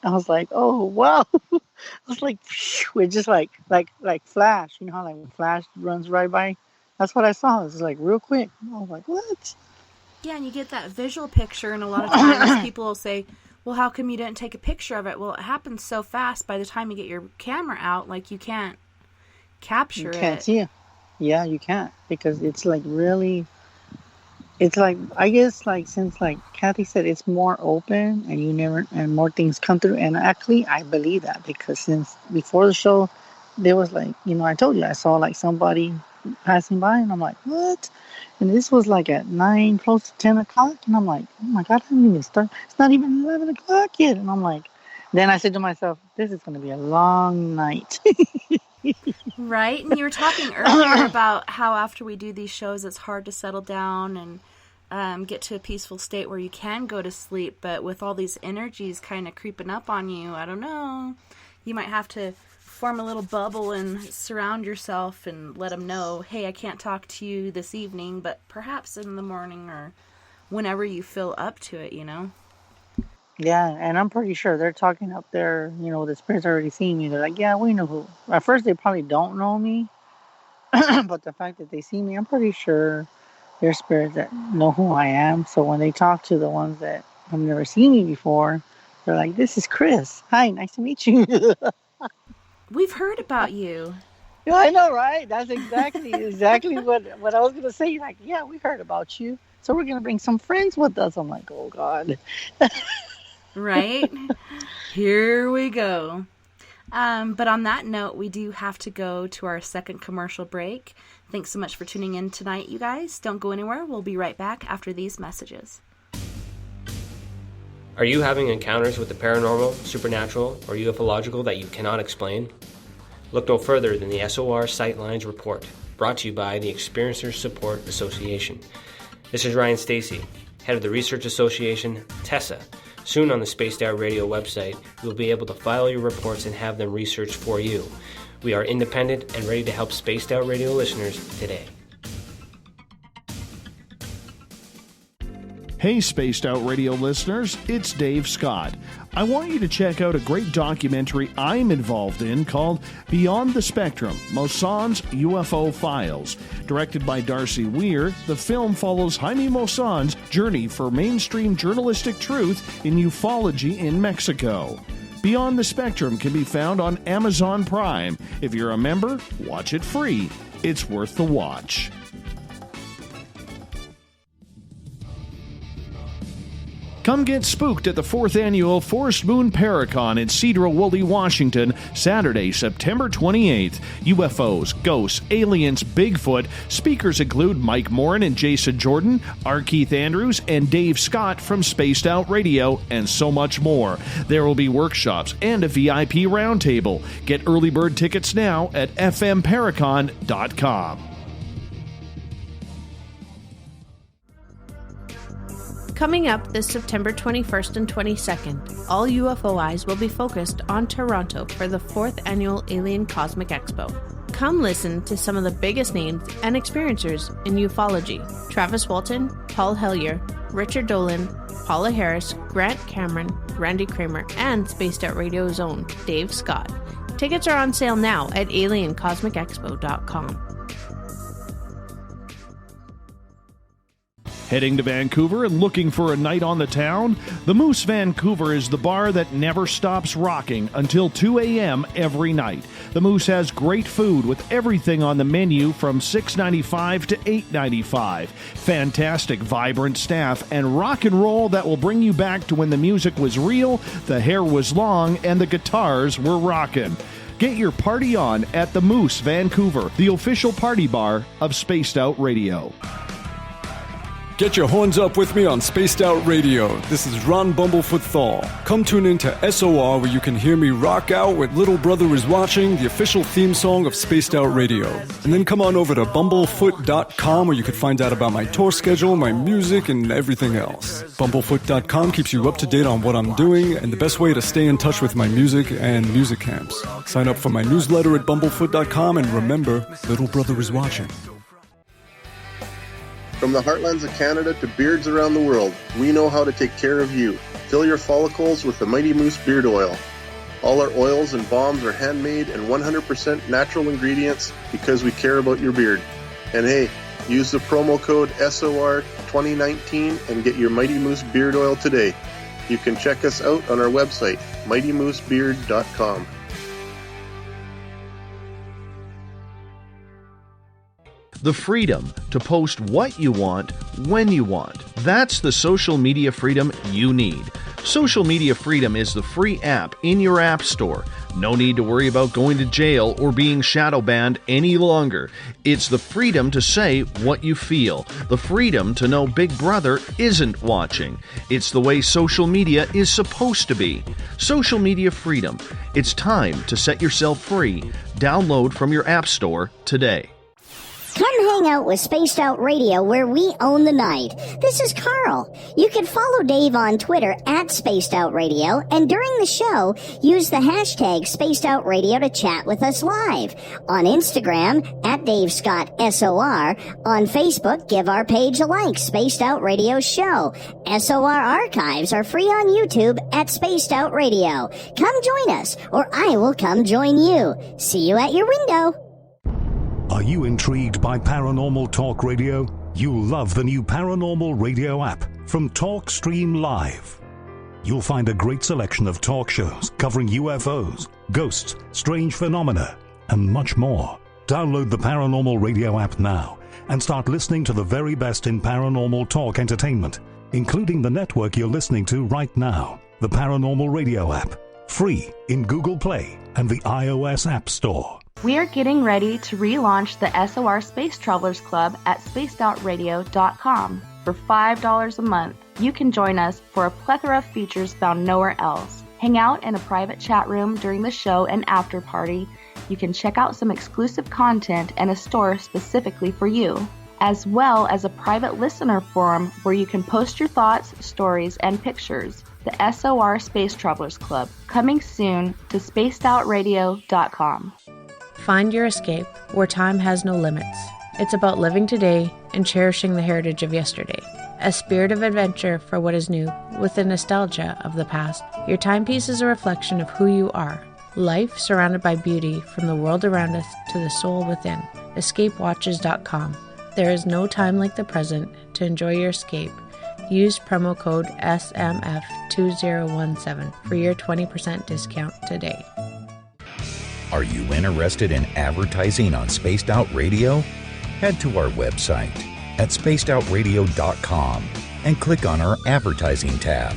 I was like, oh, wow. I was like, phew, it just like Flash. You know how like when Flash runs right by? That's what I saw. It was like real quick. I was like, what? Yeah, and you get that visual picture, and a lot of times people will say, well, how come you didn't take a picture of it? Well, it happens so fast by the time you get your camera out, like you can't capture it. You can't see it. Yeah, you can't, because it's like really, it's like, I guess like since like Kathy said, it's more open and more things come through. And actually, I believe that, because since before the show, there was like, I told you, I saw like somebody passing by, and I'm like, what? And this was like at 9, close to 10 o'clock. And I'm like, oh my God, I haven't even started. It's not even 11 o'clock yet. And I'm like, then I said to myself, this is going to be a long night. Right? And you were talking earlier about how after we do these shows, it's hard to settle down and get to a peaceful state where you can go to sleep. But with all these energies kind of creeping up on you, I don't know. You might have to form a little bubble and surround yourself and let them know, hey, I can't talk to you this evening, but perhaps in the morning or whenever you feel up to it, Yeah, and I'm pretty sure they're talking up there, the spirits already seeing me. They're like, yeah, we know who. At first, they probably don't know me, but the fact that they see me, I'm pretty sure they're spirits that know who I am. So when they talk to the ones that have never seen me before, they're like, this is Chris. Hi, nice to meet you. We've heard about you. Yeah, I know, right? That's exactly what I was going to say. Like, yeah, we heard about you. So we're going to bring some friends with us. I'm like, oh, God. Right? Here we go. But on that note, we do have to go to our second commercial break. Thanks so much for tuning in tonight, you guys. Don't go anywhere. We'll be right back after these messages. Are you having encounters with the paranormal, supernatural, or ufological that you cannot explain? Look no further than the SOR Sightlines Report, brought to you by the Experiencers Support Association. This is Ryan Stacy, head of the Research Association, Tessa. Soon on the Spaced Out Radio website, you'll be able to file your reports and have them researched for you. We are independent and ready to help Spaced Out Radio listeners today. Hey, Spaced Out Radio listeners, it's Dave Scott. I want you to check out a great documentary I'm involved in called Beyond the Spectrum, Mosson's UFO Files. Directed by Darcy Weir, the film follows Jaime Mosson's journey for mainstream journalistic truth in ufology in Mexico. Beyond the Spectrum can be found on Amazon Prime. If you're a member, watch it free. It's worth the watch. Come get spooked at the 4th Annual Forest Moon Paracon in Cedar-Woolley, Washington, Saturday, September 28th. UFOs, ghosts, aliens, Bigfoot. Speakers include Mike Morin and Jason Jordan, R. Keith Andrews, and Dave Scott from Spaced Out Radio, and so much more. There will be workshops and a VIP roundtable. Get early bird tickets now at fmparacon.com. Coming up this September 21st and 22nd, all UFO eyes will be focused on Toronto for the 4th Annual Alien Cosmic Expo. Come listen to some of the biggest names and experiencers in ufology. Travis Walton, Paul Hellyer, Richard Dolan, Paula Harris, Grant Cameron, Randy Kramer, and Spaced Out Radio's own Dave Scott. Tickets are on sale now at aliencosmicexpo.com. Heading to Vancouver and looking for a night on the town? The Moose Vancouver is the bar that never stops rocking until 2 a.m. every night. The Moose has great food with everything on the menu from $6.95 to $8.95. Fantastic, vibrant staff and rock and roll that will bring you back to when the music was real, the hair was long, and the guitars were rocking. Get your party on at the Moose Vancouver, the official party bar of Spaced Out Radio. Get your horns up with me on Spaced Out Radio. This is Ron Bumblefoot THAL. Come tune in to SOR where you can hear me rock out with Little Brother Is Watching, the official theme song of Spaced Out Radio. And then come on over to bumblefoot.com where you can find out about my tour schedule, my music, and everything else. Bumblefoot.com keeps you up to date on what I'm doing and the best way to stay in touch with my music and music camps. Sign up for my newsletter at bumblefoot.com and remember, Little Brother Is Watching. From the heartlands of Canada to beards around the world, we know how to take care of you. Fill your follicles with the Mighty Moose Beard Oil. All our oils and balms are handmade and 100% natural ingredients because we care about your beard. And hey, use the promo code SOR2019 and get your Mighty Moose Beard Oil today. You can check us out on our website, mightymoosebeard.com. The freedom to post what you want, when you want. That's the social media freedom you need. Social Media Freedom is the free app in your app store. No need to worry about going to jail or being shadow banned any longer. It's the freedom to say what you feel. The freedom to know Big Brother isn't watching. It's the way social media is supposed to be. Social Media Freedom. It's time to set yourself free. Download from your app store today. Come hang out with Spaced Out Radio, where we own the night. This is Carl. You can follow Dave on Twitter at Spaced Out Radio, and during the show, use the hashtag Spaced Out Radio to chat with us live. On Instagram, at Dave Scott SOR. On Facebook, give our page a like, Spaced Out Radio Show. SOR archives are free on YouTube at Spaced Out Radio. Come join us, or I will come join you. See you at your window. Are you intrigued by Paranormal Talk Radio? You'll love the new Paranormal Radio app from TalkStream Live. You'll find a great selection of talk shows covering UFOs, ghosts, strange phenomena, and much more. Download the Paranormal Radio app now and start listening to the very best in paranormal talk entertainment, including the network you're listening to right now. The Paranormal Radio app, free in Google Play and the iOS App Store. We are getting ready to relaunch the SOR Space Travelers Club at spacedoutradio.com. For $5 a month, you can join us for a plethora of features found nowhere else. Hang out in a private chat room during the show and after party. You can check out some exclusive content and a store specifically for you, as well as a private listener forum where you can post your thoughts, stories, and pictures. The SOR Space Travelers Club, coming soon to spacedoutradio.com. Find your escape where time has no limits. It's about living today and cherishing the heritage of yesterday. A spirit of adventure for what is new, with the nostalgia of the past. Your timepiece is a reflection of who you are. Life surrounded by beauty from the world around us to the soul within. EscapeWatches.com. There is no time like the present to enjoy your escape. Use promo code SMF2017 for your 20% discount today. Are you interested in advertising on Spaced Out Radio? Head to our website at spacedoutradio.com and click on our advertising tab.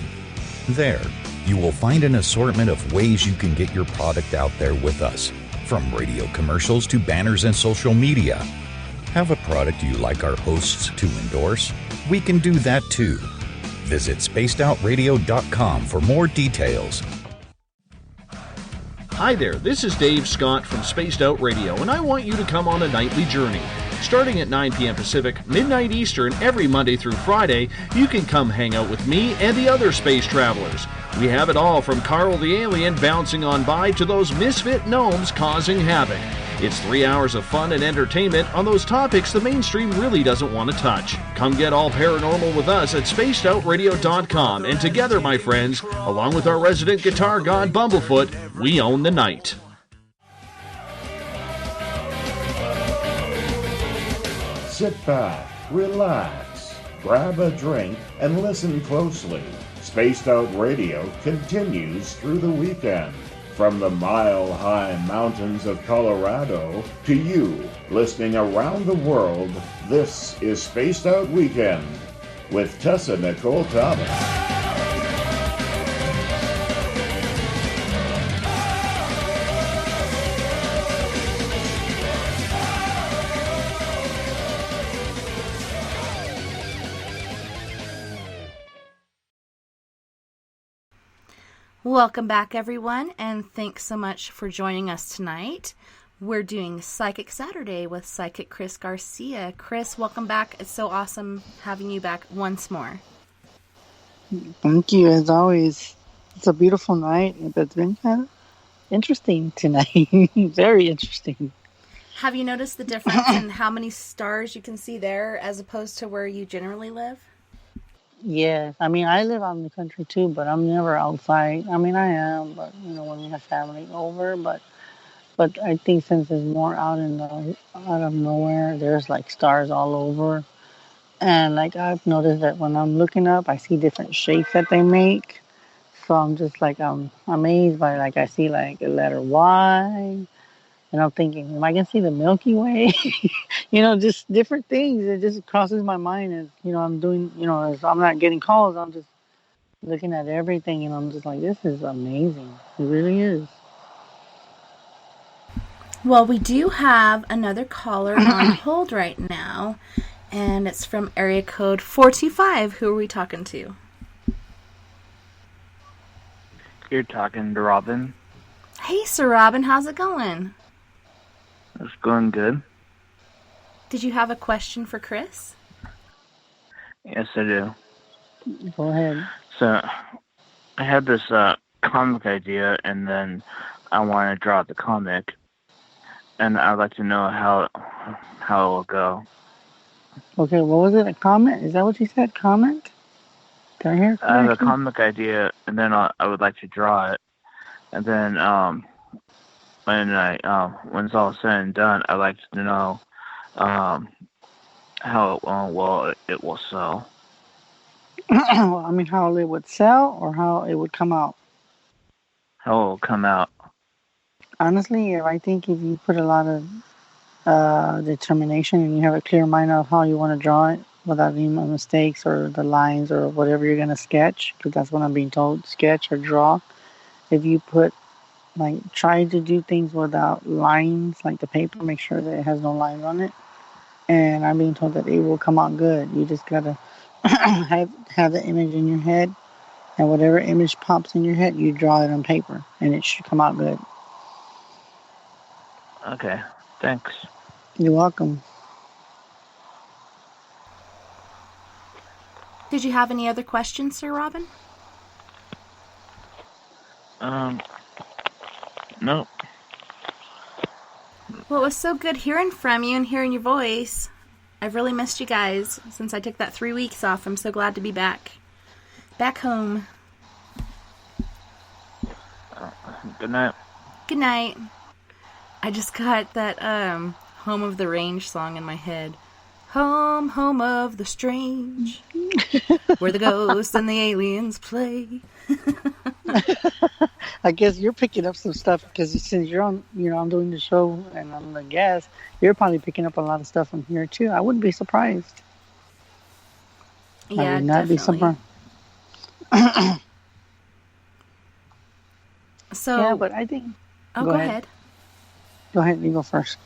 There, you will find an assortment of ways you can get your product out there with us, from radio commercials to banners and social media. Have a product you like our hosts to endorse? We can do that too. Visit spacedoutradio.com for more details. Hi there, this is Dave Scott from Spaced Out Radio, and I want you to come on a nightly journey. Starting at 9 p.m. Pacific, midnight Eastern, every Monday through Friday, you can come hang out with me and the other space travelers. We have it all from Carl the Alien bouncing on by to those misfit gnomes causing havoc. It's 3 hours of fun and entertainment on those topics the mainstream really doesn't want to touch. Come get all paranormal with us at spacedoutradio.com, and together, my friends, along with our resident guitar god Bumblefoot, we own the night. Sit back, relax, grab a drink, and listen closely. Spaced Out Radio continues through the weekend. From the mile-high mountains of Colorado to you, listening around the world, this is Spaced Out Weekend with Tessa Nicole Thomas. Welcome back, everyone, and thanks so much for joining us tonight. We're doing Psychic Saturday with Psychic Chris Garcia. Chris, welcome back. It's so awesome having you back once more. Thank you, as always. It's a beautiful night, but it's been kind of interesting tonight. Very interesting. Have you noticed the difference in how many stars you can see there as opposed to where you generally live? Yes, I mean, I live out in the country too, but I'm never outside. I mean, I am, but when we have family over, but I think since it's more out of nowhere, there's like stars all over, and like I've noticed that when I'm looking up, I see different shapes that they make. So I'm just like I'm amazed by like I see like a letter Y, and I'm thinking, am I gonna see the Milky Way? Just different things. It just crosses my mind, and I'm doing, as I'm not getting calls, I'm just looking at everything, and I'm just like, this is amazing. It really is. Well, we do have another caller on hold right now, and it's from area code 425. Who are we talking to? You're talking to Robin. Hey, Sir Robin, how's it going? It's going good. Did you have a question for Chris? Yes, I do. Go ahead. So, I had this comic idea, and then I want to draw the comic, and I'd like to know how it will go. Okay, what was it? A comment? Is that what you said? Comment? Did I hear correctly? I have a comic idea, and then I would like to draw it, and then when it's all said and done, I'd like to know how well it will sell. I mean, how it would sell or how it would come out? How it will come out. Honestly, I think if you put a lot of determination and you have a clear mind of how you want to draw it without any mistakes or the lines or whatever you're going to sketch, because that's what I'm being told, sketch or draw. If you try to do things without lines, like the paper, make sure that it has no lines on it. And I'm being told that it will come out good. You just got to have the image in your head, and whatever image pops in your head, you draw it on paper, and it should come out good. Okay, thanks. You're welcome. Did you have any other questions, Sir Robin? No. Well, it was so good hearing from you and hearing your voice. I've really missed you guys since I took that 3 weeks off. I'm so glad to be back home. Good night. Good night. I just got that Home of the Range song in my head. Home, home of the strange, where the ghosts and the aliens play. I guess you're picking up some stuff because since you're on, I'm doing the show and I'm the guest, you're probably picking up a lot of stuff from here too. I wouldn't be surprised. Yeah, I would not definitely. be surprised. So, yeah, but I think. Oh, go ahead. Go ahead. You go first.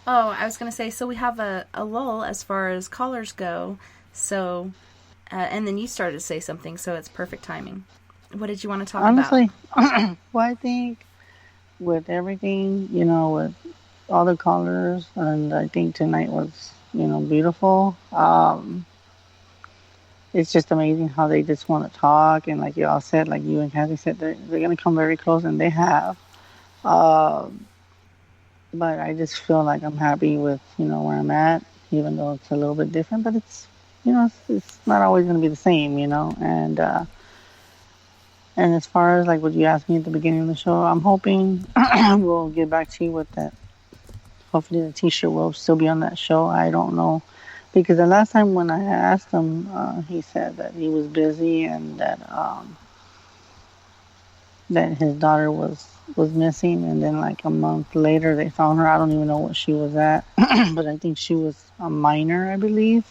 Oh, I was going to say, so we have a lull as far as callers go. So, and then you started to say something, so it's perfect timing. What did you want to talk Honestly, about? well, I think with everything, with all the callers, and I think tonight was, beautiful. It's just amazing how they just want to talk, and like you all said, like you and Kathy said, they're going to come very close, and they have. But I just feel like I'm happy with, where I'm at, even though it's a little bit different, but it's, it's not always going to be the same, and as far as like what you asked me at the beginning of the show, I'm hoping we'll get back to you with that. Hopefully the t-shirt will still be on that show. I don't know, because the last time when I asked him, he said that he was busy and that his daughter was missing, and then like a month later they found her. I don't even know what she was at, but I think she was a minor, I believe.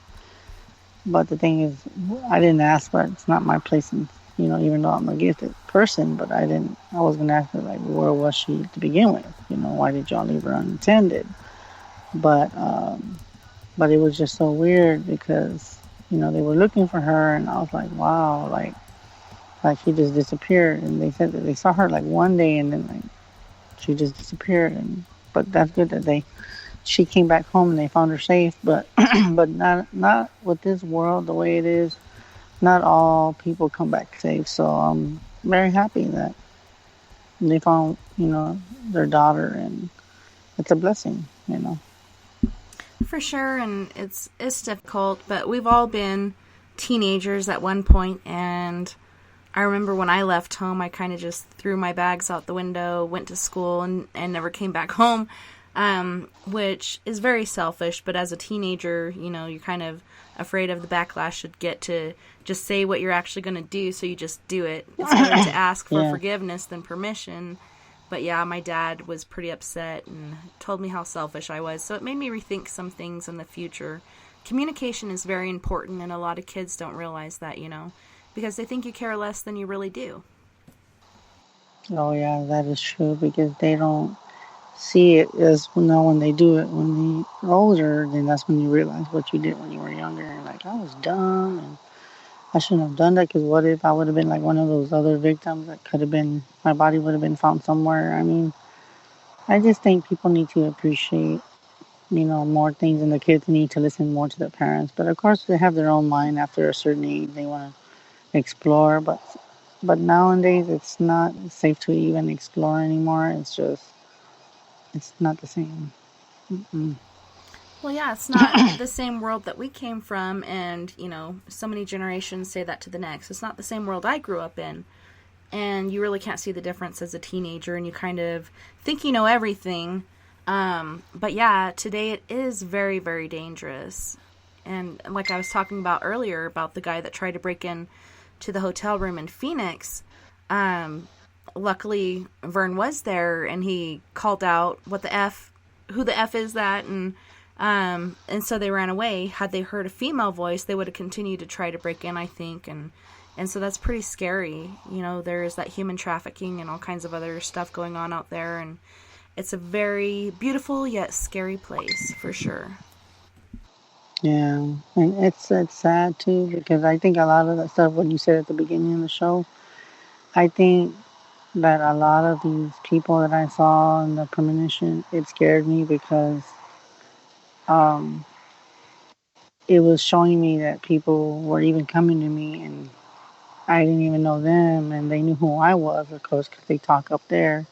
But the thing is, I didn't ask, but it's not my place, and even though I'm a gifted person, but I was gonna ask her like, where was she to begin with? Why did y'all leave her unattended? But it was just so weird because they were looking for her, and I was like, wow, like she just disappeared. And they said that they saw her like one day, and then like she just disappeared. But that's good that she came back home and they found her safe. But but not with this world the way it is. Not all people come back safe. So I'm very happy that they found their daughter, and it's a blessing. you know. For sure, and it's difficult, but we've all been teenagers at one point, and I remember when I left home, I kind of just threw my bags out the window, went to school, and never came back home, which is very selfish, but as a teenager, you know, you're kind of afraid of the backlash you'd get to just say what you're actually going to do, so you just do it. It's better to ask for forgiveness than permission. But yeah, my dad was pretty upset and told me how selfish I was, so it made me rethink some things in the future. Communication is very important, and a lot of kids don't realize that, you know, because they think you care less than you really do. Oh yeah, that is true, because they don't see it as, you know, when they do it when they're older, then that's when you realize what you did when you were younger. And like, I was dumb and I shouldn't have done that, because what if I would have been like one of those other victims that could have been, my body would have been found somewhere. I mean, I just think people need to appreciate, you know, more things, and the kids need to listen more to their parents. But of course, they have their own mind after a certain age. They want to explore, but nowadays it's not safe to even explore anymore. It's just, it's not the same. Mm-mm. Well, yeah, it's not the same world that we came from, and, you know, so many generations say that to the next. It's not the same world I grew up in, and you really can't see the difference as a teenager, and you kind of think you know everything. But yeah, today it is very, very dangerous. And like I was talking about earlier about the guy that tried to break in to the hotel room in Phoenix, luckily Vern was there, and he called out who the F is that, and so they ran away. Had they heard a female voice, they would have continued to try to break in, I think, and so that's pretty scary. You know, there's that human trafficking and all kinds of other stuff going on out there, and it's a very beautiful yet scary place, for sure. Yeah, and it's sad too, because I think a lot of that stuff, what you said at the beginning of the show, I think that a lot of these people that I saw in the premonition, it scared me, because it was showing me that people were even coming to me, and I didn't even know them, and they knew who I was, of course, because they talk up there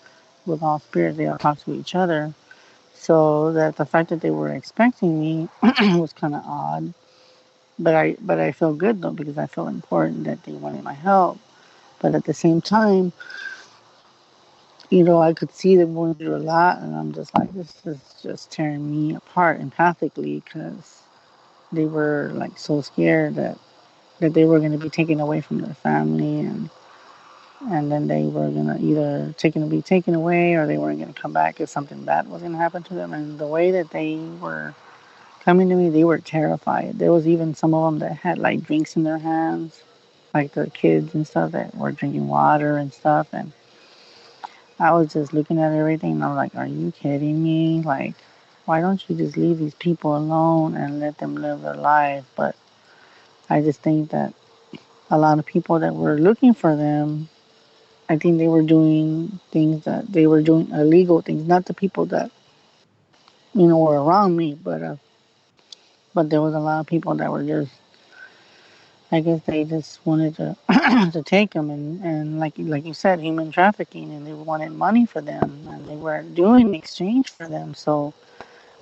with all spirits. They all talk to each other. So that the fact that they were expecting me was kind of odd. But I feel good though, because I feel important that they wanted my help. But at the same time, you know, I could see them going through a lot, and I'm just like, this is just tearing me apart empathically, because they were like so scared that they were going to be taken away from their family, and then they were going to either be taken away, or they weren't going to come back if something bad was going to happen to them. And the way that they were coming to me, they were terrified. There was even some of them that had like drinks in their hands, like the kids and stuff that were drinking water and stuff. And I was just looking at everything, and I was like, are you kidding me? Like, why don't you just leave these people alone and let them live their life? But I just think that a lot of people that were looking for them, I think they were doing things that they were doing illegal things. Not the people that, you know, were around me, but there was a lot of people that were just, I guess they just wanted to to take them, and like you said, human trafficking, and they wanted money for them, and they were doing exchange for them. So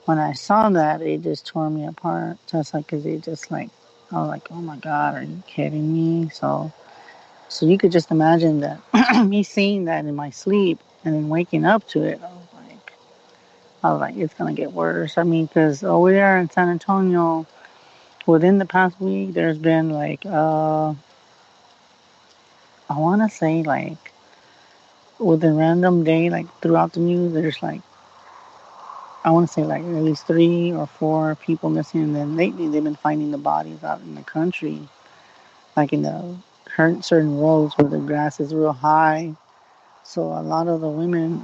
when I saw that, it just tore me apart, Tessa, because it just like, I was like, oh my God, are you kidding me? So you could just imagine that me seeing that in my sleep and then waking up to it. I was like, it's gonna get worse. I mean, because over there in San Antonio, within the past week, there's been like, I want to say like, with a random day, like throughout the news, there's like, I want to say like at least 3 or 4 people missing. And then lately, they've been finding the bodies out in the country, like in the certain roads where the grass is real high. So a lot of the women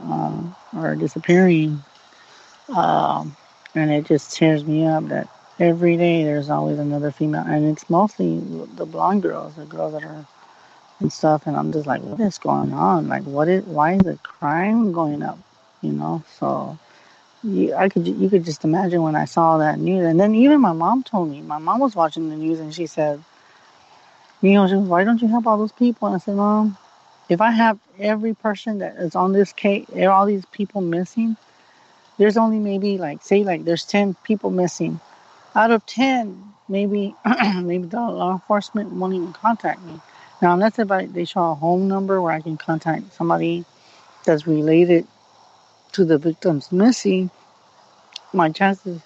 are disappearing. And it just tears me up that every day there's always another female. And it's mostly the blonde girls, the girls that are and stuff. And I'm just like, what is going on? Like, why is the crime going up? You know? So you could just imagine when I saw that news. And then even my mom told me, my mom was watching the news, and she said, you know, she was, why don't you help all those people? And I said, Mom, if I have every person that is on this case, all these people missing, there's only maybe like, say like there's 10 people missing. Out of 10, maybe maybe the law enforcement won't even contact me. Now, unless if they show a home number where I can contact somebody that's related to the victims missing, my chances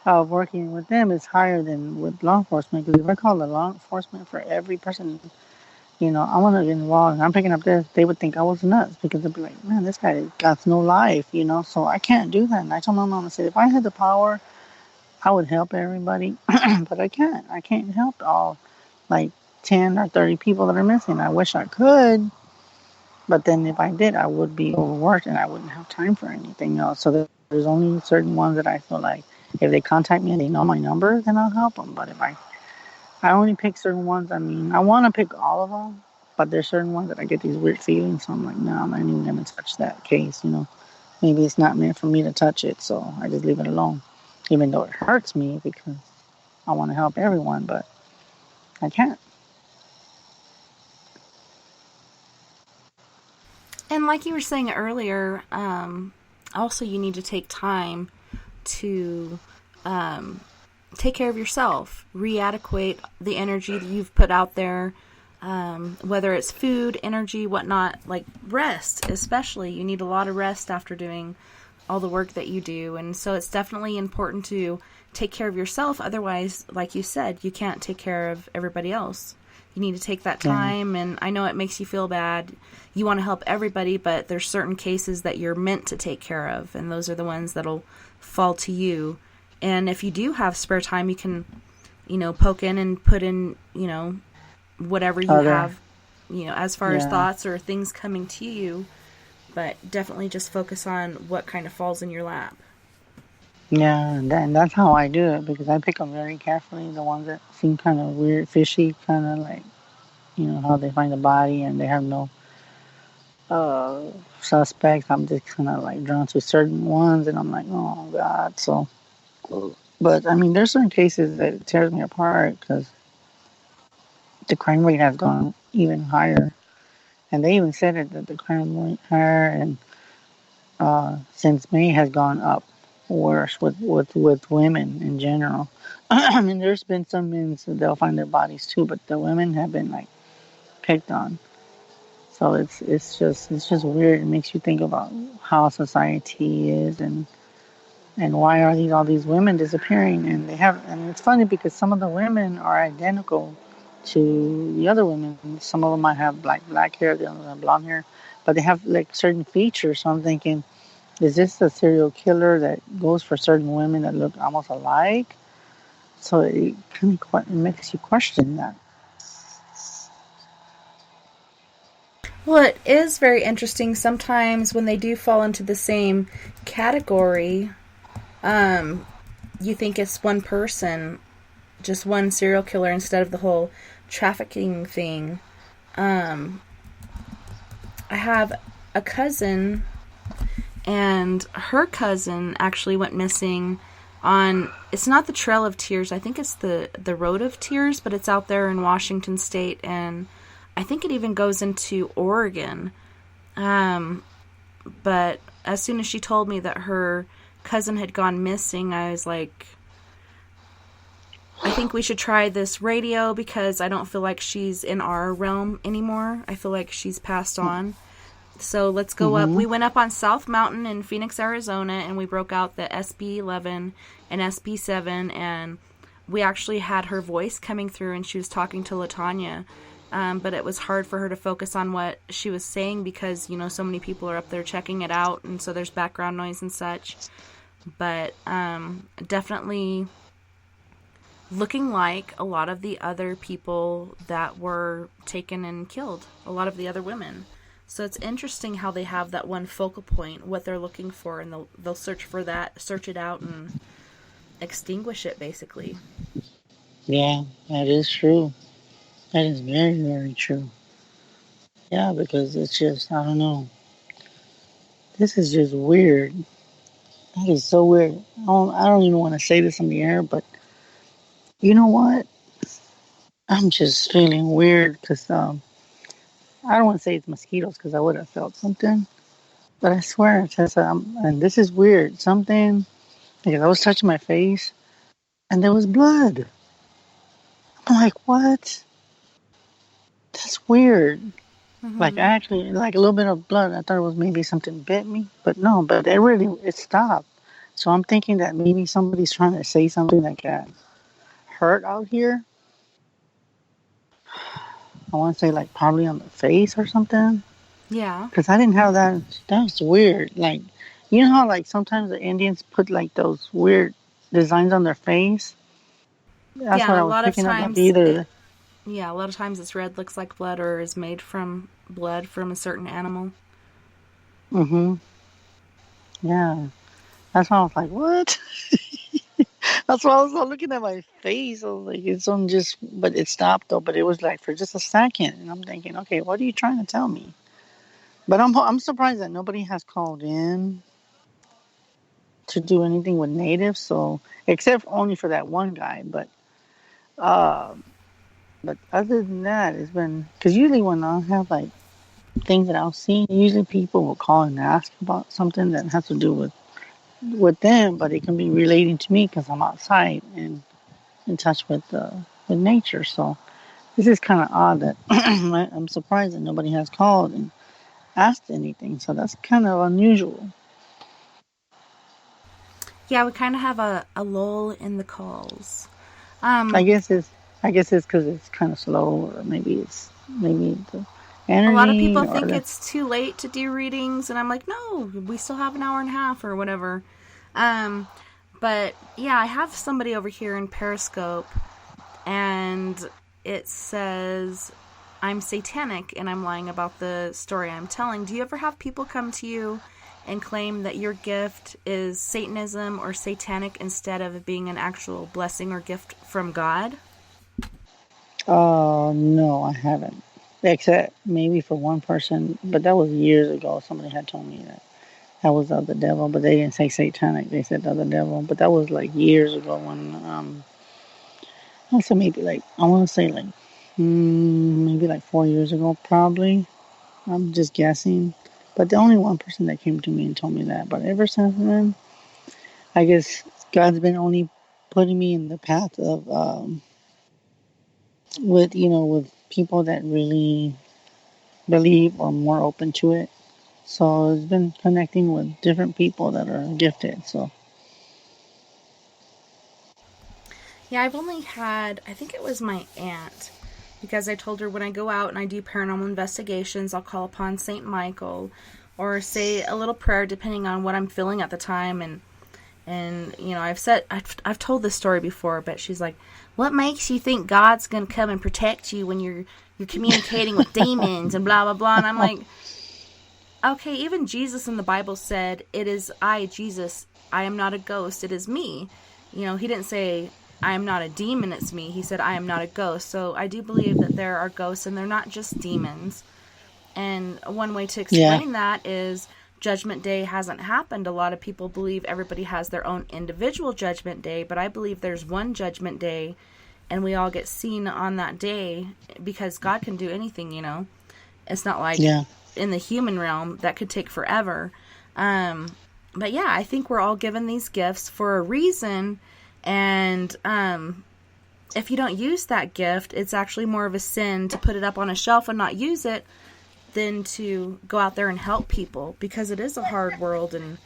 of working with them is higher than with law enforcement. Because if I call the law enforcement for every person, I want to get involved and I'm picking up this, they would think I was nuts because they'd be like, man, this guy got no life. So I can't do that. And I told my mom, I said, if I had the power, I would help everybody, but I can't. I can't help all like 10 or 30 people that are missing. I wish I could, but then if I did, I would be overworked and I wouldn't have time for anything else. So there's only certain ones that I feel like if they contact me and they know my number, then I'll help them. But if I only pick certain ones, I mean, I want to pick all of them, but there's certain ones that I get these weird feelings. So I'm like, no, I'm not even going to touch that case, Maybe it's not meant for me to touch it, so I just leave it alone. Even though it hurts me because I want to help everyone, but I can't. And like you were saying earlier, also you need to take time to take care of yourself, readequate the energy that you've put out there, whether it's food, energy, whatnot, like rest especially. You need a lot of rest after doing all the work that you do, and so it's definitely important to take care of yourself. Otherwise, like you said, you can't take care of everybody else. You need to take that time, and I know it makes you feel bad. You want to help everybody, but there's certain cases that you're meant to take care of, and those are the ones that'll fall to you. And if you do have spare time, you can, poke in and put in, whatever you have, as far as thoughts or things coming to you. But definitely just focus on what kind of falls in your lap. Yeah, and that's how I do it, because I pick them very carefully. The ones that seem kind of weird, fishy, kind of like, how they find the body and they have no suspects. I'm just kind of like drawn to certain ones, and I'm like, oh God. So, but I mean, there's certain cases that it tears me apart because the crime rate has gone even higher. And they even said it, that the crime rate higher and since May has gone up worse with women in general. I mean, there's been some men that they'll find their bodies too, but the women have been like picked on. So it's just weird. It makes you think about how society is and why are all these women disappearing? And it's funny because some of the women are identical to the other women. Some of them might have black hair, the others have blonde hair, but they have like certain features. So I'm thinking, is this a serial killer that goes for certain women that look almost alike? So it kind of makes you question that. Well, it is very interesting sometimes when they do fall into the same category. You think it's one person, just one serial killer instead of the whole trafficking thing. I have a cousin, and her cousin actually went missing on, it's not the Trail of Tears, I think it's the Road of Tears, but it's out there in Washington State, and I think it even goes into Oregon. But as soon as she told me that her cousin had gone missing, I was like, I think we should try this radio because I don't feel like she's in our realm anymore. I feel like she's passed on. So let's go up. We went up on South Mountain in Phoenix, Arizona, and we broke out the SB11 and SB7, and we actually had her voice coming through, and she was talking to LaTanya. But it was hard for her to focus on what she was saying because, so many people are up there checking it out, and so there's background noise and such. But definitely looking like a lot of the other people that were taken and killed, a lot of the other women. So it's interesting how they have that one focal point, what they're looking for, and they'll search for that, search it out, and extinguish it, basically. Yeah, that is true. That is very, very true. Yeah, because it's just, I don't know. This is just weird. That is so weird. I don't even want to say this on the air, but you know what? I'm just feeling weird because I don't want to say it's mosquitoes because I would have felt something. But I swear, Tessa, and this is weird. Something, because I was touching my face, and there was blood. I'm like, what? That's weird. Like, I actually, like a little bit of blood. I thought it was maybe something bit me, but no, but it stopped. So I'm thinking that maybe somebody's trying to say something that got hurt out here. I want to say, like, probably on the face or something. Yeah. Because I didn't have that. That's weird. Like, you know how, like, sometimes the Indians put, like, those weird designs on their face? That's Yeah, what I a was lot of picking up. times. Either. Yeah, a lot of times it's red, looks like blood, or is made from blood from a certain animal. Mm-hmm. Yeah. That's why I was like, what? That's why I was looking at my face. I was like, it's on just, but it stopped though. But it was like for just a second, and I'm thinking, okay, what are you trying to tell me? But I'm surprised that nobody has called in to do anything with natives. So except only for that one guy, but other than that, it's been because usually when I have like things that I'll see, usually people will call and ask about something that has to do with them, but it can be relating to me because I'm outside and in touch with nature. So this is kind of odd that I'm surprised that nobody has called and asked anything. So that's kind of unusual. Yeah, we kind of have a lull in the calls. I guess it's because it's kind of slow, or maybe the energy. A lot of people or think it's too late to do readings, and I'm like, no, we still have an hour and a half or whatever. But yeah, I have somebody over here in Periscope, and it says I'm satanic and I'm lying about the story I'm telling. Do you ever have people come to you and claim that your gift is Satanism or satanic instead of being an actual blessing or gift from God? No, I haven't. Except maybe for one person, but that was years ago. Somebody had told me that was of the devil, but they didn't say satanic. They said of the devil. But that was like years ago when also maybe like I want to say like maybe like 4 years ago, probably. I'm just guessing. But the only one person that came to me and told me that. But ever since then, I guess God's been only putting me in the path of with people that really believe or more open to it. So it's been connecting with different people that are gifted. So Yeah, I've only had, I think it was my aunt, because I told her when I go out and I do paranormal investigations, I'll call upon St. Michael or say a little prayer depending on what I'm feeling at the time. And you know, I've told this story before, but she's like, what makes you think God's going to come and protect you when you're communicating with demons and blah, blah, blah. And I'm like, okay, even Jesus in the Bible said, it is I, Jesus, I am not a ghost, it is me. You know, he didn't say, I am not a demon, it's me. He said, I am not a ghost. So I do believe that there are ghosts and they're not just demons. And one way to explain that is Judgment Day hasn't happened. A lot of people believe everybody has their own individual Judgment Day, but I believe there's one Judgment Day and we all get seen on that day because God can do anything, you know. It's not like in the human realm that could take forever. But yeah, I think we're all given these gifts for a reason. And if you don't use that gift, it's actually more of a sin to put it up on a shelf and not use it than to go out there and help people, because it is a hard world. And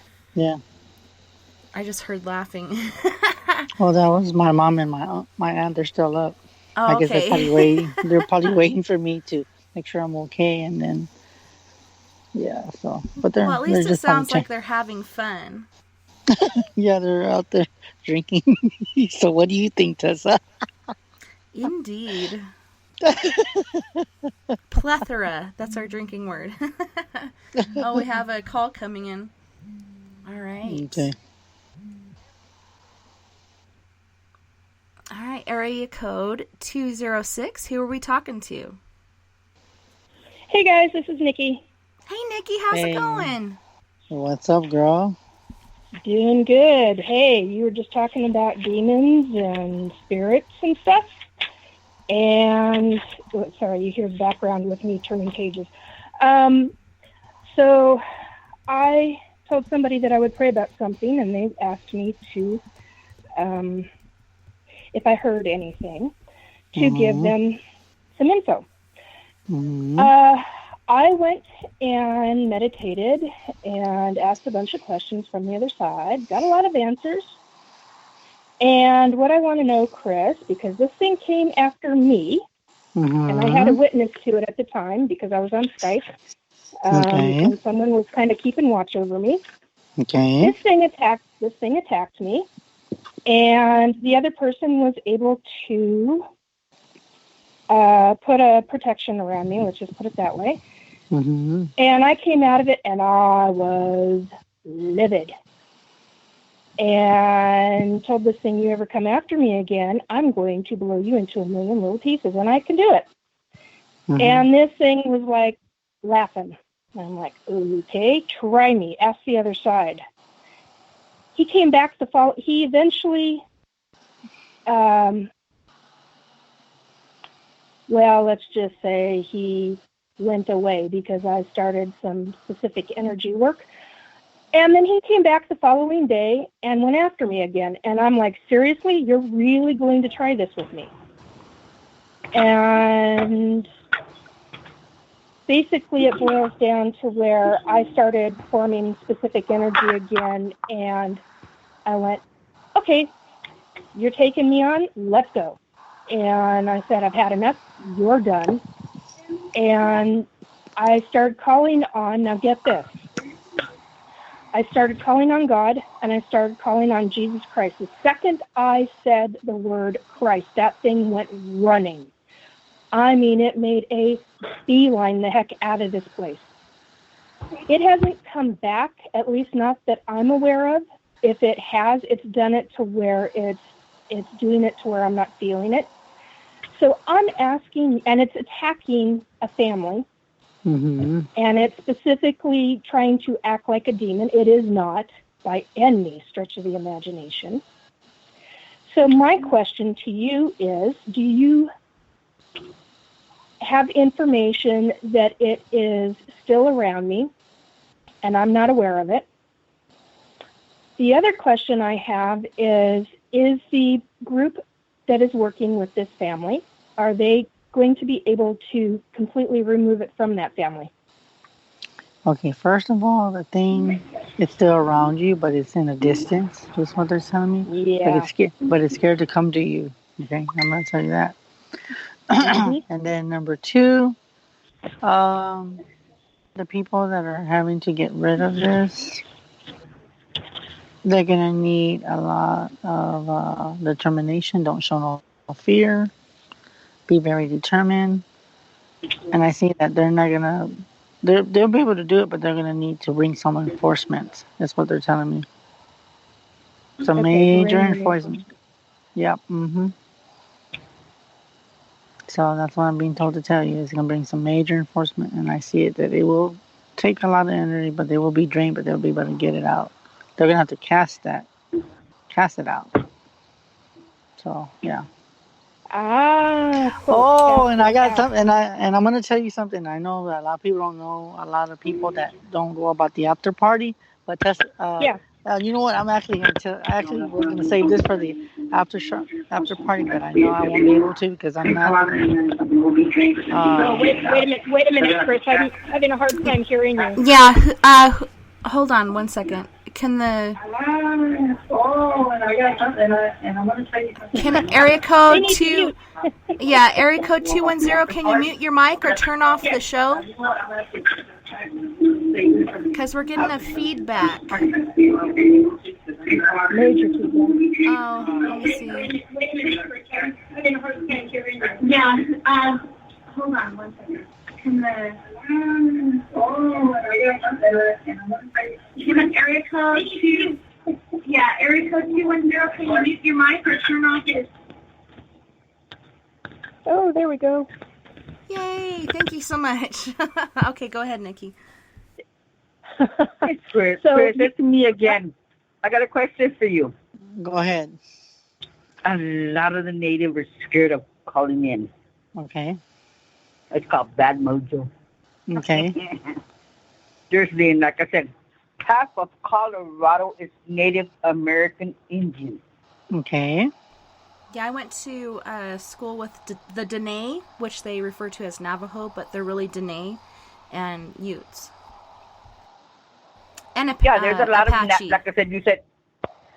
I just heard laughing. Well, that was my mom and my aunt. They're still up. I guess they're probably waiting. They're probably waiting for me to make sure I'm okay, and then So, but they're well, at least they're it sounds like they're having fun. Yeah, they're out there drinking. So, what do you think, Tessa? Indeed. Plethora. That's our drinking word. Oh, we have a call coming in. All right. Okay. All right. Area code 206. Who are we talking to? Hey, guys. This is Nikki. Hey, Nikki. How's it going? What's up, girl? Doing good. Hey, you were just talking about demons and spirits and stuff. And, sorry, you hear the background with me turning pages. So I told somebody that I would pray about something, and they asked me to, if I heard anything, to give them some info. I went and meditated and asked a bunch of questions from the other side, got a lot of answers. And what I want to know, Chris, because this thing came after me, and I had a witness to it at the time because I was on Skype, and someone was kind of keeping watch over me. Okay. This thing attacked me, and the other person was able to put a protection around me, let's just put it that way. And I came out of it, and I was livid. And told this thing, you ever come after me again, I'm going to blow you into a million little pieces, and I can do it. And this thing was like laughing. And I'm like, okay, try me. Ask the other side. He came back to follow. He eventually, well, let's just say he went away because I started some specific energy work. And then he came back the following day and went after me again. And I'm like, seriously, you're really going to try this with me? And basically it boils down to where I started forming specific energy again. And I went, okay, you're taking me on, let's go. And I said, I've had enough, you're done. And I started calling on, now get this, I started calling on God, and I started calling on Jesus Christ. The second I said the word Christ, that thing went running. I mean, it made a beeline the heck out of this place. It hasn't come back, at least not that I'm aware of. If it has, it's done it to where it's doing it to where I'm not feeling it. So I'm asking, and it's attacking a family. And it's specifically trying to act like a demon. It is not by any stretch of the imagination. So my question to you is, do you have information that it is still around me and I'm not aware of it? The other question I have is the group that is working with this family, are they going to be able to completely remove it from that family? Okay, first of all, the thing, it's still around you, but it's in a distance, is what they're telling me. Yeah. But it's scared to come to you. Okay, I'm going to tell you that. And then number two, the people that are having to get rid of this, they're going to need a lot of determination. Don't show no fear. Be very determined. And I see that they're not going to, they'll be able to do it, but they're going to need to bring some enforcement. That's what they're telling me. Some major enforcement. Yep. So that's what I'm being told to tell you. It's going to bring some major enforcement. And I see it that it will take a lot of energy, but they will be drained, but they'll be able to get it out. They're going to have to cast it out. So, yeah. Oh, and I got something, and I'm going to tell you something. I know that a lot of people don't know, a lot of people that don't go about the after party, but that's, you know what, I'm actually going to tell, I actually was going to save this for the after party, but I know I won't be able to because I'm not. wait a minute, Chris. I'm having a hard time hearing you. Yeah, hold on one second. Can the... Can area code 2... Yeah, area code 210, can you mute your mic or turn off the show? Because we're getting a feedback. Major feedback. Oh, let me see. Yeah, hold on one second. Can the area code 2? Yeah, area code 210. Can you mute your mic or turn off it? Oh, there we go. Yay! Thank you so much. Okay, go ahead, Nikki. It's Chris. Chris, it's me again. I got a question for you. Go ahead. A lot of the natives are scared of calling in. Okay. It's called bad mojo. Okay. Seriously, and like I said, half of Colorado is Native American Indian. Okay. Yeah, I went to school with the Dene, which they refer to as Navajo, but they're really Dene and Utes. And there's a lot Apache. of, like I said, you said,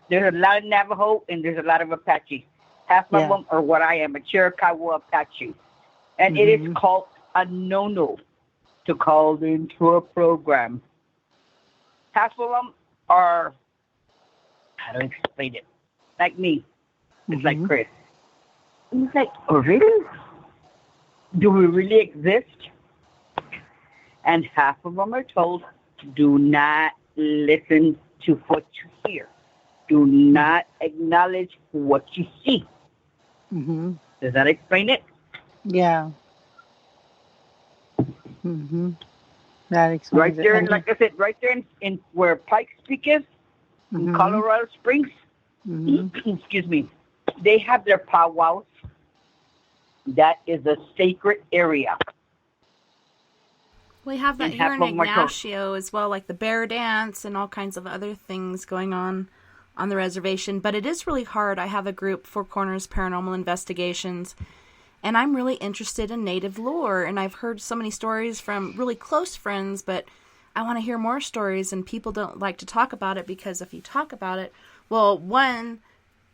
there's a lot of Navajo and there's a lot of Apache. Half of them are what I am, a Chiricahua Apache. And it is called a no-no to call into a program. Half of them are, how do I explain it? Like me. It's like Chris. And it's like, oh, really? Do we really exist? And half of them are told, do not listen to what you hear. Do not acknowledge what you see. Mm-hmm. Does that explain it? Yeah. Mm-hmm. That explains right there, it. like I said, right there in where Pikes Peak is, in Colorado Springs, excuse me, they have their powwows. That is a sacred area. We have that here in Ignacio as well, like the bear dance and all kinds of other things going on the reservation. But it is really hard. I have a group, Four Corners Paranormal Investigations, and I'm really interested in Native lore. And I've heard so many stories from really close friends, but I want to hear more stories, and people don't like to talk about it because if you talk about it, well, one,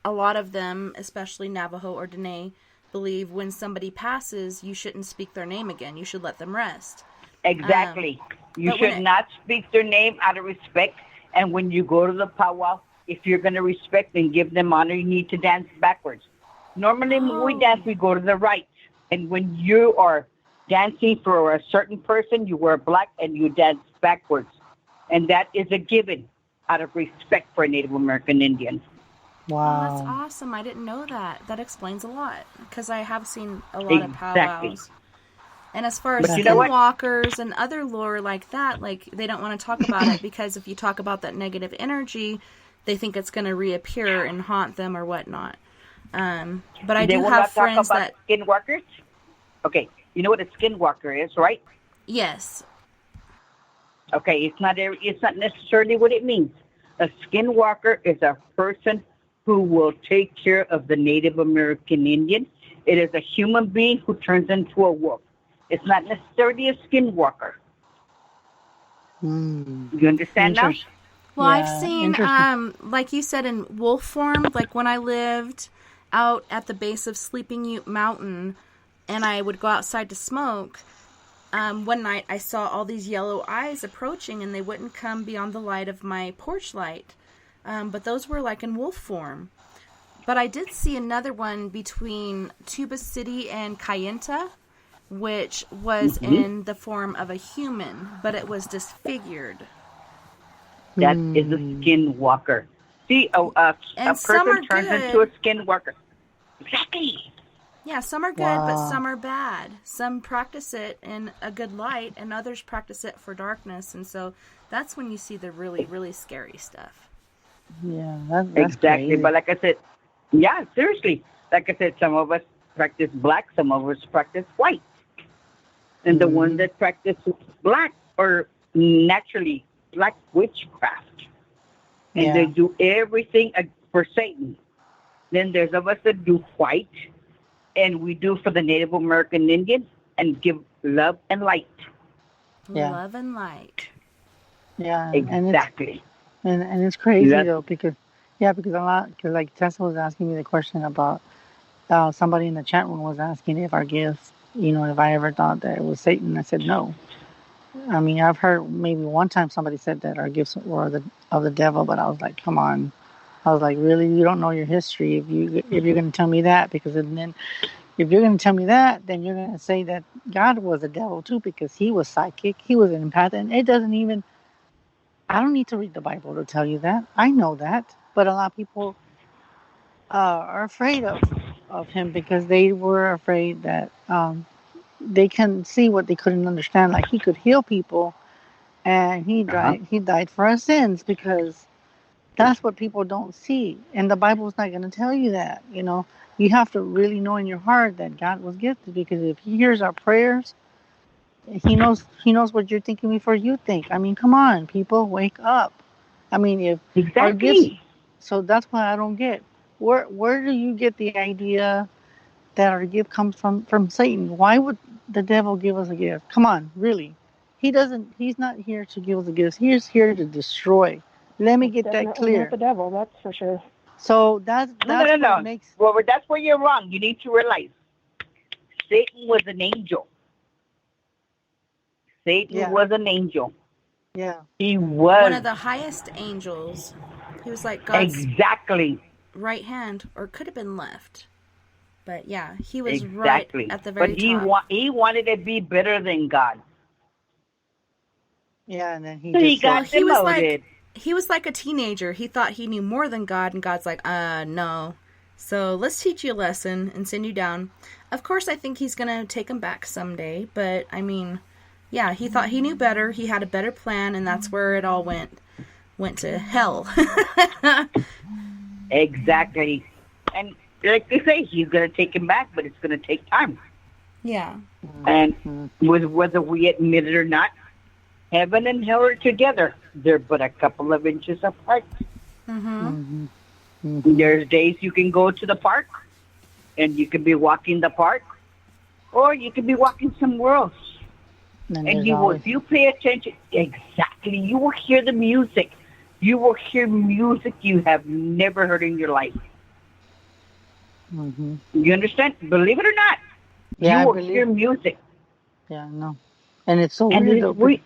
a lot of them, especially Navajo or Dene, believe when somebody passes, you shouldn't speak their name again. You should let them rest. Exactly. You should not speak their name out of respect. And when you go to the powwow, if you're going to respect and give them honor, you need to dance backwards. Normally, when we dance, we go to the right. And when you are dancing for a certain person, you wear black and you dance backwards. And that is a given out of respect for a Native American Indian. Wow. Oh, that's awesome. I didn't know that. That explains a lot because I have seen a lot of powwows. And as far as skinwalkers and other lore like that, like they don't want to talk about it because if you talk about that negative energy, they think it's going to reappear and haunt them or whatnot. But I do have friends that skinwalkers. Okay, you know what a skinwalker is, right? Yes. Okay, it's not necessarily what it means. A skinwalker is a person who will take care of the Native American Indian. It is a human being who turns into a wolf. It's not necessarily a skinwalker. You understand now? Well, I've seen, like you said, in wolf form, like when I lived out at the base of Sleeping Ute Mountain and I would go outside to smoke, one night I saw all these yellow eyes approaching and they wouldn't come beyond the light of my porch light. But those were like in wolf form. But I did see another one between Tuba City and Kayenta, which was in the form of a human, but it was disfigured. That is a skinwalker. See, a person turns into a skinwalker. Exactly. Yeah, some are good, but some are bad. Some practice it in a good light, and others practice it for darkness. And so that's when you see the really, really scary stuff. Yeah, that's exactly. crazy. But like I said, yeah, seriously. Like I said, some of us practice black, some of us practice white. And the ones that practice black are naturally black witchcraft. And they do everything for Satan. Then there's of us that do white, and we do for the Native American Indian and give love and light. Yeah. Love and light. Yeah, exactly. And it's crazy though because like Tessa was asking me the question about somebody in the chat room was asking if our gifts, if I ever thought that it was Satan. I said no. I mean, I've heard maybe one time somebody said that our gifts were of the devil, but I was like, come on. I was like, really? You don't know your history if you're going to tell me that, because then if you're going to tell me that, then you're going to say that God was a devil too, because he was psychic, he was an empath, and it doesn't even. I don't need to read the Bible to tell you that. I know that, but a lot of people are afraid of him because they were afraid that they couldn't see what they couldn't understand. Like he could heal people, and he died for our sins, because that's what people don't see. And the Bible's not going to tell you that. You have to really know in your heart that God was gifted, because if he hears our prayers, he knows what you're thinking before you think. I mean, come on, people, wake up. I mean, if our gifts, so that's why I don't get where do you get the idea that our gift comes from Satan? Why would the devil give us a gift? Come on, really? He doesn't. He's not here to give us a gift. He's here to destroy. Let me get that Definitely clear. not the devil, that's for sure. So that's No. what makes. Well, that's where you're wrong. You need to realize Satan was an angel. Satan was an angel. Yeah. He was one of the highest angels. He was like God's right hand, or could have been left. But yeah, he was right at the very top. But he wanted to be better than God. Yeah, and then he got demoted. He was like a teenager. He thought he knew more than God, and God's like, no. So let's teach you a lesson and send you down. Of course, I think he's going to take him back someday, but I mean, yeah, he thought he knew better. He had a better plan, and that's where it all went to hell. Exactly. And like they say, he's going to take him back, but it's going to take time. Yeah. And whether we admit it or not, heaven and hell are together. They're but a couple of inches apart. Mm-hmm. There's days you can go to the park, and you can be walking the park, or you can be walking somewhere else. And you will, if you pay attention, exactly, you will hear the music. You will hear music you have never heard in your life. Mm-hmm. You understand? Believe it or not, you will hear music. Yeah, no. And it's so weird, though.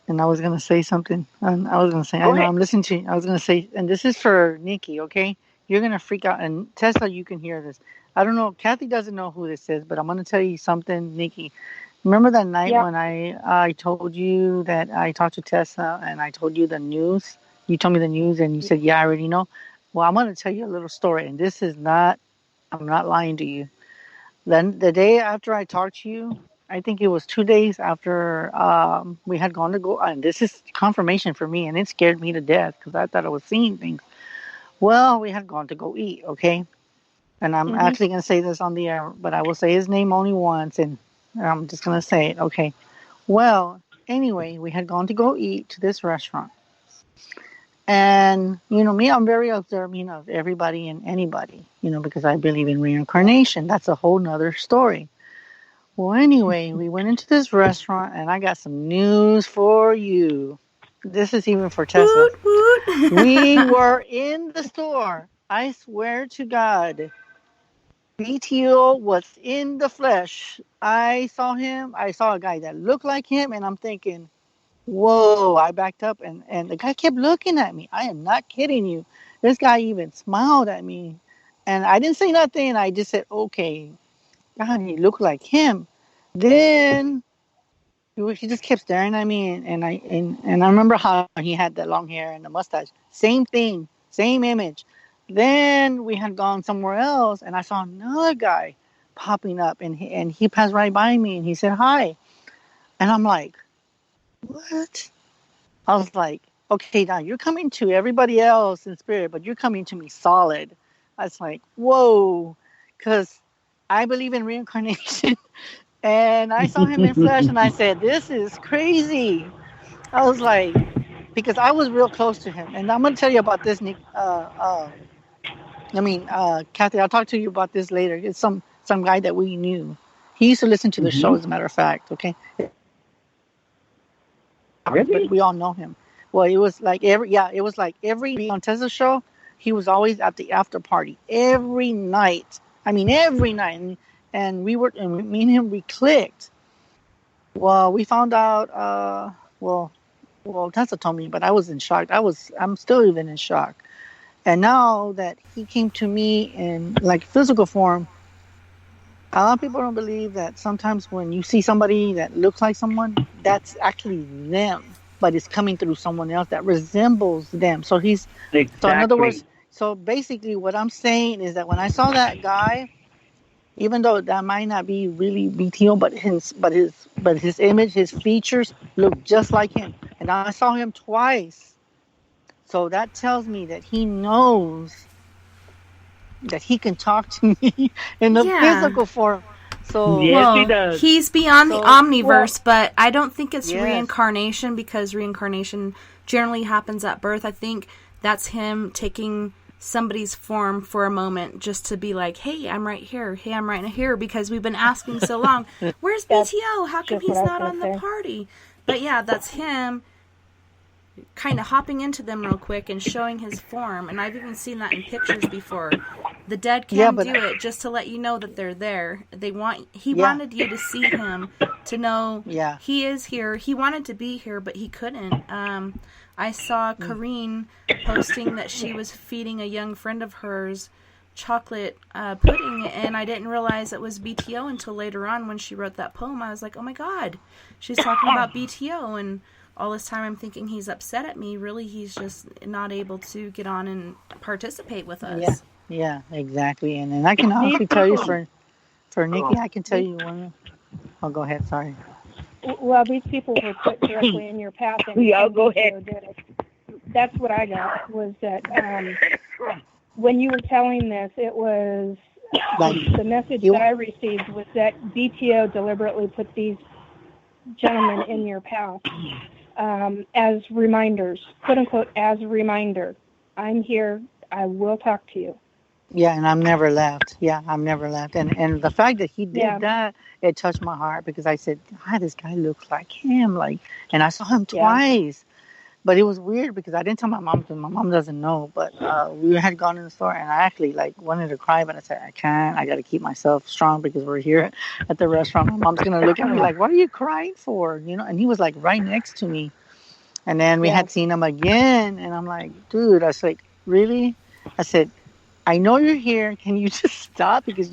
And I was going to say something. And I was going to say, I'm listening to you. I was going to say, and this is for Nikki, okay? You're going to freak out. And Tessa, you can hear this. I don't know. Kathy doesn't know who this is, but I'm going to tell you something, Nikki. Remember that night when I told you that I talked to Tessa and I told you the news? You told me the news and you said, yeah, I already know. Well, I'm going to tell you a little story. And this is not, I'm not lying to you. Then the day after I talked to you, I think it was 2 days after we had gone to go, and this is confirmation for me, and it scared me to death because I thought I was seeing things. Well, we had gone to go eat, okay? And I'm actually going to say this on the air, but I will say his name only once, and I'm just going to say it, okay? Well, anyway, we had gone to go eat to this restaurant. And, you know, me, I'm very observant of everybody and anybody, you know, because I believe in reincarnation. That's a whole nother story. Well, anyway, we went into this restaurant, and I got some news for you. This is even for Tessa. We were in the store. I swear to God, BTO was in the flesh. I saw him. I saw a guy that looked like him, and I'm thinking, whoa. I backed up, and the guy kept looking at me. I am not kidding you. This guy even smiled at me, and I didn't say nothing. I just said, okay. God, he looked like him. Then he just kept staring at me, and I remember how he had the long hair and the mustache. Same thing, same image. Then we had gone somewhere else, and I saw another guy popping up, and he passed right by me, and he said hi, and I'm like, what? I was like, okay, now you're coming to everybody else in spirit, but you're coming to me solid. I was like, whoa, because I believe in reincarnation, and I saw him in flesh, and I said, this is crazy. I was like, because I was real close to him, and I'm going to tell you about this, Nick. Kathy, I'll talk to you about this later. It's some guy that we knew. He used to listen to the show, as a matter of fact, okay? Really? But we all know him. Well, it was like every on Tessa's show, he was always at the after party every night. I mean, every night. And me and him, we clicked. Well, we found out, well, Tessa told me, but I was in shock. I'm still even in shock. And now that he came to me in like physical form, a lot of people don't believe that sometimes when you see somebody that looks like someone, that's actually them, but it's coming through someone else that resembles them. So so in other words, so basically what I'm saying is that when I saw that guy, even though that might not be really BTO, but his image, his features look just like him. And I saw him twice. So that tells me that he knows that he can talk to me in the physical form. So yes, he does. He's beyond the omniverse, but I don't think it's reincarnation, because reincarnation generally happens at birth. I think that's him taking somebody's form for a moment just to be like, hey, I'm right here. Hey, I'm right here, because we've been asking so long, where's BTO? How come he's not on the party? But yeah, that's him kind of hopping into them real quick and showing his form. And I've even seen that in pictures before. The dead can do it just to let you know that they're there. He wanted you to see him, to know he is here. He wanted to be here, but he couldn't. I saw Kareen posting that she was feeding a young friend of hers chocolate pudding, and I didn't realize it was BTO until later on when she wrote that poem. I was like, oh my God, she's talking about BTO, and all this time I'm thinking he's upset at me. Really, he's just not able to get on and participate with us. Yeah, exactly. And I can honestly tell you for Nikki, I can tell you one. Oh, go ahead. Sorry. Well, these people were put directly in your path. And go ahead. Did it. That's what I got, was that when you were telling this, it was the message that I received was that BTO deliberately put these gentlemen in your path as reminders, quote unquote, as a reminder. I'm here. I will talk to you. Yeah, and I'm never left. Yeah, I'm never left. And the fact that he did that, it touched my heart, because I said, God, this guy looks like him. And I saw him twice. But it was weird because I didn't tell my mom, because my mom doesn't know. But we had gone in the store, and I actually wanted to cry, but I said, I can't. I got to keep myself strong because we're here at the restaurant. My mom's going to look at me like, what are you crying for? And he was right next to me. And then we had seen him again, and I'm like, dude, I was like, really? I said, I know you're here. Can you just stop? Because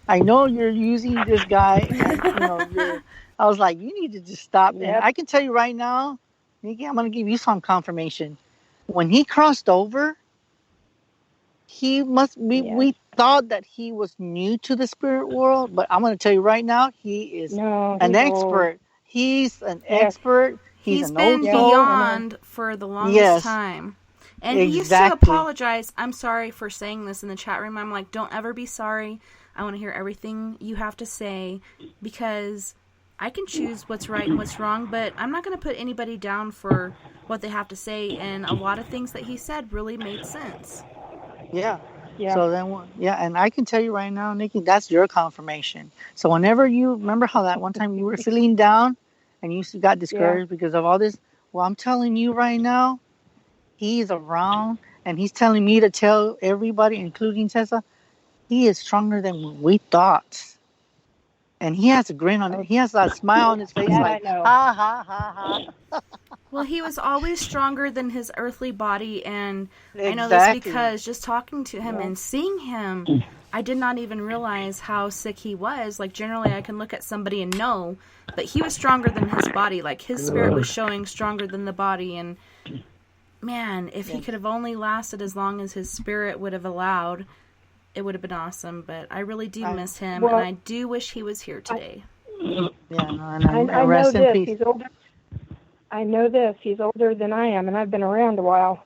I know you're using this guy. And, I was like, you need to just stop. And I can tell you right now, Nikki, I'm going to give you some confirmation. When he crossed over, we thought that he was new to the spirit world, but I'm going to tell you right now, he is an expert. He's an expert. He's been beyond for the longest time. And he used to apologize. I'm sorry for saying this in the chat room. I'm like, don't ever be sorry. I want to hear everything you have to say, because I can choose what's right and what's wrong, but I'm not going to put anybody down for what they have to say. And a lot of things that he said really made sense. Yeah. So then, and I can tell you right now, Nikki, that's your confirmation. So whenever you remember how that one time you were feeling down and you got discouraged because of all this, well, I'm telling you right now, he's around, and he's telling me to tell everybody, including Tessa, he is stronger than we thought. And he has a grin on it. He has that smile on his face, like, ha, ha, ha, ha. Well, he was always stronger than his earthly body, and I know this because just talking to him and seeing him, I did not even realize how sick he was. Generally, I can look at somebody and know, but he was stronger than his body. His spirit was showing stronger than the body, and man, if he could have only lasted as long as his spirit would have allowed, it would have been awesome. But I really do miss him, and I do wish he was here today. I know this. He's older. I know this. He's older than I am, and I've been around a while.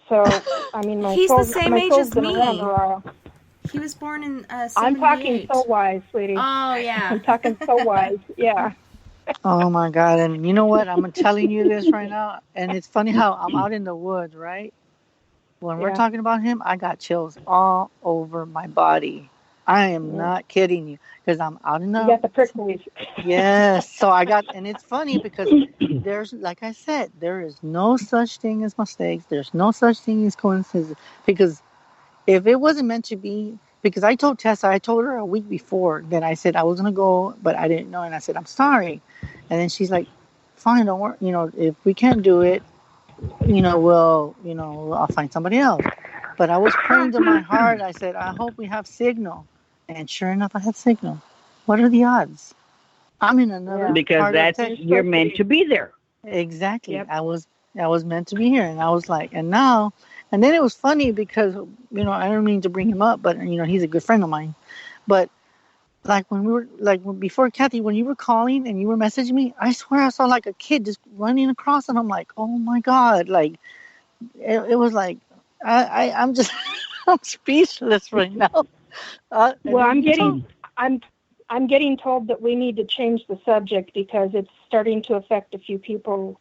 So, he's the same age as me. He was born in 78. I'm talking so wise, sweetie. Oh, yeah. I'm talking so wise. Yeah. Oh my God. And you know what? I'm telling you this right now. And it's funny how I'm out in the woods, right? When we're talking about him, I got chills all over my body. I am not kidding you, because I'm out in the... You got the pricklies. Yes. So and it's funny because there's, like I said, there is no such thing as mistakes. There's no such thing as coincidences. Because if it wasn't meant to be, because I told her a week before that I said I was going to go, but I didn't know. And I said, I'm sorry. And then she's like, fine, don't worry. If we can't do it, I'll find somebody else. But I was praying to my heart. I said, I hope we have signal. And sure enough, I had signal. What are the odds? I'm in another because you're meant to be there. Exactly. Yep. I was meant to be here. And I was like, and then it was funny because, I don't mean to bring him up, but, he's a good friend of mine. But when we were, before Kathy, when you were calling and you were messaging me, I swear I saw a kid just running across, and I'm like, oh my God. It was like, I'm just, I'm speechless right now. Well, I'm getting told that we need to change the subject because it's starting to affect a few people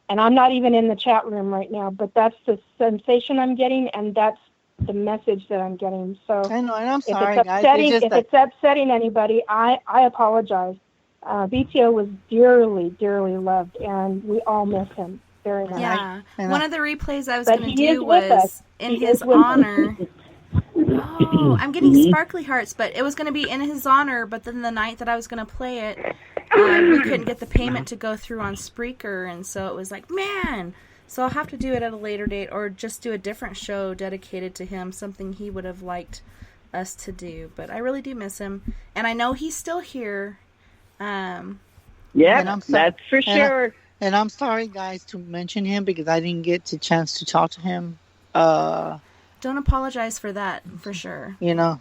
And I'm not even in the chat room right now, but that's the sensation I'm getting, and that's the message that I'm getting. So I know, and I'm if sorry, it's guys. upsetting, It's just if that it's upsetting anybody, I apologize. BTO was dearly, dearly loved, and we all miss him very much. Yeah. One of the replays I was But going to he is do with was us. in He his is with us. honor. Oh, I'm getting sparkly hearts, but it was going to be in his honor, but then the night that I was going to play it, we couldn't get the payment to go through on Spreaker, and so it was like, man. So I'll have to do it at a later date, or just do a different show dedicated to him, something he would have liked us to do. But I really do miss him, and I know he's still here. Yeah, that's for sure. And I'm sorry, guys, to mention him because I didn't get the chance to talk to him. Don't apologize for that, for sure. You know,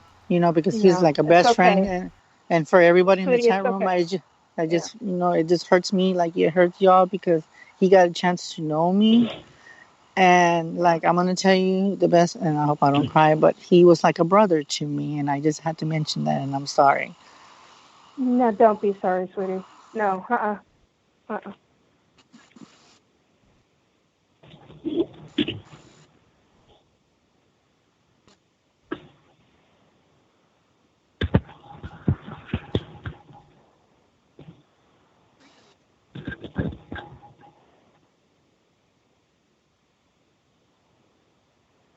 because he's Yeah, like a it's best okay. friend, and for everybody in the Sweetie, chat it's room, okay. I just, it just hurts me like it hurts y'all because he got a chance to know me, and like I'm gonna tell you the best, and I hope I don't cry, but he was like a brother to me, and I just had to mention that, and I'm sorry. No, don't be sorry, sweetie. No,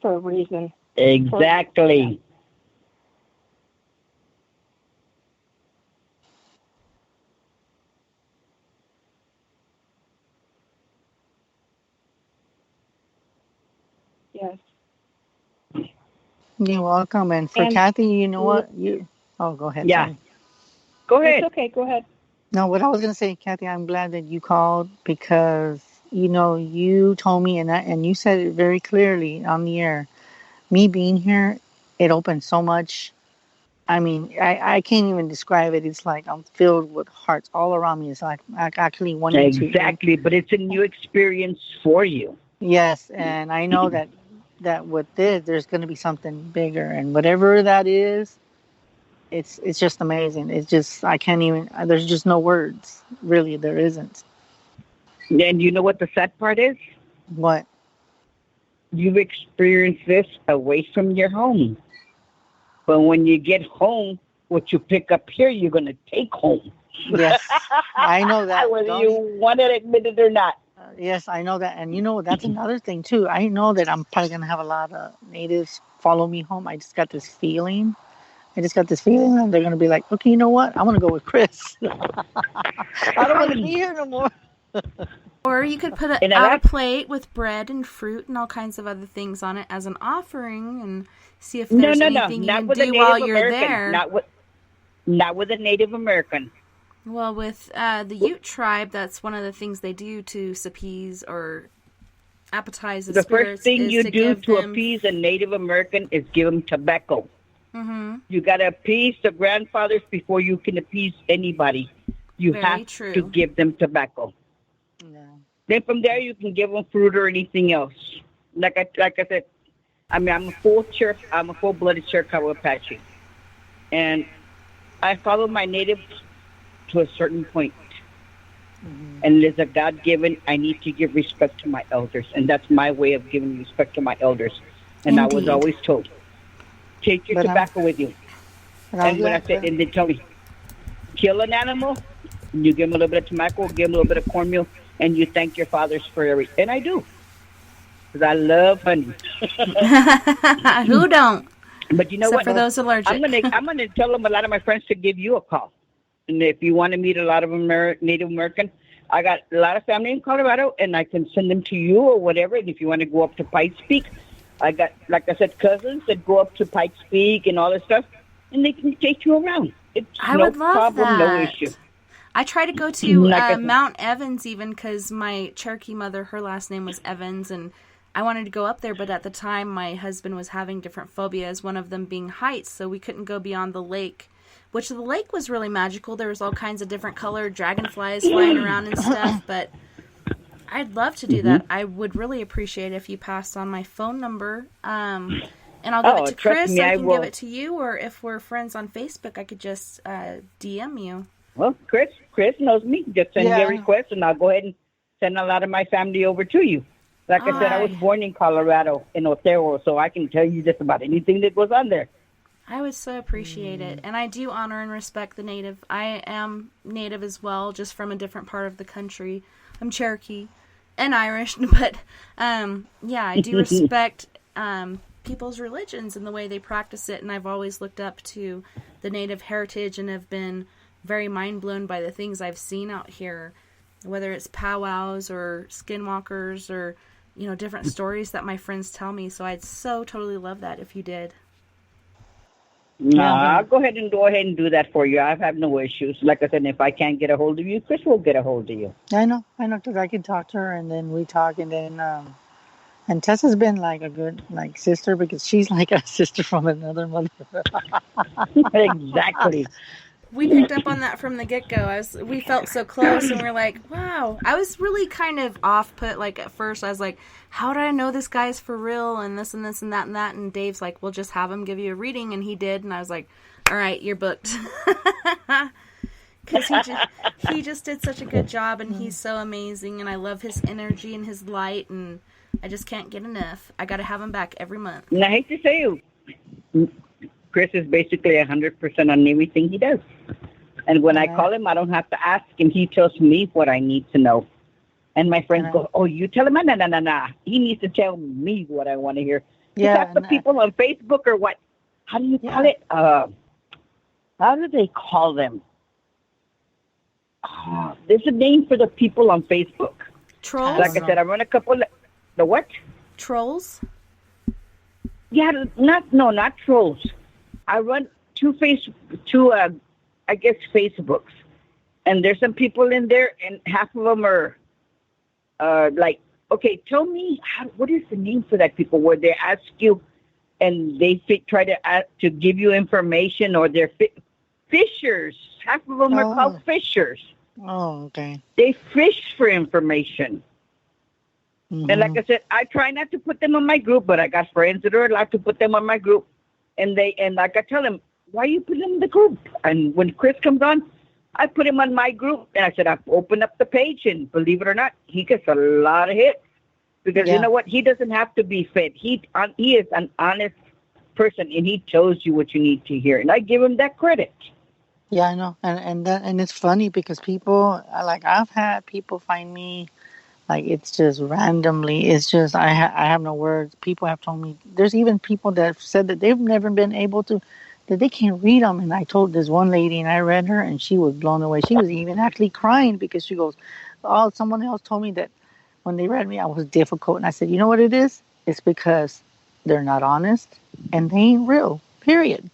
for a reason. Exactly. Yes. You're welcome, and for And- Kathy, you know what? Go ahead. Yeah. Sorry. Go ahead. It's okay. Go ahead. No, what I was gonna say, Kathy, I'm glad that you called because you told me and you said it very clearly on the air. Me being here, it opened so much. I mean, I can't even describe it. It's like I'm filled with hearts all around me. It's like I actually wanted to. Exactly, but it's a new experience for you. Yes, and I know that with this, there's going to be something bigger, and whatever that is, it's just amazing. It's just I can't even. There's just no words. Really, there isn't. And you know what the sad part is? What? You've experienced this away from your home. But when you get home, what you pick up here, you're going to take home. Yes, I know that. Whether you want to admit it or not. Yes, I know that. And that's another thing, too. I know that I'm probably going to have a lot of natives follow me home. I just got this feeling. And they're going to be like, okay, you know what? I'm going to go with Chris. I don't want to be here no more. Or you could put out a plate with bread and fruit and all kinds of other things on it as an offering and see if there's anything you can do while you're there. Not with a Native American. Well, with the Ute tribe, that's one of the things they do to appease or appetize the spirits. First thing you do to them... appease a Native American is give them tobacco. Mm-hmm. You got to appease the grandfathers before you can appease anybody. You have to give them tobacco. Yeah. Then from there, you can give them fruit or anything else. Like I said, I mean, I'm a full-blooded Cherokee Apache, and I follow my natives to a certain point. Mm-hmm. And as a God-given, I need to give respect to my elders, and that's my way of giving respect to my elders. And I was always told, take your tobacco with you. And when I said, and they tell me, kill an animal, you give them a little bit of tobacco, give them a little bit of cornmeal, and you thank your fathers for everything. And I do, because I love honey. Who don't? But you know Except what? for those allergic. I'm gonna tell them, a lot of my friends, to give you a call. And if you want to meet a lot of Native American, I got a lot of family in Colorado, and I can send them to you or whatever. And if you want to go up to Pikes Peak, I got, like I said, cousins that go up to Pikes Peak and all that stuff, and they can take you around. It's I no would love problem, that. no issue. I try to go to Like Mount Evans even because my Cherokee mother, her last name was Evans, and I wanted to go up there, but at the time my husband was having different phobias, one of them being heights, so we couldn't go beyond the lake, which the lake was really magical. There was all kinds of different colored dragonflies flying around and stuff, but I'd love to do that. I would really appreciate it if you passed on my phone number, and I'll give it to Chris, me, I can give it to you, or if we're friends on Facebook, I could just DM you. Well, Chris knows me. Just send me a request, and I'll go ahead and send a lot of my family over to you. Like I said, I was born in Colorado, in Otero, so I can tell you just about anything that goes on there. I would so appreciate it. And I do honor and respect the Native. I am Native as well, just from a different part of the country. I'm Cherokee and Irish, but yeah, I do respect people's religions and the way they practice it, and I've always looked up to the Native heritage and have been very mind blown by the things I've seen out here, whether it's powwows or skinwalkers or, you know, different stories that my friends tell me. So I'd so totally love that if you did. No, I'll go ahead and do that for you. I have no issues. Like I said, if I can't get a hold of you, Chris will get a hold of you. I know, because I can talk to her, and then we talk, and then, and Tessa's been like a good, like, sister, because she's like a sister from another mother. Exactly. We picked up on that from the get-go. We felt so close, and we're like, wow. I was really kind of off-put, like, at first. I was like, how do I know this guy's for real, and this and this and that and that? And Dave's like, well, just have him give you a reading, and he did. And I was like, all right, you're booked. Because he just did such a good job, and he's so amazing, and I love his energy and his light, and I just can't get enough. I got to have him back every month. And I hate to say you, Chris is basically 100% on everything he does. And when I call him, I don't have to ask him. He tells me what I need to know. And my friends go, oh, you tell him? No. He needs to tell me what I want to hear. Yeah, Is that the people on Facebook or what? How do you call it? How do they call them? There's a name for the people on Facebook. Trolls? Like I said, I run a couple of... The what? Trolls? Yeah, not trolls. I run two Facebooks, and there's some people in there, and half of them are like, okay, tell me what is the name for that people where they ask you, and they try to give you information, or they're fishers. Half of them are called fishers. Oh, okay. They fish for information. Mm-hmm. And like I said, I try not to put them on my group, but I got friends that are allowed to put them on my group. And like I tell them, why you put them in the group? And when Chris comes on, I put him on my group. And I said, I open up the page, and believe it or not, he gets a lot of hits. Because you know what? He doesn't have to be fed. He is an honest person, and he tells you what you need to hear. And I give him that credit. Yeah, I know. And it's funny because people, I've had people find me, like, it's just randomly. It's just, I have no words. People have told me, there's even people that have said that they've never been able to, that they can't read them. And I told this one lady, and I read her, and she was blown away. She was even actually crying because she goes, oh, someone else told me that when they read me, I was difficult. And I said, you know what it is? It's because they're not honest, and they ain't real, period.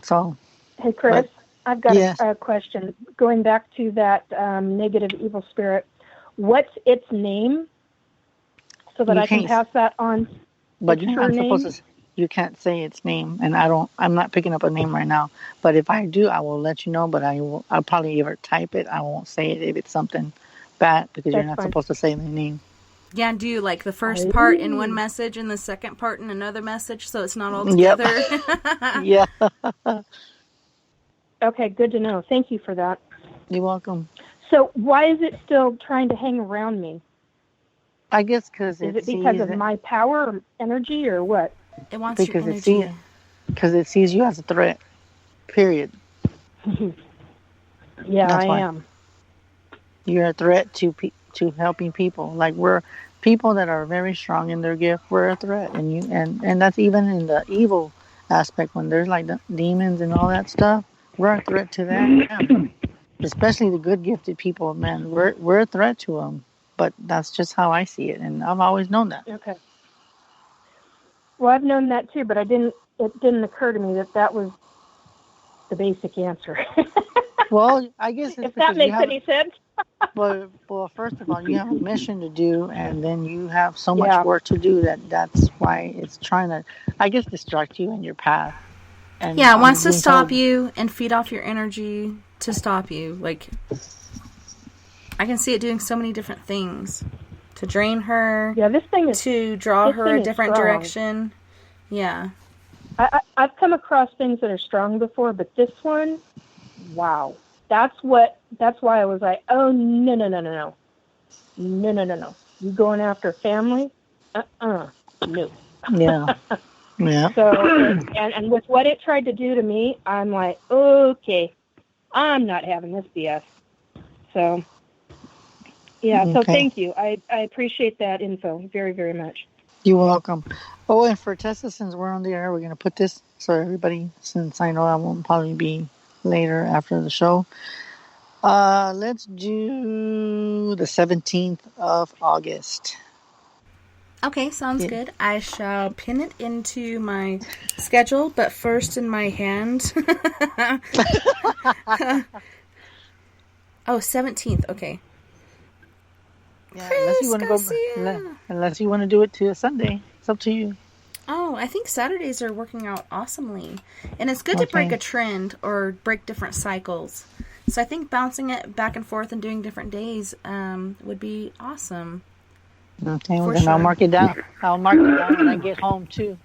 So. Hey, Chris. I've got a question. Going back to that negative evil spirit, what's its name so that I can pass that on? But you're not supposed to. You can't say its name, and I'm not picking up a name right now. But if I do, I will let you know. But I'll probably either type it. I won't say it if it's something bad, because you're not supposed to say the name. Yeah, do like the first part in one message and the second part in another message, so it's not all together. Yep. Yeah. Okay, good to know. Thank you for that. You're welcome. So why is it still trying to hang around me? I guess because is it because of my power or energy or what? It wants your energy. Because it sees you as a threat. Period. Yeah, I am. You're a threat to helping people. Like, we're people that are very strong in their gift. We're a threat, and that's even in the evil aspect, when there's like the demons and all that stuff. We're a threat to that, especially the good gifted people. Man, we're a threat to them. But that's just how I see it, and I've always known that. Okay. Well, I've known that too, but it didn't occur to me that was the basic answer. Well, I guess if that makes any sense. Well, first of all, you have a mission to do, and then you have so much work to do that's why it's trying to, I guess, distract you in your path. And it wants to stop you and feed off your energy to stop you. Like, I can see it doing so many different things. To drain her. Yeah, this thing is... To draw her a different direction. Yeah. I've come across things that are strong before, but this one, wow. that's why I was like, oh, no. You going after family? No. Yeah. Yeah. So, and with what it tried to do to me, I'm like, okay, I'm not having this BS. So, yeah, so thank you. I appreciate that info very, very much. You're welcome. Oh, and for Tessa, since we're on the air, we're going to put this so everybody, since I know I won't probably be later after the show. Let's do the 17th of August. Okay, sounds good. I shall pin it into my schedule, but first in my hand. 17th, okay. Yeah, unless you want to do it to a Sunday. It's up to you. Oh, I think Saturdays are working out awesomely. And it's good to break a trend or break different cycles. So I think bouncing it back and forth and doing different days would be awesome. Okay, well, then I'll mark it down. I'll mark it down when I get home, too.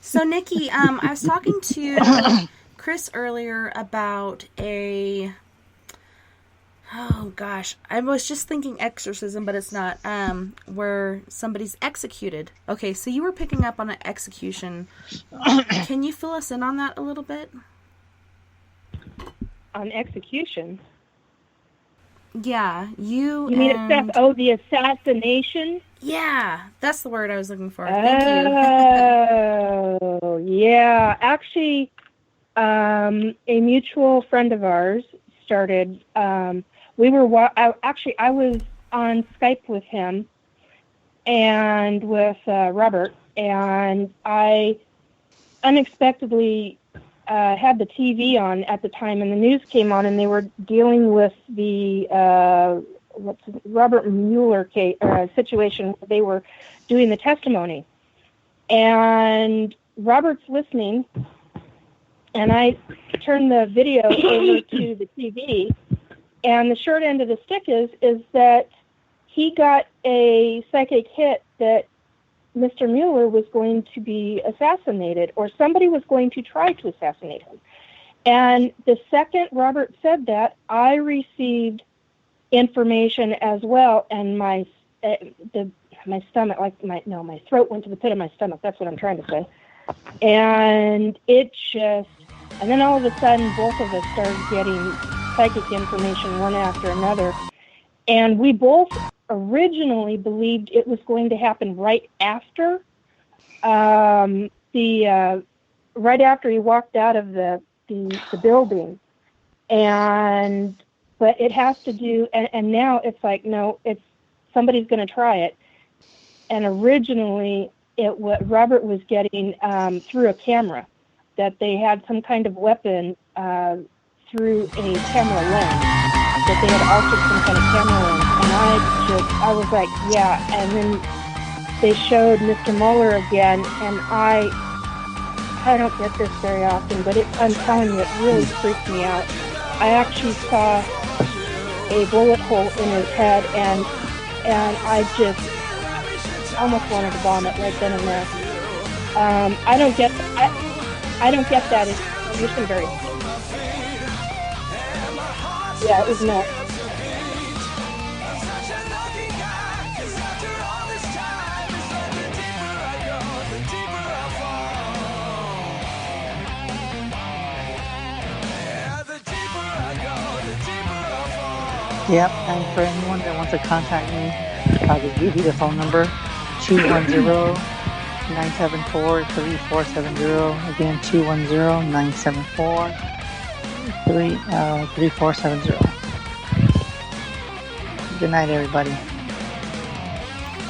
So, Nikki, I was talking to Chris earlier about I was just thinking exorcism, but it's not, where somebody's executed. Okay, so you were picking up on an execution. Can you fill us in on that a little bit? On execution? Yeah, you mean the assassination? Yeah, that's the word I was looking for. Thank you. Oh, yeah. Actually, a mutual friend of ours started. I was on Skype with him and with Robert, and I unexpectedly had the TV on at the time, and the news came on, and they were dealing with the Robert Mueller case, situation. They were doing the testimony, and Robert's listening, and I turned the video over to the TV, and the short end of the stick is that he got a psychic hit that Mr. Mueller was going to be assassinated, or somebody was going to try to assassinate him. And the second Robert said that, I received information as well, and my stomach, my throat went to the pit of my stomach. That's what I'm trying to say. And and then all of a sudden, both of us started getting psychic information one after another, and we both originally believed it was going to happen right after right after he walked out of the building, but it has to do, and now it's like, no, it's somebody's going to try it. And originally what Robert was getting through a camera, that they had some kind of weapon through a camera lens, that they had altered some kind of camera lens. And I was like, yeah. And then they showed Mr. Mueller again, and I don't get this very often, but I'm telling you, it really freaked me out. I actually saw a bullet hole in his head, and I just almost wanted to vomit right then and there. I don't get that. You're some very... Yeah, it was nuts. Yep, and for anyone that wants to contact me, I will give you the phone number, 210-974-3470. Again, 210-974-3470. Good night, everybody.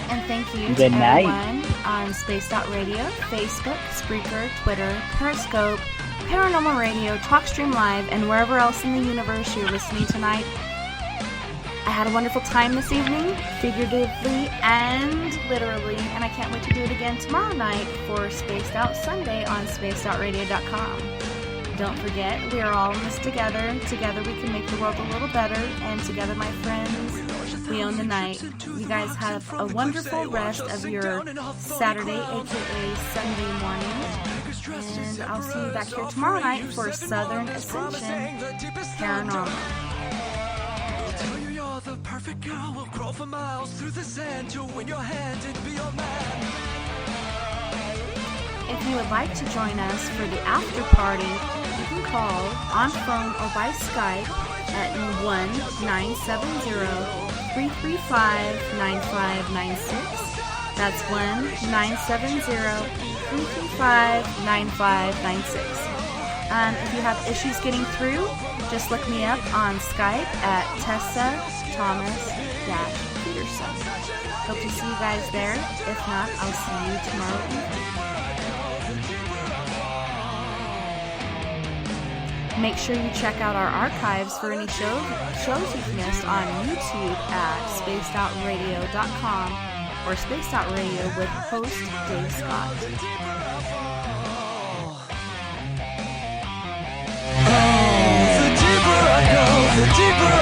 And thank you Good to night. everyone on Space.Radio, Facebook, Spreaker, Twitter, Periscope, Paranormal Radio, TalkStream Live, and wherever else in the universe you're listening tonight. I had a wonderful time this evening, figuratively and literally, and I can't wait to do it again tomorrow night for Spaced Out Sunday on spacedoutradio.com. Don't forget, we are all in this together. Together we can make the world a little better. And together, my friends, we own the night. You guys have a wonderful rest of your Saturday, aka Sunday morning. And I'll see you back here tomorrow night for Southern Ascension Paranormal. Tell you you're the perfect girl. We'll crawl for miles through the sand to win your hand and be your man. If you would like to join us for the after party, you can call on phone or by Skype at 1-970-335-9596. That's 1-970-335-9596. If you have issues getting through, just look me up on Skype at Tessa-Peterson. Hope to see you guys there. If not, I'll see you tomorrow evening. Make sure you check out our archives for any shows you've missed on YouTube at spacedoutradio.com or Spaced Out Radio with host Dave Scott. The deeper I go, the deeper I